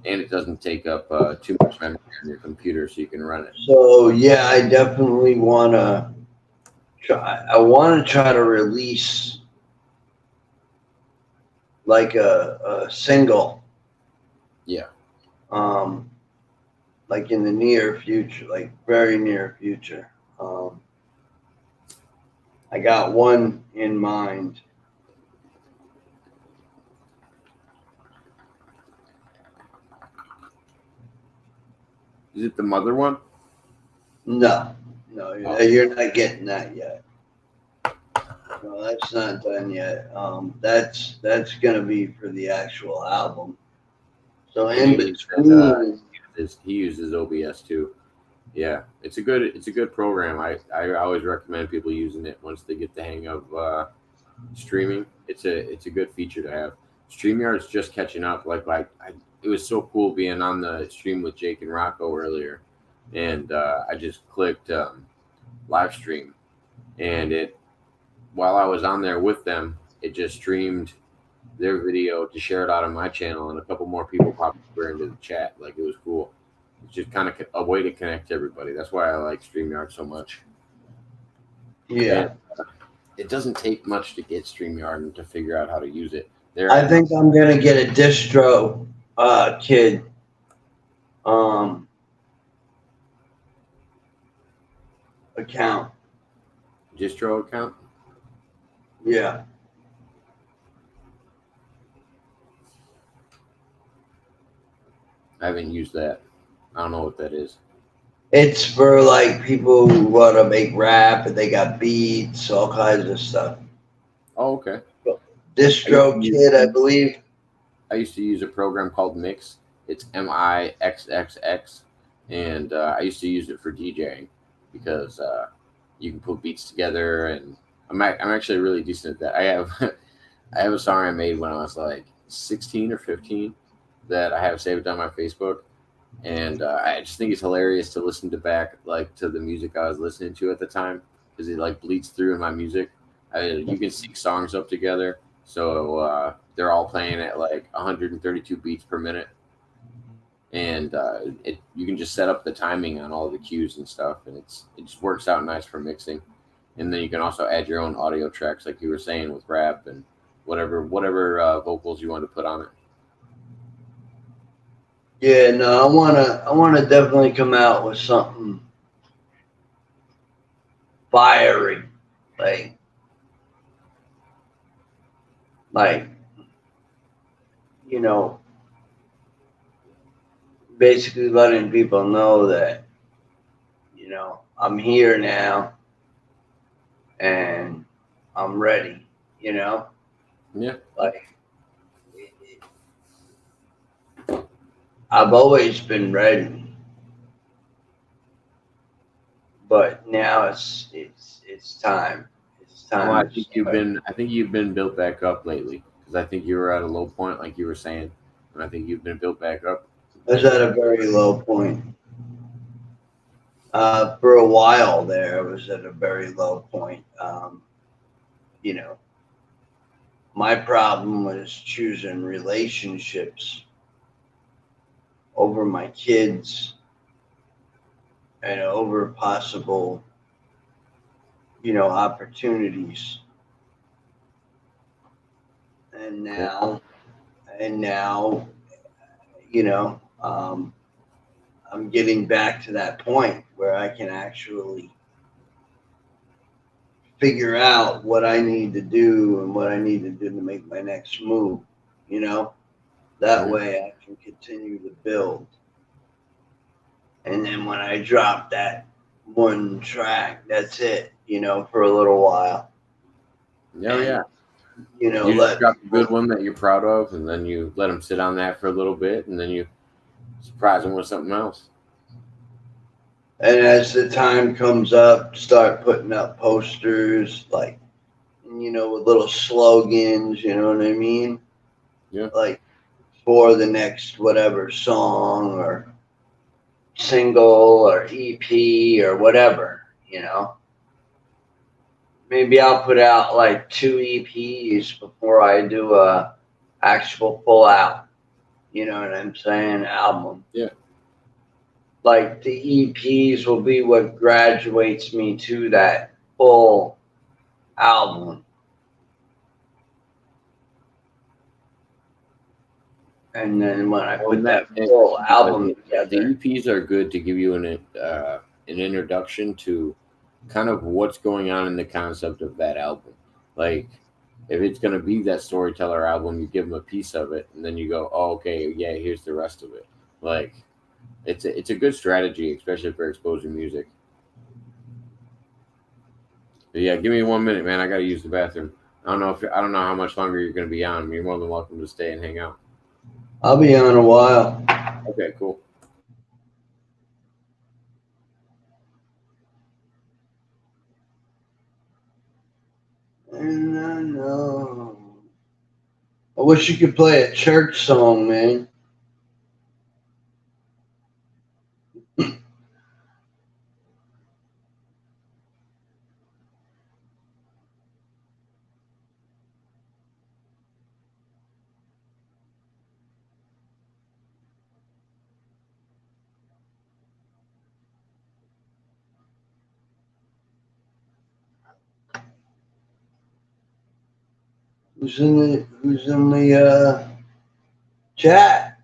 And it doesn't take up too much memory on your computer, so you can run it. So yeah, I definitely want to try. I want to try to release like a single. Yeah. Like in the near future, like very near future. I got one in mind. Is it the mother one? No, you're not getting that yet. No, that's not done yet. That's gonna be for the actual album. So in between, he uses OBS too. Yeah, it's a good program. I always recommend people using it once they get the hang of streaming. It's a good feature to have. StreamYard's just catching up. It was so cool being on the stream with Jake and Rocko earlier, and I just clicked live stream, and while I was on there with them, it just streamed their video to share it out on my channel, and a couple more people popped over into the chat. Like, it was cool. It's just kind of a way to connect everybody. That's why I like StreamYard so much. Yeah. And it doesn't take much to get StreamYard and to figure out how to use it. I think I'm gonna get a distro kid. Account. Distro account? Yeah. I haven't used that. I don't know what that is. It's for like people who want to make rap and they got beats, all kinds of stuff. Oh, okay. Distro kid, I believe. I used to use a program called Mix. It's MIXXX, and I used to use it for DJing because you can put beats together, and I'm actually really decent at that. I have a song I made when I was like 16 or 15 that I have saved on my Facebook, and I just think it's hilarious to listen to back to the music I was listening to at the time because it like bleeds through in my music. You can sync songs up together, so they're all playing at like 132 beats per minute, and you can just set up the timing on all the cues and stuff, and it just works out nice for mixing. And then you can also add your own audio tracks, like you were saying, with rap and whatever vocals you want to put on it. Yeah, no, I wanna definitely come out with something fiery, like you know, basically letting people know that I'm here now and I'm ready. Yeah. I've always been ready, but now it's time. It's time. Well, I think you've been built back up lately, because I think you were at a low point, like you were saying, and I think you've been built back up. I was at a very low point. For a while there, I was at a very low point. My problem was choosing relationships over my kids and over possible, opportunities. And now, I'm getting back to that point where I can actually figure out what I need to do and what I need to do to make my next move. That way I can continue to build. And then when I drop that one track, that's it, for a little while. Yeah. You just drop a good one that you're proud of, and then you let them sit on that for a little bit, and then you surprise them with something else. And as the time comes up, start putting up posters, like, with little slogans, you know what I mean? Yeah. Like, for the next whatever song or single or EP or whatever, Maybe I'll put out like 2 EPs before I do a actual full out, you know what I'm saying, album. Yeah. Like the EPs will be what graduates me to that full album. And then when I put that full album together, the EPs are good to give you an introduction to kind of what's going on in the concept of that album. Like, if it's going to be that storyteller album, you give them a piece of it, and then you go, "Oh, okay, yeah, here's the rest of it." Like, it's a good strategy, especially for exposing music. But yeah, give me 1 minute, man. I got to use the bathroom. I don't know how much longer you're going to be on. You're more than welcome to stay and hang out. I'll be on a while. Okay, cool. And I know. I wish you could play a church song, man. Who's in the chat?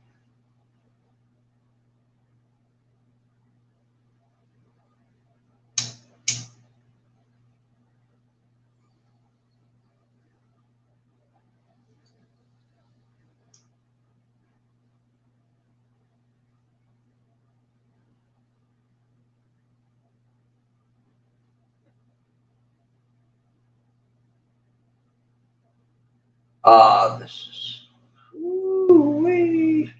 This is. Ooh-wee.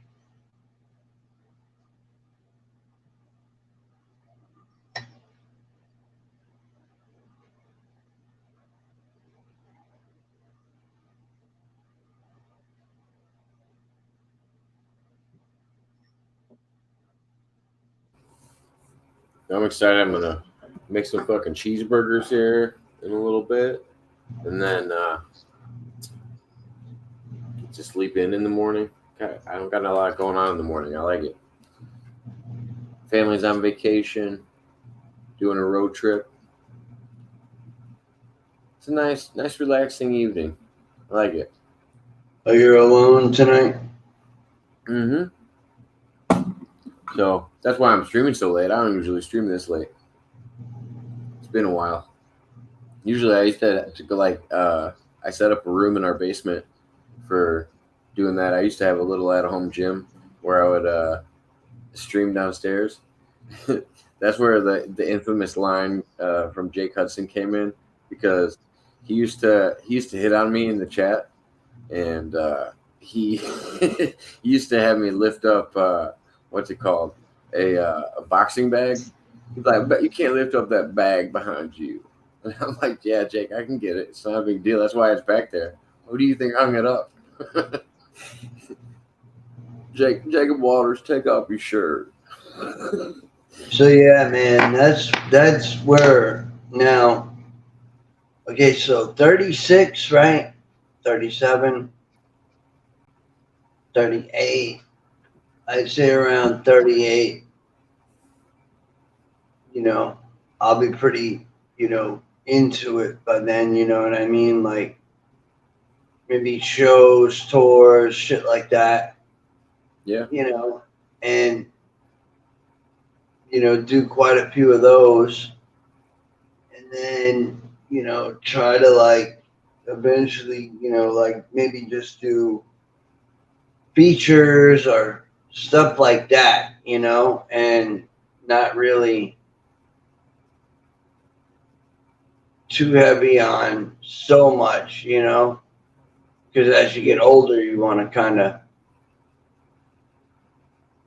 I'm excited. I'm gonna make some fucking cheeseburgers here in a little bit, and then get to sleep in the morning. I don't got a lot going on in the morning. I like it. Family's on vacation, doing a road trip. It's a nice, relaxing evening. I like it. Are you alone tonight? Mm-hmm. So that's why I'm streaming so late. I don't usually stream this late. It's been a while. Usually I used to go I set up a room in our basement for doing that. I used to have a little at-home gym where I would stream downstairs. That's where the infamous line from Jake Hudson came in, because he used to hit on me in the chat, and he he used to have me lift up what's it called, a boxing bag. He's like, "But you can't lift up that bag behind you." And I'm like, "Yeah, Jake, I can get it. It's not a big deal. That's why it's back there. Who do you think hung it up?" Jacob Waters, take off your shirt. So yeah, man, that's where now. Okay, so 36, right? 37, 38. I'd say around 38. I'll be pretty, into it by then. You know what I mean? Like maybe shows, tours, shit like that. Yeah. And do quite a few of those, and then try to like eventually like maybe just do features or stuff like that, and not really too heavy on so much, because as you get older you want to kind of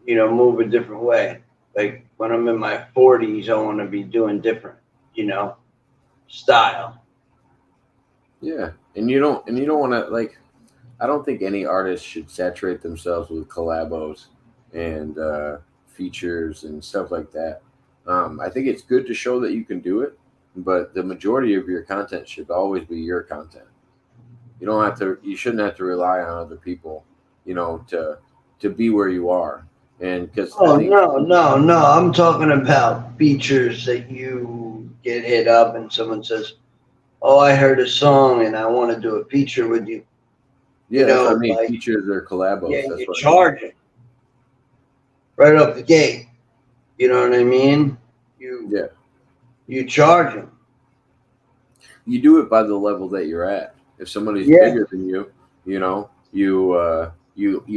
move a different way. Like when I'm in my 40s, I want to be doing different, style. Yeah, and you don't want to like. I don't think any artist should saturate themselves with collabos and features and stuff like that. I think it's good to show that you can do it, but the majority of your content should always be your content. You don't have to. You shouldn't have to rely on other people, to be where you are. And because Oh, no. I'm talking about features that you get hit up and someone says, "Oh, I heard a song and I want to do a feature with you." yeah, that's what I mean. Features or collabos. Yeah, That's you what charge it right up the gate. You know what I mean? You charge them. You do it by the level that you're at. If somebody's Yeah. bigger than you, you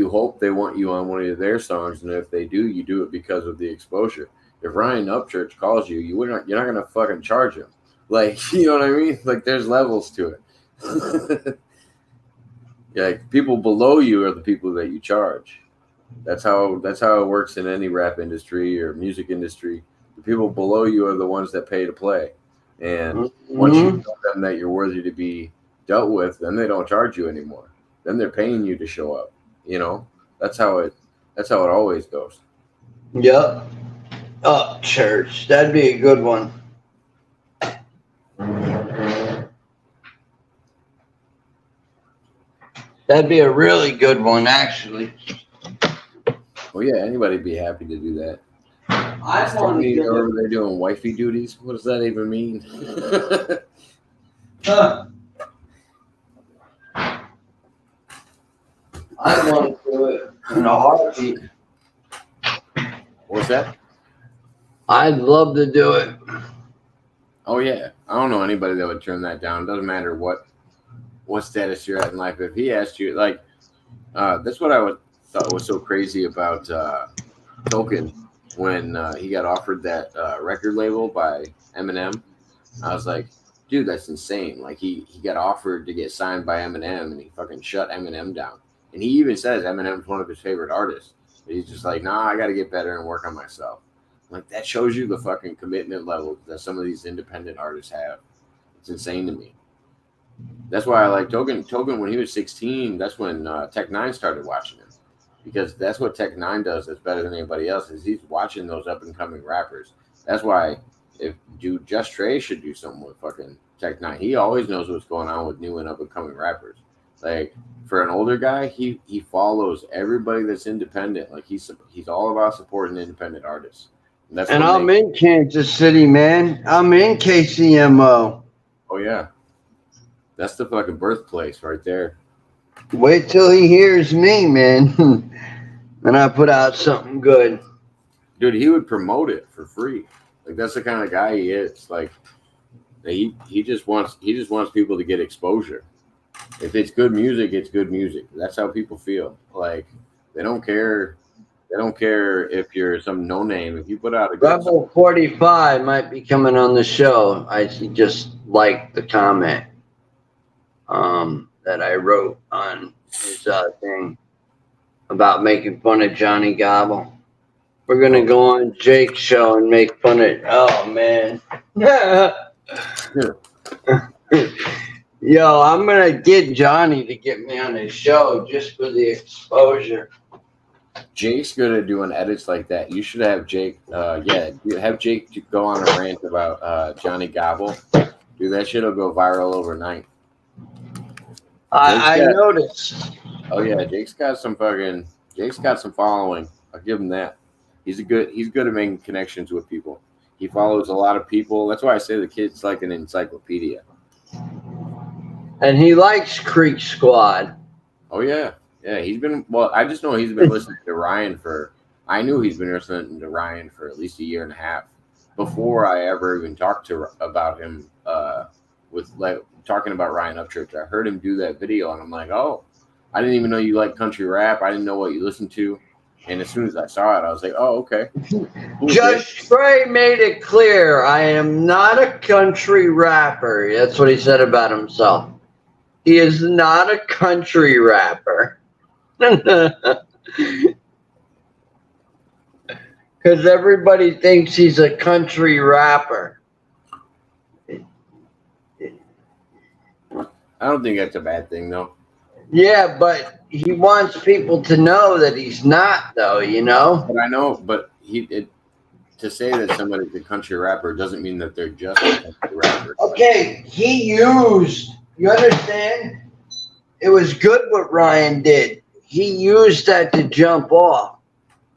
hope they want you on one of their songs, and if they do, you do it because of the exposure. If Ryan Upchurch calls you, you're not gonna fucking charge him. Like, you know what I mean? Like, there's levels to it. Yeah, people below you are the people that you charge. That's how it works in any rap industry or music industry. The people below you are the ones that pay to play. And once you tell them that you're worthy to be dealt with, then they don't charge you anymore. Then they're paying you to show up. That's how it always goes. Yep. Oh, church. That'd be a good one. That'd be a really good one, actually. Well, yeah, anybody'd be happy to do that. I want to over there doing wifey duties. What does that even mean? I want to do it in a heartbeat. What's that? I'd love to do it. Oh yeah, I don't know anybody that would turn that down. It doesn't matter what status you're at in life. If he asked you, like, that's what I thought was so crazy about Token when he got offered that record label by Eminem. I was like, dude, that's insane. Like he got offered to get signed by Eminem, and he fucking shut Eminem down. And he even says Eminem's one of his favorite artists. But he's just like, nah, I got to get better and work on myself. Like, that shows you the fucking commitment level that some of these independent artists have. It's insane to me. That's why I like Token. Token, when he was 16, that's when Tech 9 started watching him. Because that's what Tech 9 does that's better than anybody else, is he's watching those up-and-coming rappers. That's why Just Trey should do something with fucking Tech 9. He always knows what's going on with new and up-and-coming rappers. Like, for an older guy, he follows everybody that's independent. Like, he's all about supporting independent artists. And I'm in Kansas City, man. I'm in KCMO. Oh, yeah. That's the fucking birthplace right there. Wait till he hears me, man. And I put out something good. Dude, he would promote it for free. Like, that's the kind of guy he is. Like, he just wants people to get exposure. If it's good music, it's good music. That's how people feel. Like, they don't care. They don't care if you're some no name. If you put out a good Rebel 45 might be coming on the show. I just liked the comment that I wrote on his thing about making fun of Johnny Gobble. We're gonna go on Jake's show and make fun of. Oh man. Yo, I'm gonna get Johnny to get me on his show just for the exposure. Jake's good at doing edits like that. You should have Jake. Have Jake to go on a rant about Johnny Gobble. Dude, that shit'll go viral overnight. I noticed. Oh yeah, Jake's got some following. I'll give him that. He's good at making connections with people. He follows a lot of people. That's why I say the kid's like an encyclopedia. And he likes Creek Squad. Oh yeah. Yeah, I just know he's been listening to Ryan I knew he's been listening to Ryan for at least a year and a half before I ever even talked about him talking about Ryan Upchurch. I heard him do that video and I'm like, oh, I didn't even know you like country rap. I didn't know what you listened to. And as soon as I saw it, I was like, oh, okay. Judge Trey made it clear, I am not a country rapper. That's what he said about himself. He is not a country rapper. Because everybody thinks he's a country rapper. I don't think that's a bad thing, though. Yeah, but he wants people to know that he's not, though, you know? But I know, but to say that somebody's a country rapper doesn't mean that they're just a country rapper. Okay, you understand? It was good what Ryan did. He used that to jump off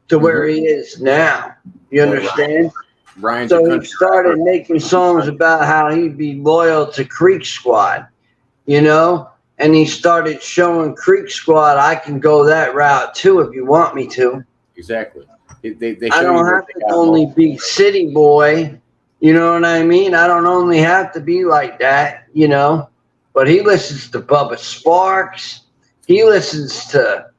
to where he is now. You understand? Ryan's so he started making songs about how he'd be loyal to Creek Squad, you know? And he started showing Creek Squad, I can go that route too if you want me to. Exactly. I don't have to only be city boy. You know what I mean? I don't only have to be like that, you know? But he listens to Bubba Sparks. He listens to,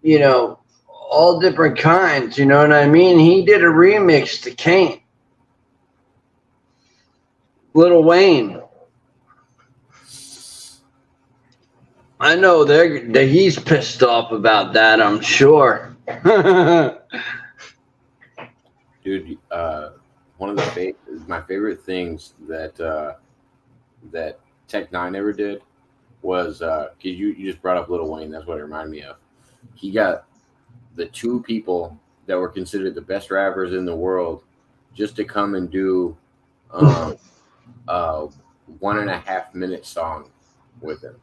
you know, all different kinds. You know what I mean? He did a remix to Kane. Lil Wayne. I know that he's pissed off about that, I'm sure. Dude, one of my favorite things that Tech Nine ever did was because you just brought up Lil Wayne. That's what it reminded me of. He got the two people that were considered the best rappers in the world just to come and do a 1.5 minute song with him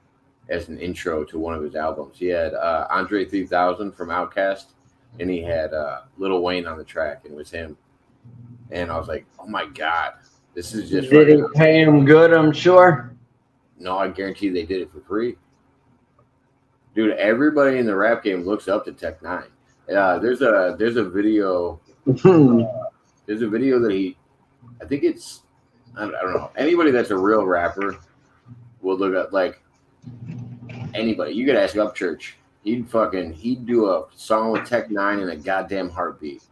as an intro to one of his albums. He had Andre 3000 from Outkast, and he had Lil Wayne on the track, and it was him. And I was like, oh my God, this is just. Did he pay him good, I'm sure? No, I guarantee they did it for free. Dude, everybody in the rap game looks up to Tech Nine. There's a video. There's a video that I think it's, I don't know. Anybody that's a real rapper will look up, like, anybody. You could ask Upchurch. He'd do a song with Tech Nine in a goddamn heartbeat.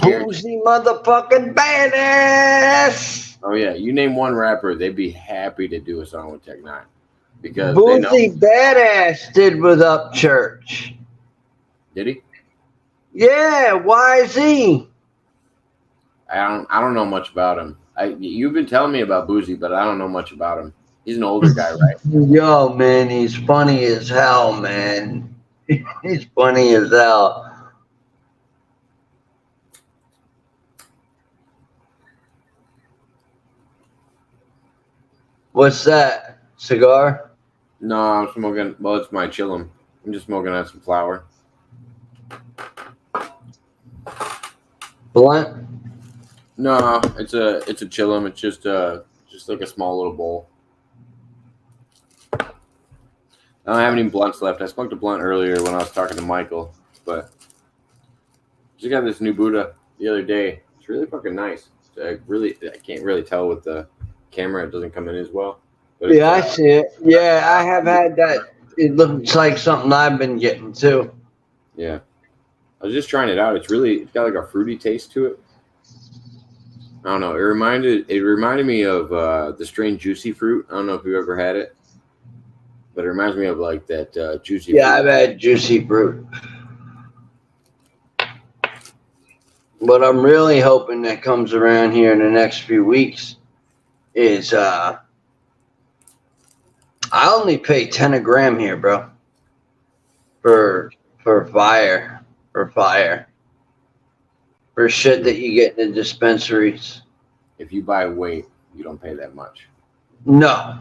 Boozy motherfucking badass. Oh yeah, you name one rapper, they'd be happy to do a song with Tech Nine because Boozy badass did with Upchurch. Did he? Yeah, YZ. I don't know much about him. You've been telling me about Boozy, but I don't know much about him. He's an older guy, right? Yo, man, he's funny as hell, man. He's funny as hell. What's that? Cigar? No, I'm smoking. Well, it's my chillum. I'm just smoking on some flower. Blunt? No, it's a chillum. It's just like a small little bowl. I don't have any blunts left. I smoked a blunt earlier when I was talking to Michael, but just got this new Buddha the other day. It's really fucking nice. I can't really tell with the camera. It doesn't come in as well. But yeah, I see it. Yeah, I have had that. It looks like something I've been getting too. Yeah. I was just trying it out. It's got like a fruity taste to it. I don't know. It reminded me of the strain Juicy Fruit. I don't know if you've ever had it, but it reminds me of like that Juicy Fruit. Yeah, I've had Juicy Fruit. What I'm really hoping that comes around here in the next few weeks is I only pay 10 a gram here, bro. For fire. For shit that you get in the dispensaries. If you buy weight, you don't pay that much. No.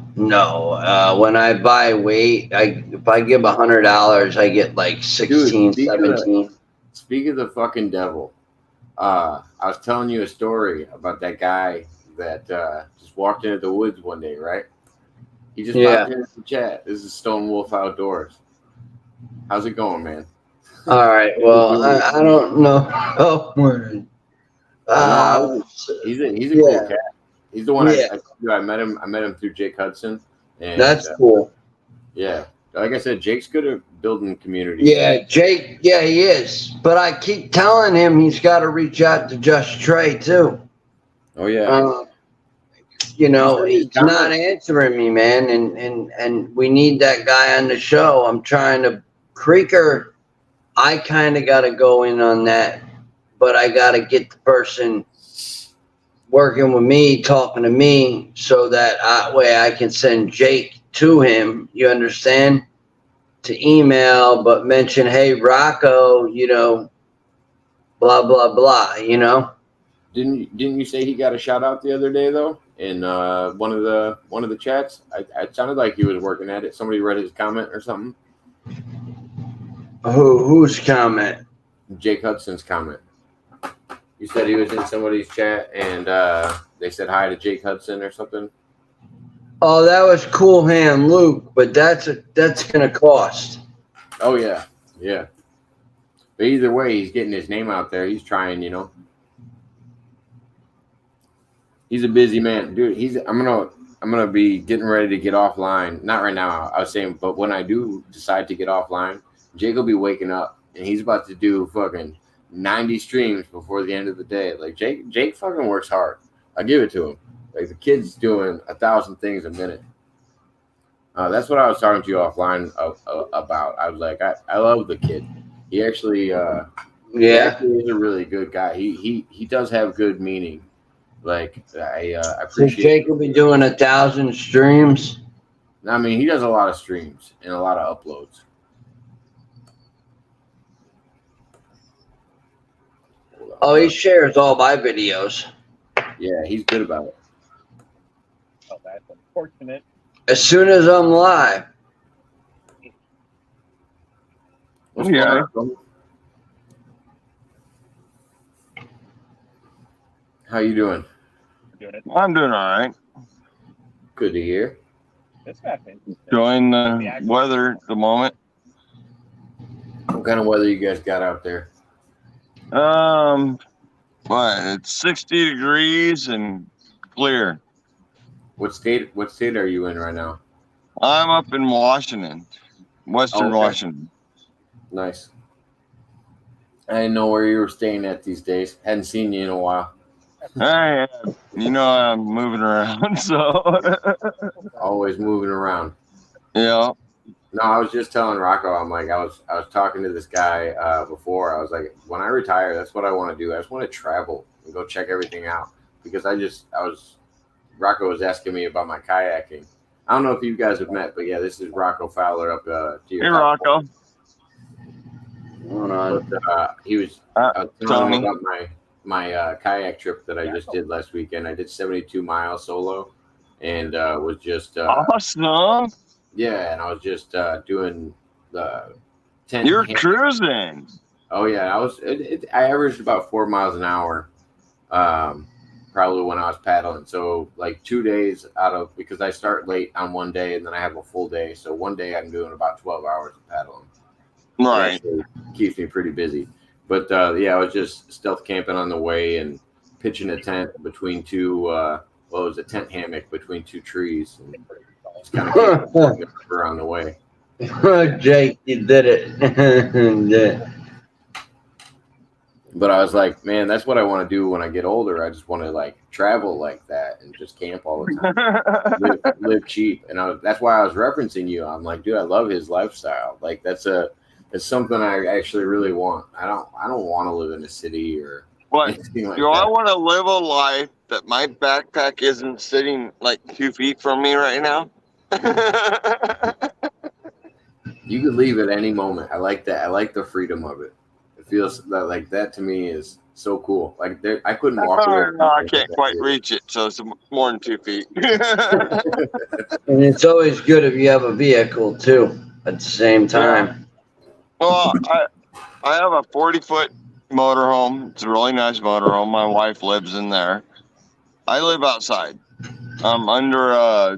When I buy weight, if I give $100, I get like 16, Dude, 17. Speak of the fucking devil. I was telling you a story about that guy that just walked into the woods one day, right? He just popped in to chat. This is Stone Wolf Outdoors. How's it going, man? All right. Well, I don't know. Oh, he's a cool cat. He's the one I met him. I met him through Jake Hudson. And, that's cool. Yeah. Like I said, Jake's good at building community. Yeah, Jake. Yeah, he is. But I keep telling him he's got to reach out to Just Trey too. Oh yeah. You know, he's not answering me, man, and we need that guy on the show. I'm trying to Creeker I kind of got to go in on that, but I got to get the person working with me, talking to me, so that way I can send Jake to him. You understand? To email, but mention, hey, Rocko, blah blah blah. Didn't you say he got a shout out the other day though in one of the chats? It sounded like he was working at it. Somebody read his comment or something. Whose comment? Jake Hudson's comment. You said he was in somebody's chat and they said hi to Jake Hudson or something. Oh, that was Cool Hand Luke, but that's gonna cost. Oh yeah. But either way, he's getting his name out there. He's trying, He's a busy man, dude. I'm gonna be getting ready to get offline. Not right now, I was saying, but when I do decide to get offline, Jake will be waking up and he's about to do fucking 90 streams before the end of the day. Like Jake fucking works hard. I give it to him. Like the kid's doing 1,000 things a minute. That's what I was talking to you offline about. I was like, I love the kid. He actually, he actually is a really good guy. He does have good meaning. Like I appreciate. So Jake will be doing 1,000 streams. I mean, he does a lot of streams and a lot of uploads. Oh, he shares all my videos. Yeah, he's good about it. Oh, that's unfortunate. As soon as I'm live. What's going on, bro? How you doing? Doing it. I'm doing all right. Good to hear. This happened. Enjoying the weather at the moment. What kind of weather you guys got out there? What? It's 60 degrees and clear. What state are you in right now? I'm up in Washington, Western Okay. Washington. Nice. I didn't know where you were staying at these days. Hadn't seen you in a while. Hey, I'm moving around, so Always moving around. yeah. No, I was just telling Rocko. I'm like, I was talking to this guy before. I was like, when I retire, that's what I want to do. I just want to travel and go check everything out because Rocko was asking me about my kayaking. I don't know if you guys have met, but yeah, this is Rocko Fowler up to your Hey, Rocko. Hold on. But he was telling him Tony. about my kayak trip that I just did last weekend. I did 72 miles solo, and was just Awesome. yeah, and I was just doing the 10. You're cruising. Oh yeah, I averaged about 4 miles an hour, probably when I was paddling. So like 2 days because I start late on one day and then I have a full day. So one day I'm doing about 12 hours of paddling. Right. It keeps me pretty busy. But yeah, I was just stealth camping on the way and pitching a tent between two. It was a tent hammock between two trees. And just kind of on the way. Jake, you did it. Yeah. But I was like, man, that's what I want to do when I get older. I just want to like travel like that and just camp all the time, live cheap. And that's why I was referencing you. I'm like, dude, I love his lifestyle. Like it's something I actually really want. I don't want to live in a city or What? anything like Do I that. want to live a life that my backpack isn't sitting like 2 feet from me right now? You could leave at any moment. I like that. I like the freedom of it. It feels like that to me is so cool. Like I couldn't walk away. No, I can't quite reach it, so it's more than 2 feet. And it's always good if you have a vehicle too at the same time. Well, I have a 40-foot motorhome. It's a really nice motorhome. My wife lives in there. I live outside. I'm under a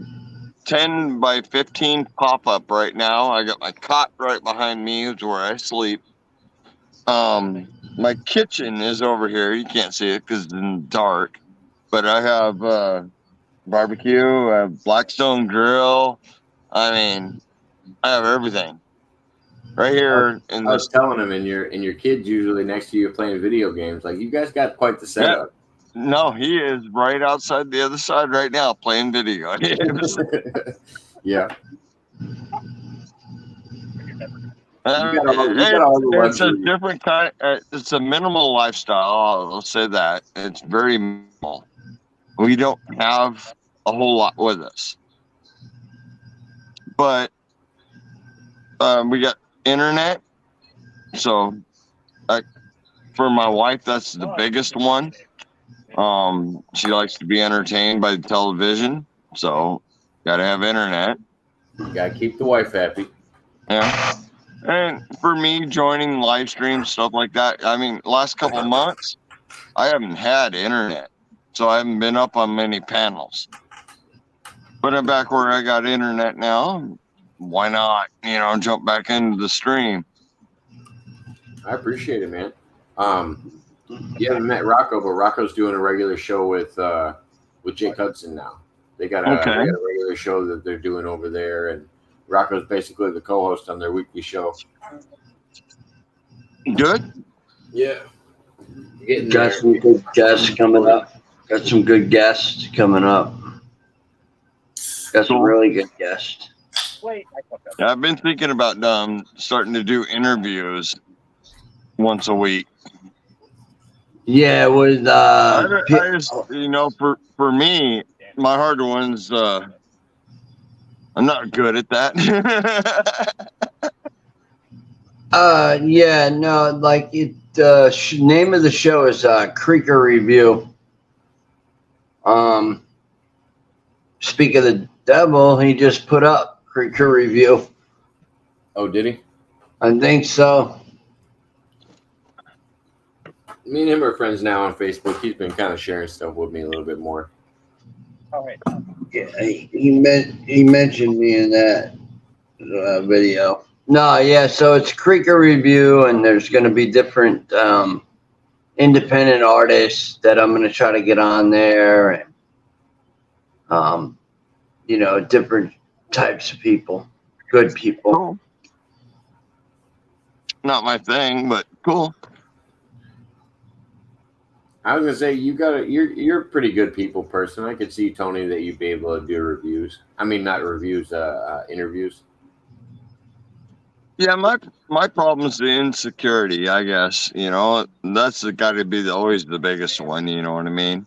10 by 15 pop-up right now. I got my cot right behind me, which is where I sleep. My kitchen is over here. You can't see it because it's in the dark. But I have barbecue, a Blackstone grill. I mean, I have everything right here. I was telling him, and your kid's usually next to you playing video games. Like you guys got quite the setup. No, he is right outside the other side right now playing video games. Yeah. You got all the It's a luxury. different kind. It's a minimal lifestyle. I'll say that. It's very minimal. We don't have a whole lot with us, but we got internet. So, for my wife, that's the biggest one. She likes to be entertained by television, so got to have internet. You gotta keep the wife happy. Yeah. And for me, joining live streams, stuff like that, I mean, last couple of months, I haven't had internet. So I haven't been up on many panels. But I'm back where I got internet now. Why not, jump back into the stream? I appreciate it, man. You haven't met Rocko, but Rocko's doing a regular show with Jake Hudson now. They got a regular show that they're doing over there, and Rocko's basically the co-host on their weekly show. Good? Yeah. Got some good guests coming up. Got some good guests coming up. Got some really good guests. Wait, Yeah, I've been thinking about starting to do interviews once a week. Yeah, with I just, for me, my hard ones, I'm not good at that. yeah, no, like it. Name of the show is Creaker Review. Speak of the devil, he just put up Creaker Review. Oh, did he? I think so. Me and him are friends now on Facebook. He's been kind of sharing stuff with me a little bit more. oh wait. Yeah, he mentioned me in that video. No, yeah, so it's Creaker Review, and there's going to be different independent artists that I'm going to try to get on there, and different types of people, good people. Cool. Not my thing, but cool. I was gonna say you're a pretty good people person. I could see, Tony, that you'd be able to do reviews. I mean, not reviews, interviews. Yeah, my problem is the insecurity, I guess. That's got to be always the biggest one. You know what I mean?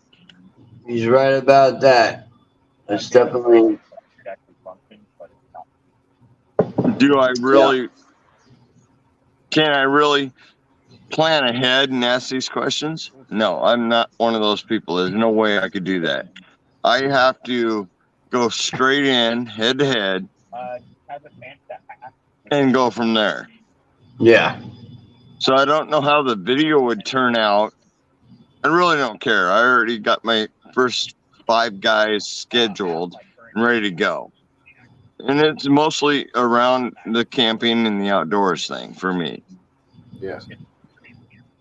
He's right about that. That's definitely. Do I really? Can I really plan ahead and ask these questions? No, I'm not one of those people. There's no way I could do that. I have to go straight in, head to head, and go from there. Yeah. So I don't know how the video would turn out. I really don't care. I already got my first 5 guys scheduled and ready to go. And it's mostly around the camping and the outdoors thing for me. Yeah.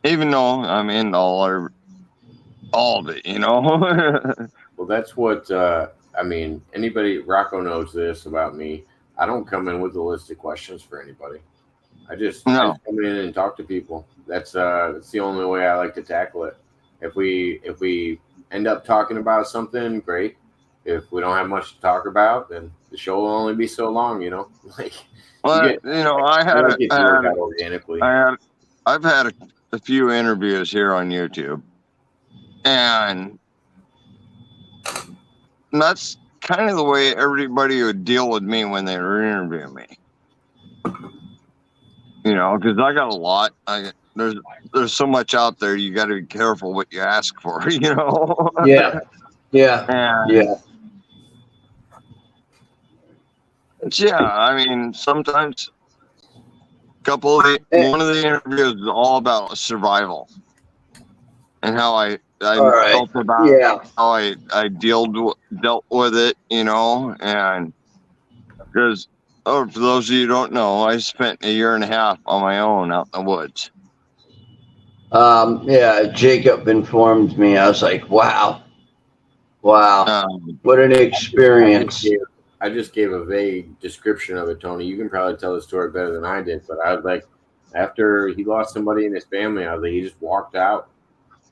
Even though I'm in all of it, Well, that's what anybody, Rocko knows this about me. I don't come in with a list of questions for anybody. I just come in and talk to people. That's the only way I like to tackle it. If we end up talking about something, great. If we don't have much to talk about, then the show will only be so long, Like, I've had a few interviews here on YouTube, and that's kind of the way everybody would deal with me when they were interviewing me. Because I got a lot. There's so much out there. You got to be careful what you ask for. Yeah. Yeah. Yeah. I mean, sometimes one of the interviews is all about survival and how I felt about how I dealt with it, and because for those of you who don't know, I spent 1.5 years on my own out in the woods. Jacob informed me. I was like, wow, what an experience. I just gave a vague description of it, Tony. You can probably tell the story better than I did, but I was like, after he lost somebody in his family, I was like, he just walked out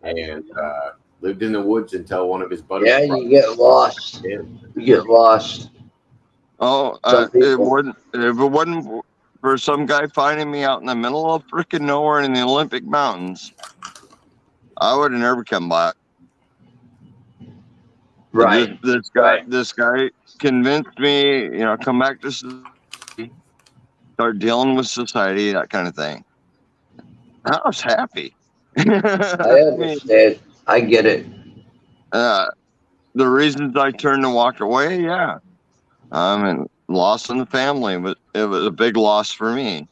and lived in the woods until one of his buddies. Yeah, you get lost. You get lost. Oh, if it wasn't for some guy finding me out in the middle of freaking nowhere in the Olympic Mountains, I would have never come back. Right. This guy convinced me, you know, come back to society, start dealing with society, that kind of thing. I was happy. I I mean, understand. I get it. The reasons I turned and walked away, yeah. I mean, loss in the family, but it was a big loss for me.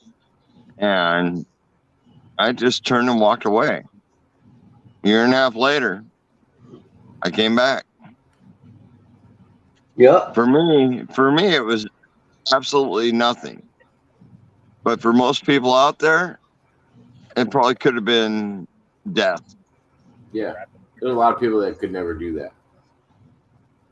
And I just turned and walked away. Year and a half later, I came back. Yep. For me, it was absolutely nothing. But for most people out there, it probably could have been death. Yeah, there's a lot of people that could never do that.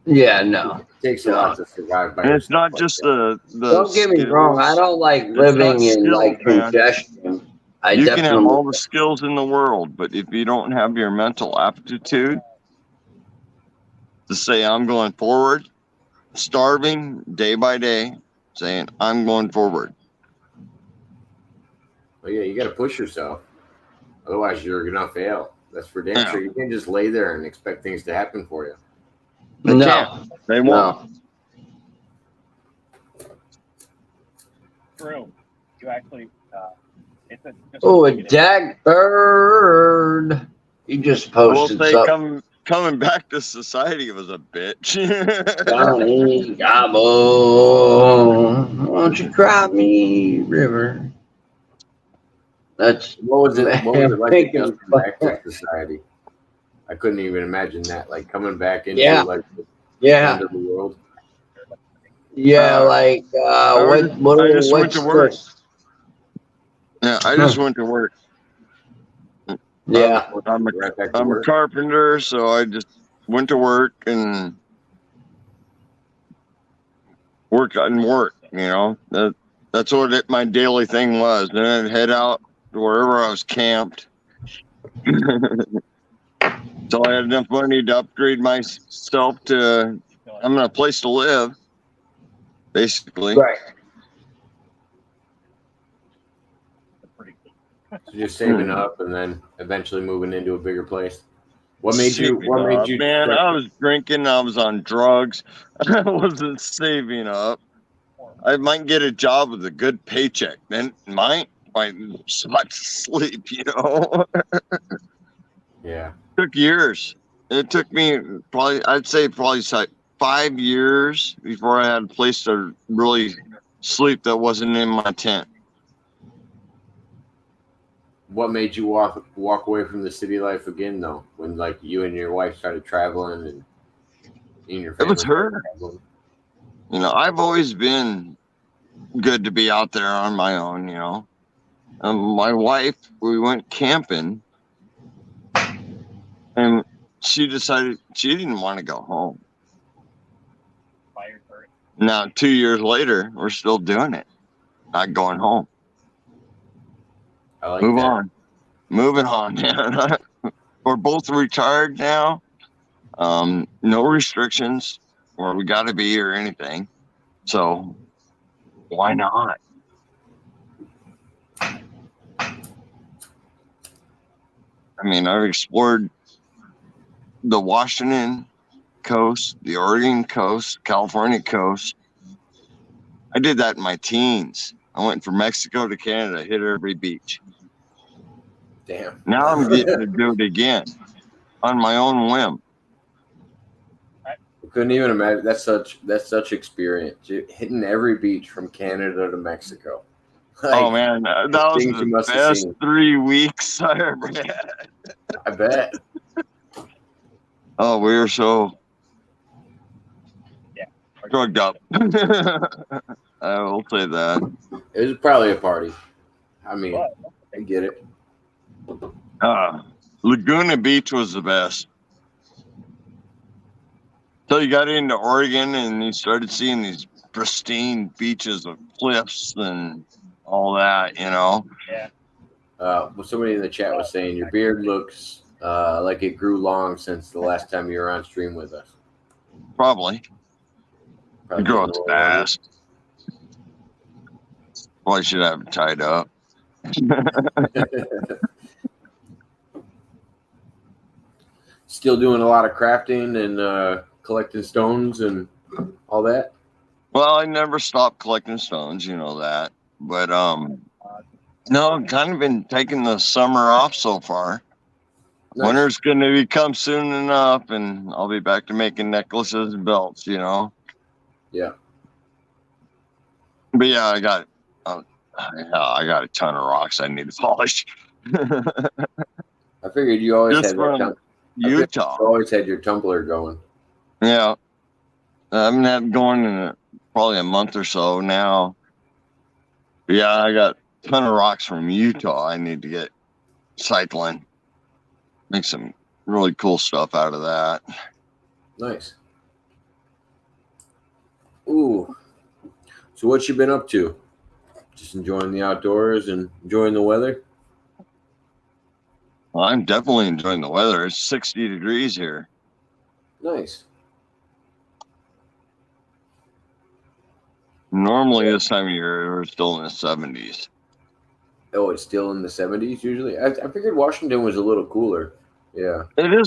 Yeah, no. It takes a lot to survive by And it's yourself not like just that. the Don't get me wrong. I skills. don't like It's living not in like skills, man. congestion. I You can have definitely. all the skills in the world, but if you don't have your mental aptitude to say, I'm going forward, starving day by day, saying, I'm going forward. Well, yeah, you got to push yourself. Otherwise, you're gonna fail. That's for damn Yeah. sure. You can't just lay there and expect things to happen for you. They No. can't. They won't. No. True. You actually, it's a. Oh, a dag bird. He just I will posted say something. coming back to society was a bitch. Johnny Gobble, won't you cry me river? That's What was it? What was it like to just making come fun. back to society? I couldn't even imagine that. Like coming back into Yeah. like the Yeah, underworld. yeah. Like I just went what's to work. this? Yeah, I just went to work. Yeah, I'm Right back to a work. carpenter, so I just went to work and work. You know, that's what my daily thing was. Then I'd head out to wherever I was camped. So I had enough money to upgrade myself to I'm in a place to live, basically. right. So just saving up and then eventually moving into a bigger place. What made you? What made you? Man, I was drinking. I was on drugs. I wasn't saving up. I might get a job with a good paycheck. Then might suck to sleep. You know, Yeah. took years. It took me I'd say probably 5 years before I had a place to really sleep that wasn't in my tent. What made you walk away from the city life again though? When like you and your wife started traveling and you and your It family was her. started traveling? You know, I've always been good to be out there on my own. You know, my wife, we went camping, and she decided she didn't want to go home. Now, 2 years later, we're still doing it. Not going home. I like Move that. on. Moving on, man. We're both retired now. No restrictions where we got to be or anything. So why not? I mean, I've explored the Washington coast, the Oregon coast, California coast. I did that in my teens. I went from Mexico to Canada, hit every beach. Damn. Now I'm getting to do it again on my own whim. I couldn't even imagine. That's such experience. Hitting every beach from Canada to Mexico. Like, Oh man, that was things you the must have best seen. 3 weeks I ever had. I bet. Oh, we were so drugged up. I will say that. It was probably a party. I mean, I get it. Laguna Beach was the best. So you got into Oregon and you started seeing these pristine beaches of cliffs and all that, you know. Well, somebody in the chat was saying your beard looks like it grew long since the last time you were on stream with us. Probably. It grows getting a little fast. Well, I should have it tied up. Still doing a lot of crafting and collecting stones and all that. Well, I never stopped collecting stones, you know that. But no, I've kind of been taking the summer off so far. Nice. Winter's going to come soon enough, and I'll be back to making necklaces and belts, you know. Yeah. But yeah, I got a ton of rocks I need to polish. I figured you always Just had that from Utah. You always had your tumbler going. Yeah, I haven't had it going in probably a month or so now. But yeah, I got a ton of rocks from Utah. I need to get cycling, make some really cool stuff out of that. Nice. Ooh. So what you been up to? Just enjoying the outdoors and enjoying the weather? Well, I'm definitely enjoying the weather. It's 60 degrees here. Nice. Normally this time of year, we're still in the 70s. Oh, it's still in the 70s usually? I figured Washington was a little cooler. Yeah. It is